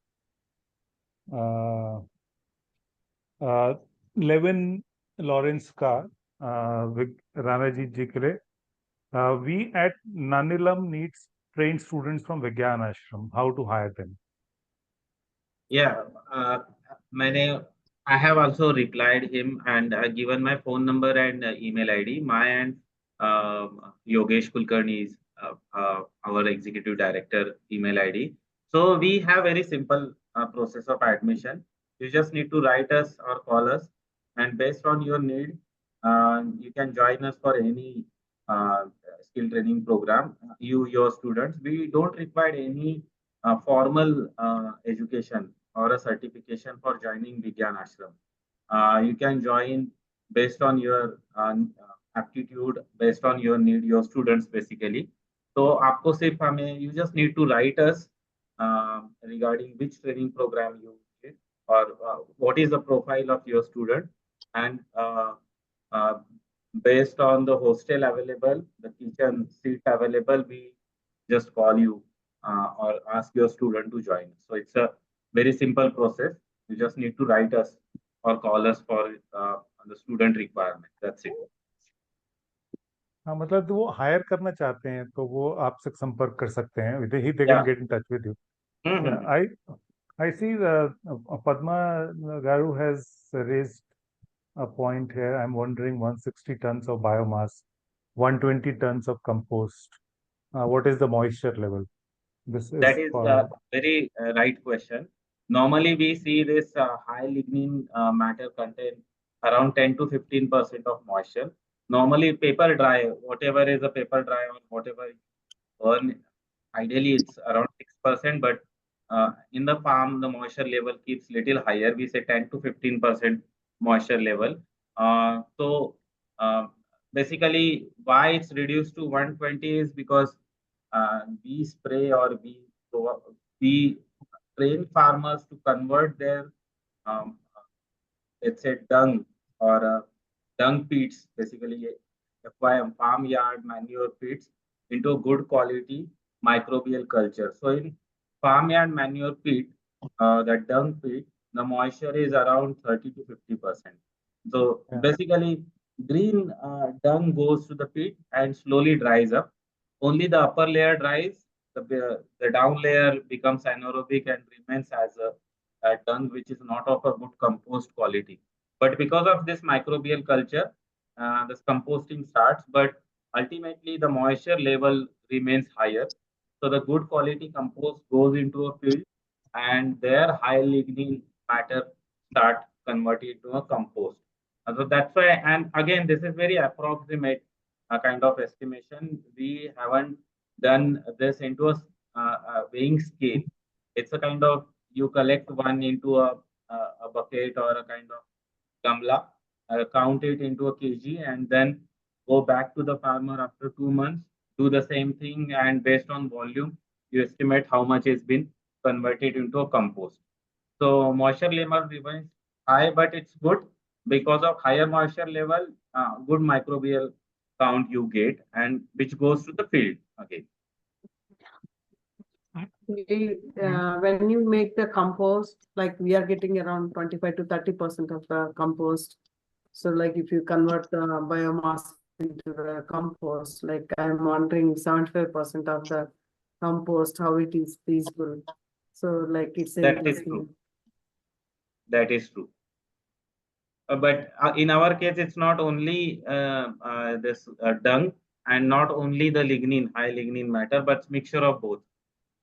लेविन लॉरेंस का रानाजीत जी के लिए। We at Nanilam needs trained students from Vigyan Ashram. How to hire them? Yeah, मैंने I have also replied him and given my phone number and email ID. My and Yogesh Kulkarni is our executive director email ID. So we have very simple process of admission. You just need to write us or call us, and based on your need, you can join us for any uh, skill training program. Your students, we don't require any formal education or a certification for joining Vigyan Ashram. You can join based on your aptitude, based on your need, your students basically. तो आपको सिर्फ हमें you just need to write us regarding which training program you did or what is the profile of your student, and uh, based on the hostel available, the kitchen seat available, we just call you or ask your student to join. So it's a very simple process. You just need to write us or call us for the student requirement. That's it. हाँ, मतलब तो वो हायर करना चाहते हैं तो वो आपसे संपर्क कर सकते हैं। they can Yeah. get in touch with you. Mhm. I see Padma Garu has raised a point here. I'm wondering 160 tons of biomass, 120 tons of compost. What is the moisture level? This is That is for a very right question. Normally, we see this high lignin matter contain around 10 to 15% of moisture. Normally, paper dry, whatever is a paper dry or whatever you burn, ideally it's around 6%, but in the farm, the moisture level keeps little higher. We say 10 to 15% moisture level. So basically, why it's reduced to 120 is because we spray or we train farmers to convert their um, let's say dung or dung peats, basically farmyard manure peats, into good quality microbial culture. So in farmyard manure peat, the dung peat, the moisture is around 30 to 50%. So Yeah. basically, green dung goes to the peat and slowly dries up. Only the upper layer dries. The down layer becomes anaerobic and remains as a dung, which is not of a good compost quality. But because of this microbial culture, this composting starts, but ultimately the moisture level remains higher. So the good quality compost goes into a field, and their high lignin matter start converted into a compost. So that's why, and again, this is very approximate kind of estimation. We haven't done this into a weighing scale. It's a kind of, you collect one into a bucket or a kind of gamla, count it into a kg, and then go back to the farmer after 2 months, do the same thing, and based on volume, you estimate how much has been converted into a compost. So moisture level remains high, but it's good because of higher moisture level, good microbial count you get, and which goes to the field again. When you make the compost, like we are getting around 25 to 30% of the compost. So like if you convert the biomass into the compost, like I'm wondering 75% of the compost, how it is feasible. So like it's That is interesting. true. That is true. But in our case, it's not only this dung and not only the lignin, high lignin matter, but mixture of both.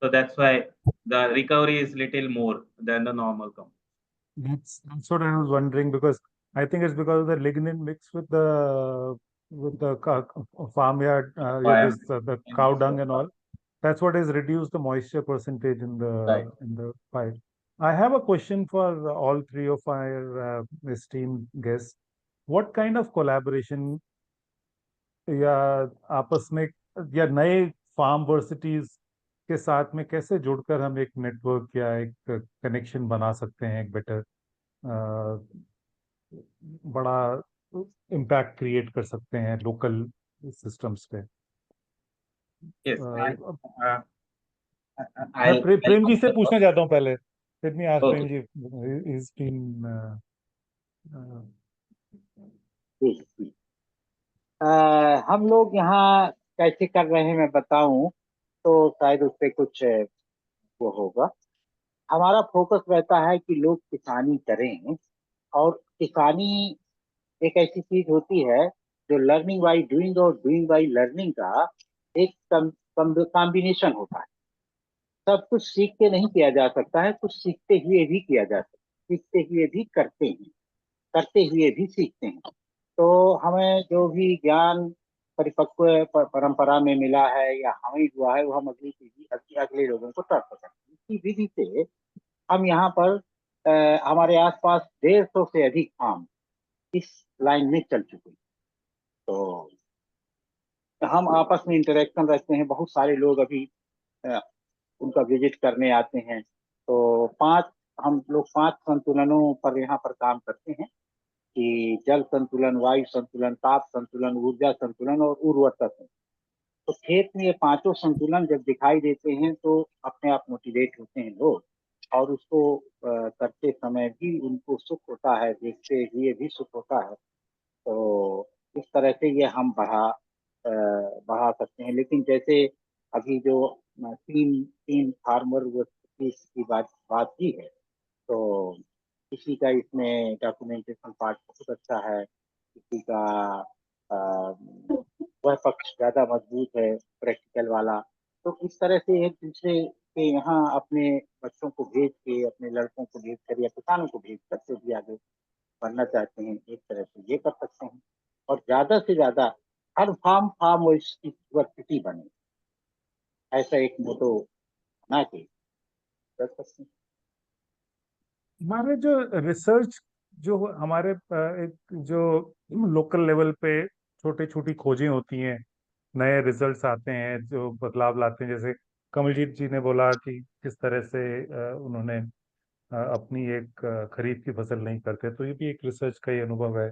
So that's why the recovery is little more than the normal compost. That's what I was wondering, because I think it's because of the lignin mixed with the farmyard, the cow dung and all. That's what has reduced the moisture percentage in Right. the pile. I have a question for all three of our esteemed guests. What kind of collaboration या आपस में या नए फार्म वर्सिटीज के साथ में कैसे जुड़कर हम एक नेटवर्क या एक कनेक्शन बना सकते हैं, एक बेटर बड़ा इम्पैक्ट क्रिएट कर सकते हैं लोकल सिस्टम्स पे। Yes, मैं I'll प्रेम जी से come पूछना चाहता हूँ पहले। Let me ask Prem Okay. जी, इज बीन ठीक ठीक। हम लोग यहाँ कैसे कर रहे हैं मैं बताऊं तो शायद उस पे कुछ वो होगा। हमारा फोकस रहता है कि लोग किसानी करें, और किसानी एक ऐसी चीज होती है जो लर्निंग बाई डूइंग और डूइंग बाई लर्निंग का एक कॉम्बिनेशन होता है। सब कुछ सीख के नहीं किया जा सकता है, कुछ सीखते हुए भी किया जा सकता है, सीखते हुए भी करते हैं, करते हुए भी सीखते हैं। तो हमें जो भी ज्ञान परिपक्व परंपरा में मिला है या हमें हुआ है, वो हम अगली पीढ़ी अगले लोगों को ट्रांसफर करते हैं। इसी विधि से हम यहाँ पर हमारे आसपास 150 से अधिक फार्म इस लाइन में चल चुके हैं। तो हम आपस में इंटरेक्शन रखते हैं, बहुत सारे लोग अभी अ, उनका विजिट करने आते हैं। तो हम लोग 5 संतुलनों पर यहाँ पर काम करते हैं कि जल संतुलन, वायु संतुलन, ताप संतुलन, ऊर्जा संतुलन और उर्वरता संतुलन। तो खेत में ये पांचों संतुलन जब दिखाई देते हैं तो अपने आप मोटिवेट होते हैं लोग, और उसको करते समय भी उनको सुख होता है, देखते हुए भी सुख होता है। तो इस तरह से ये हम बढ़ा सकते हैं। लेकिन जैसे अभी जो तीन तीन फार्मर की बात की है, तो किसी का इसमें डॉक्यूमेंटेशन पार्ट बहुत अच्छा है, किसी का वह पक्ष ज्यादा मजबूत है, प्रैक्टिकल वाला। तो इस तरह से एक दूसरे के यहाँ अपने बच्चों को भेज के, अपने लड़कों को भेज कर या किसानों को भेज कर जो भी आगे बढ़ना चाहते हैं, एक तरह से ये कर सकते हैं। और ज्यादा से ज्यादा हर फार्म यूनिवर्सिटी बने, ऐसा एक मोटो बना के कर सकते हैं। हमारे जो रिसर्च जो हमारे एक जो लोकल लेवल पे छोटी छोटी खोजें होती हैं, नए रिजल्ट्स आते हैं जो बदलाव लाते हैं, जैसे कमलजीत जी ने बोला कि किस तरह से उन्होंने अपनी एक खरीफ की फसल नहीं करते, तो ये भी एक रिसर्च का ही अनुभव है।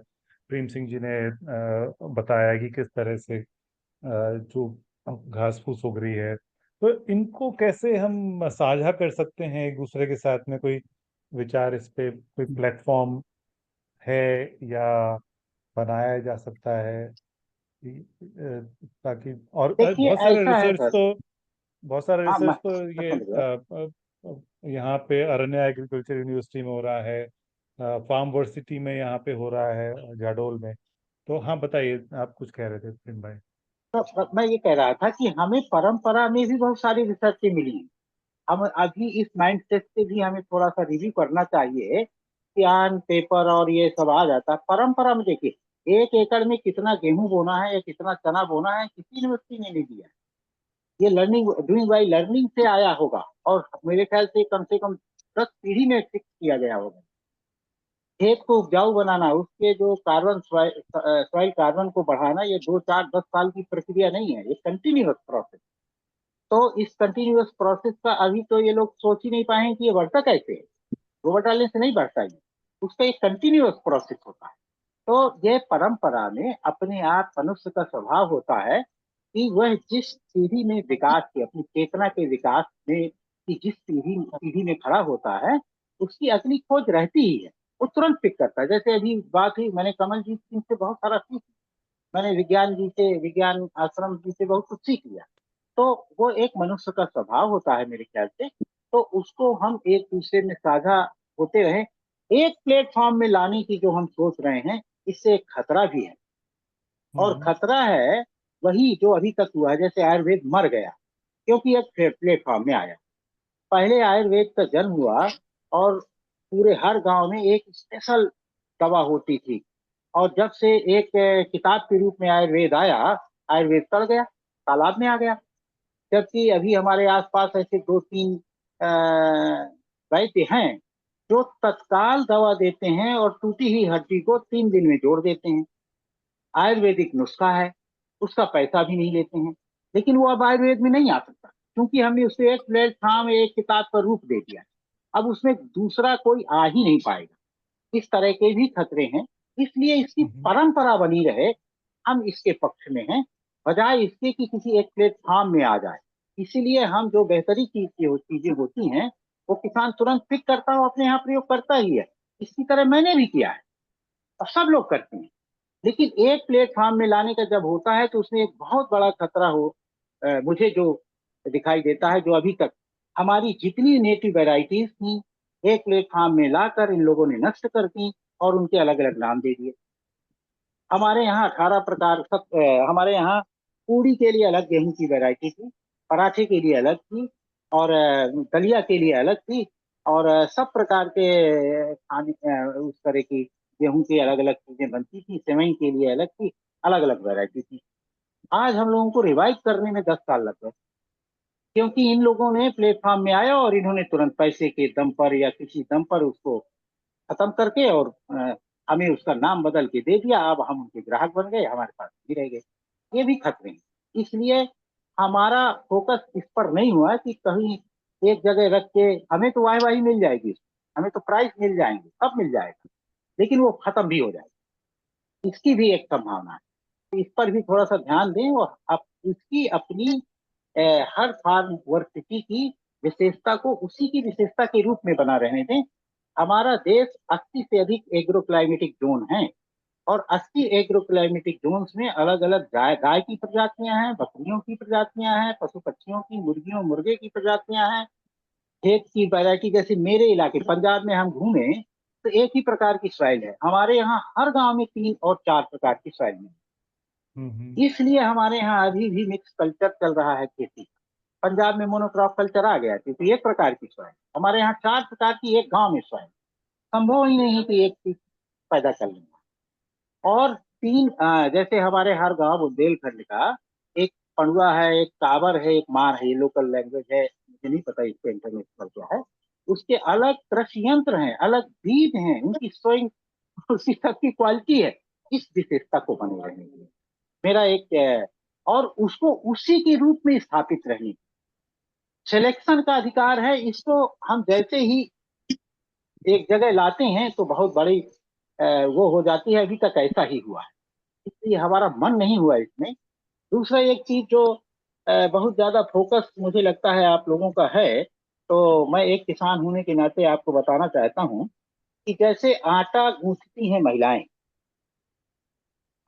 प्रेम सिंह जी ने बताया कि किस तरह से जो घास फूस उग रही है। तो इनको कैसे हम साझा कर सकते हैं एक दूसरे के साथ में? कोई विचार इस पे, कोई प्लेटफॉर्म है या बनाया जा सकता है ताकि, और देखिए ऐसा है सर। बहुत सारा हाँ, रिसर्च तो मैं ये समझ गया। यहाँ पे अरण्य एग्रीकल्चर यूनिवर्सिटी में हो रहा है, फार्म वर्सिटी में यहाँ पे हो रहा है जाडोल में। तो हाँ, बताइए, आप कुछ कह रहे थे प्रेम भाई। तो मैं ये कह रहा था कि हमें परंपरा में भी बहुत सारी रिसर्चें मिली हैं। हम अभी इस माइंड सेट से भी हमें थोड़ा सा रिव्यू करना चाहिए। ज्ञान पेपर और ये सब आ जाता है परंपरा में। देखिए 1 एकड़ में कितना गेहूं बोना है या कितना चना बोना है किसी यूनिवर्सिटी ने नहीं दिया। ये लर्निंग डूइंग बाई लर्निंग से आया होगा, और मेरे ख्याल से कम 10 पीढ़ी में फिक्स किया गया होगा। खेत को उपजाऊ बनाना, उसके जो कार्बन सॉइल कार्बन को बढ़ाना, ये 2 4 10 साल की प्रक्रिया नहीं है, ये कंटिन्यूअस प्रोसेस। तो इस कंटिन्यूअस प्रोसेस का अभी तो ये लोग सोच ही नहीं पाए कि ये बढ़ता कैसे है। गोबर डालने से नहीं बढ़ता, ये उसका एक कंटिन्यूअस प्रोसेस होता है। तो ये परंपरा में अपने आप मनुष्य का स्वभाव होता है कि वह जिस पीढ़ी में विकास के, अपनी चेतना के विकास में कि जिस पीढ़ी पीढ़ी में खड़ा होता है, उसकी अगली खोज रहती ही है। वो तुरंत पिक करता है। जैसे अभी बात हुई, मैंने कमलजीत सिंह से बहुत सारा सीख, मैंने विज्ञान आश्रम जी से बहुत कुछ सीख लिया। तो वो एक मनुष्य का स्वभाव होता है मेरे ख्याल से। तो उसको हम एक दूसरे में साझा होते रहे, एक प्लेटफॉर्म में लाने की जो हम सोच रहे हैं, इससे एक खतरा भी है। और खतरा है वही जो अभी तक हुआ है। जैसे आयुर्वेद मर गया क्योंकि एक प्लेटफॉर्म में आया। पहले आयुर्वेद का जन्म हुआ और पूरे हर गांव में एक स्पेशल दवा होती थी, और जब से एक किताब के रूप में आयुर्वेद आया, आयुर्वेद सड़ गया, तालाब में आ गया। जबकि अभी हमारे आसपास ऐसे 2 3 वैद्य हैं जो तत्काल दवा देते हैं और टूटी हुई हड्डी को 3 दिन में जोड़ देते हैं। आयुर्वेदिक नुस्खा है, उसका पैसा भी नहीं लेते हैं। लेकिन वो अब आयुर्वेद में नहीं आ सकता, क्योंकि हमने उसे एक प्लेटफॉर्म, एक किताब का रूप दे दिया। अब उसमें दूसरा कोई आ ही नहीं पाएगा। इस तरह के भी खतरे हैं। इसलिए इसकी परंपरा बनी रहे, हम इसके पक्ष में हैं, बजाय इसके कि किसी एक प्लेटफॉर्म में आ जाए। इसीलिए हम जो बेहतरी चीजें होती हैं वो किसान तुरंत पिक करता है, अपने यहाँ प्रयोग करता ही है। इसी तरह मैंने भी किया है और सब लोग करते हैं। लेकिन एक प्लेटफॉर्म में लाने का जब होता है तो उसमें एक बहुत बड़ा खतरा मुझे जो दिखाई देता है, जो अभी तक हमारी जितनी नेटिव वेराइटीज थी एक प्लेटफॉर्म में लाकर इन लोगों ने नष्ट कर दी और उनके अलग अलग नाम दे दिए। हमारे यहाँ 18 प्रकार हमारे यहाँ पूड़ी के लिए अलग गेहूं की वैरायटी थी, पराठे के लिए अलग थी, और दलिया के लिए अलग थी, और सब प्रकार के खाने उस तरह की गेहूं की अलग अलग चीजें बनती थी। सेवई के लिए अलग थी, अलग अलग वैरायटी थी। आज हम लोगों को रिवाइव करने में 10 साल लग गए, क्योंकि इन लोगों ने प्लेटफॉर्म में आया और इन्होंने तुरंत पैसे के दम पर या किसी दम पर उसको खत्म करके और हमें उसका नाम बदल के दे दिया। अब हम उनके ग्राहक बन गए, हमारे पास नहीं रह गए। ये भी खतरे हैं। इसलिए हमारा फोकस इस पर नहीं हुआ कि कहीं एक जगह रख के हमें तो वाही मिल जाएगी, हमें तो प्राइस मिल जाएंगे, सब मिल जाएगा, लेकिन वो खत्म भी हो जाएगा। इसकी भी एक संभावना है। तो इस पर भी थोड़ा सा ध्यान दें और उसकी अपनी हर फार्म वर्सिटी की विशेषता को उसी की विशेषता के रूप में बना रहने दें। हमारा देश 80 से अधिक एग्रो क्लाइमेटिक जोन है, और 80 एग्रो क्लाइमेटिक जोन्स में अलग अलग गाय की प्रजातियां हैं, बकरियों की प्रजातियां हैं, पशु पक्षियों की, मुर्गियों मुर्गे की प्रजातियां हैं, खेत की वैरायटी। जैसे मेरे इलाके पंजाब में हम घूमे तो एक ही प्रकार की सॉइल है, हमारे यहाँ हर गांव में 3 और 4 प्रकार की सॉइल है। इसलिए हमारे यहाँ अभी भी मिक्स कल्चर चल रहा है खेती। पंजाब में मोनोक्रॉप कल्चर आ गया, क्योंकि एक प्रकार की सॉइल, हमारे यहाँ 4 प्रकार की एक गांव में सॉइल, संभव ही नहीं है कि एक चीज पैदा कर लेंगे। और 3 जैसे हमारे हर गांव बुंदेलखंड का एक पड़ुआ है, एक काबर है, एक मार है, ये लोकल लैंग्वेज है, मुझे नहीं पता इसको इंटरनेशनल क्या है। उसके अलग कृषि यंत्र हैं, अलग बीज हैं, उनकी सोइंग उसी सबकी क्वालिटी है। इस विशेषता को बने रहने के लिए मेरा एक और उसको उसी के रूप में स्थापित रहने, सिलेक्शन का अधिकार है। इसको हम जैसे ही एक जगह लाते हैं तो बहुत बड़ी वो हो जाती है। अभी तक ऐसा ही हुआ है, इसलिए हमारा मन नहीं हुआ इसमें। दूसरा एक चीज जो बहुत ज्यादा फोकस मुझे लगता है आप लोगों का है, तो मैं एक किसान होने के नाते आपको बताना चाहता हूँ कि जैसे आटा गूंथती हैं महिलाएं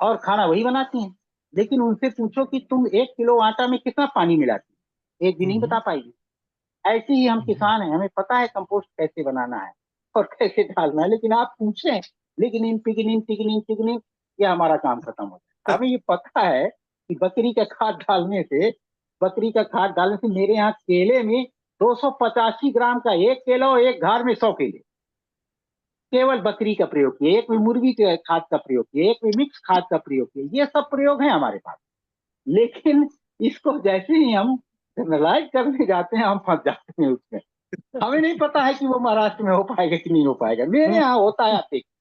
और खाना वही बनाती हैं, लेकिन उनसे पूछो कि तुम 1 किलो आटा में कितना पानी मिलाती, एक भी नहीं बता पाएगी। ऐसे ही हम किसान हैं, हमें पता है कंपोस्ट कैसे बनाना है और कैसे डालना है, लेकिन आप पूछें लिग्निन पिग्निन टिग्निन टिग्निन, ये हमारा काम खत्म हो जाए। हमें ये पता है कि बकरी का खाद डालने से मेरे यहाँ केले में 285 ग्राम का 1 केला और एक घार में 100 केले केवल बकरी का प्रयोग किया, एक में मुर्गी के खाद का प्रयोग किया, एक में मिक्स खाद का प्रयोग किया। ये सब प्रयोग है हमारे पास, लेकिन इसको जैसे ही हम जनरलाइज करने जाते हैं हम फंस जाते हैं उसमें। हमें नहीं पता है कि वो महाराष्ट्र में हो पाएगा कि नहीं हो पाएगा, मेरे यहाँ होता है आप देखिए।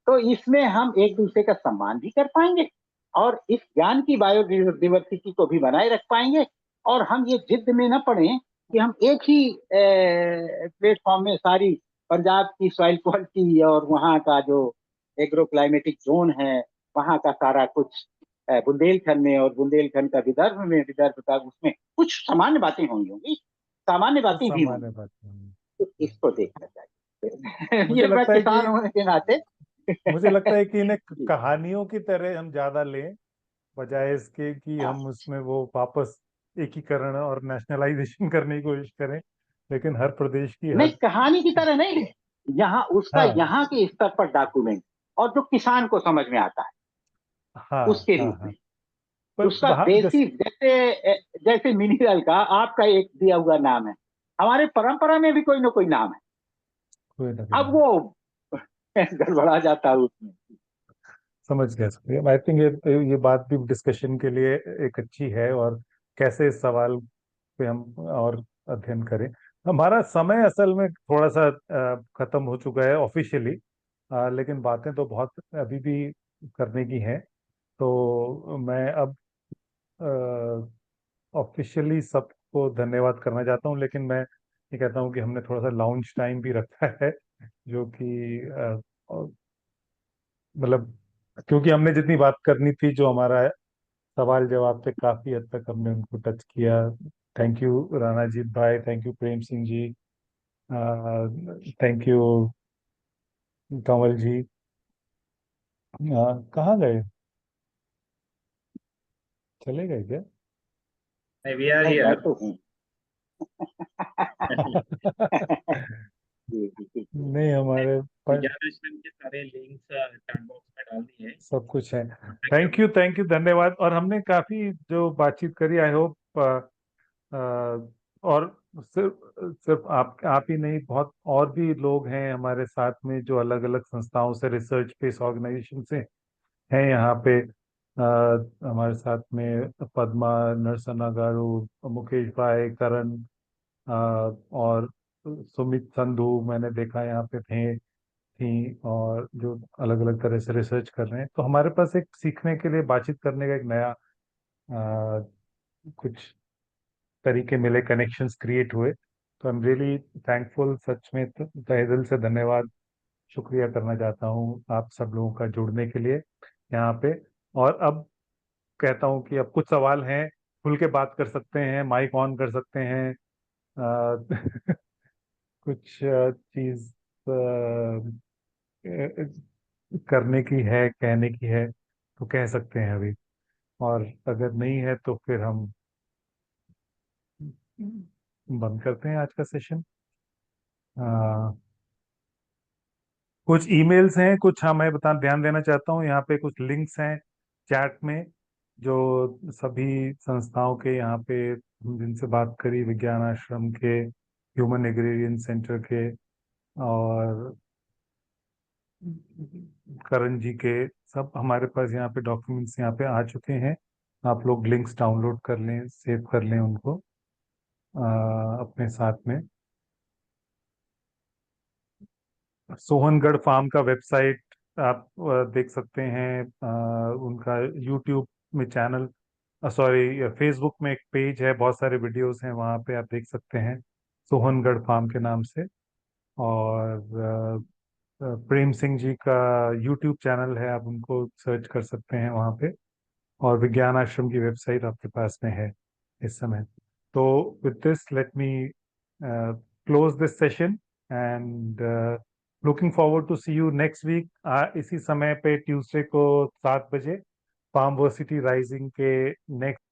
तो इसमें हम एक दूसरे का सम्मान भी कर पाएंगे और इस ज्ञान की बायोडाइवर्सिटी को भी बनाए रख पाएंगे, और हम ये जिद में न पड़े कि हम एक ही प्लेटफॉर्म में सारी पंजाब की सॉइल क्वालिटी और वहाँ का जो एग्रो क्लाइमेटिक जोन है वहाँ का सारा कुछ बुंदेलखंड में, और बुंदेलखंड का विदर्भ में, विदर्भ का उसमें कुछ सामान्य बातें होंगी, सामान्य बातें भी होंगी, सामान्य बात नहीं। तो इसको देखना चाहिए। मुझे ये मैं लगता है किसान कि होने के नाते मुझे लगता है कि इन्हें कहानियों की तरह हम ज्यादा लें, बजाय इसके कि हाँ, हम उसमें वो वापस एकीकरण और नेशनलाइजेशन करने की कोशिश करें। लेकिन हर प्रदेश की नहीं हर कहानी की तरह नहीं है, यहाँ उसका हाँ यहाँ के स्तर पर डॉक्यूमेंट और जो किसान को समझ में आता है हाँ उसके हाँ रूप हाँ में पर उसका वहाँ बेसिस, जैसे जैसे मिनरल का आपका एक दिया हुआ नाम है, हमारे परंपरा में भी कोई ना कोई नाम है, कोई ना अब कोई वो गड़बड़ा जाता है उसमें। समझ गया। आई थिंक ये बात भी डिस्कशन के लिए एक अच्छी है, और कैसे इस सवाल पे हम और अध्ययन करें। हमारा समय असल में थोड़ा सा खत्म हो चुका है ऑफिशियली, लेकिन बातें तो बहुत अभी भी करने की हैं। तो मैं अब ऑफिशियली सबको धन्यवाद करना चाहता हूँ, लेकिन मैं ये कहता हूँ कि हमने थोड़ा सा लाउंज टाइम भी रखा है, जो कि मतलब क्योंकि हमने जितनी बात करनी थी, जो हमारा सवाल जवाब पे काफी हद तक हमने उनको टच किया। थैंक यू राणा जी भाई, thank you Prem Singh ji, thank you Kanwal ji. कहाँ गए, चले गए क्या? वी आर नहीं, मैं हियर। तो हूँ। जी, जी, जी, जी। नहीं, हमारे पास विज्ञान आश्रम के सारे लिंक्स चैट बॉक्स में डाल दिए हैं। सब कुछ है। थैंक यू धन्यवाद। और हमने काफी जो बातचीत करी, आई होप और सिर्फ सिर्फ आप ही नहीं, बहुत और भी लोग हैं हमारे साथ में जो अलग अलग संस्थाओं से, रिसर्च स्पेस ऑर्गेनाइजेशन से हैं यहाँ पे। हमारे साथ में पद्मा, नरसना गारू, मुकेश भाई, करण, और सुमित संधू मैंने देखा यहाँ पे थी, और जो अलग अलग तरह से रिसर्च कर रहे हैं। तो हमारे पास एक सीखने के लिए, बातचीत करने का एक नया कुछ तरीके मिले, कनेक्शंस क्रिएट हुए। तो आई एम रियली थैंकफुल, सच में तहे दिल से धन्यवाद, शुक्रिया करना चाहता हूँ आप सब लोगों का जुड़ने के लिए यहाँ पे। और अब कहता हूँ कि अब कुछ सवाल हैं, खुल के बात कर सकते हैं, माइक ऑन कर सकते हैं। कुछ चीज करने की है, कहने की है, तो कह सकते हैं अभी। और अगर नहीं है तो फिर हम बंद करते हैं आज का सेशन। कुछ ईमेल्स हैं, कुछ, हाँ मैं ध्यान देना चाहता हूँ, यहाँ पे कुछ लिंक्स हैं चैट में, जो सभी संस्थाओं के, यहाँ पे हम जिनसे बात करी, विज्ञान आश्रम के, ह्यूमन एग्रेरियन सेंटर के, और करण जी के, सब हमारे पास यहाँ पे डॉक्यूमेंट्स यहाँ पे आ चुके हैं। आप लोग लिंक्स डाउनलोड कर लें, सेव कर लें उनको अपने साथ में। सोहनगढ़ फार्म का वेबसाइट आप देख सकते हैं, उनका यूट्यूब में चैनल, सॉरी फेसबुक में एक पेज है, बहुत सारे वीडियोस हैं वहाँ पे, आप देख सकते हैं सोहनगढ़ फार्म के नाम से। और प्रेम सिंह जी का यूट्यूब चैनल है, आप उनको सर्च कर सकते हैं वहाँ पे। और विज्ञान आश्रम की वेबसाइट आपके पास में है इस समय। तो with this let me close this session, and looking forward to see you next week इसी समय पे, ट्यूसडे को 7 बजे, फार्म वर्सिटी राइजिंग के नेक्स्ट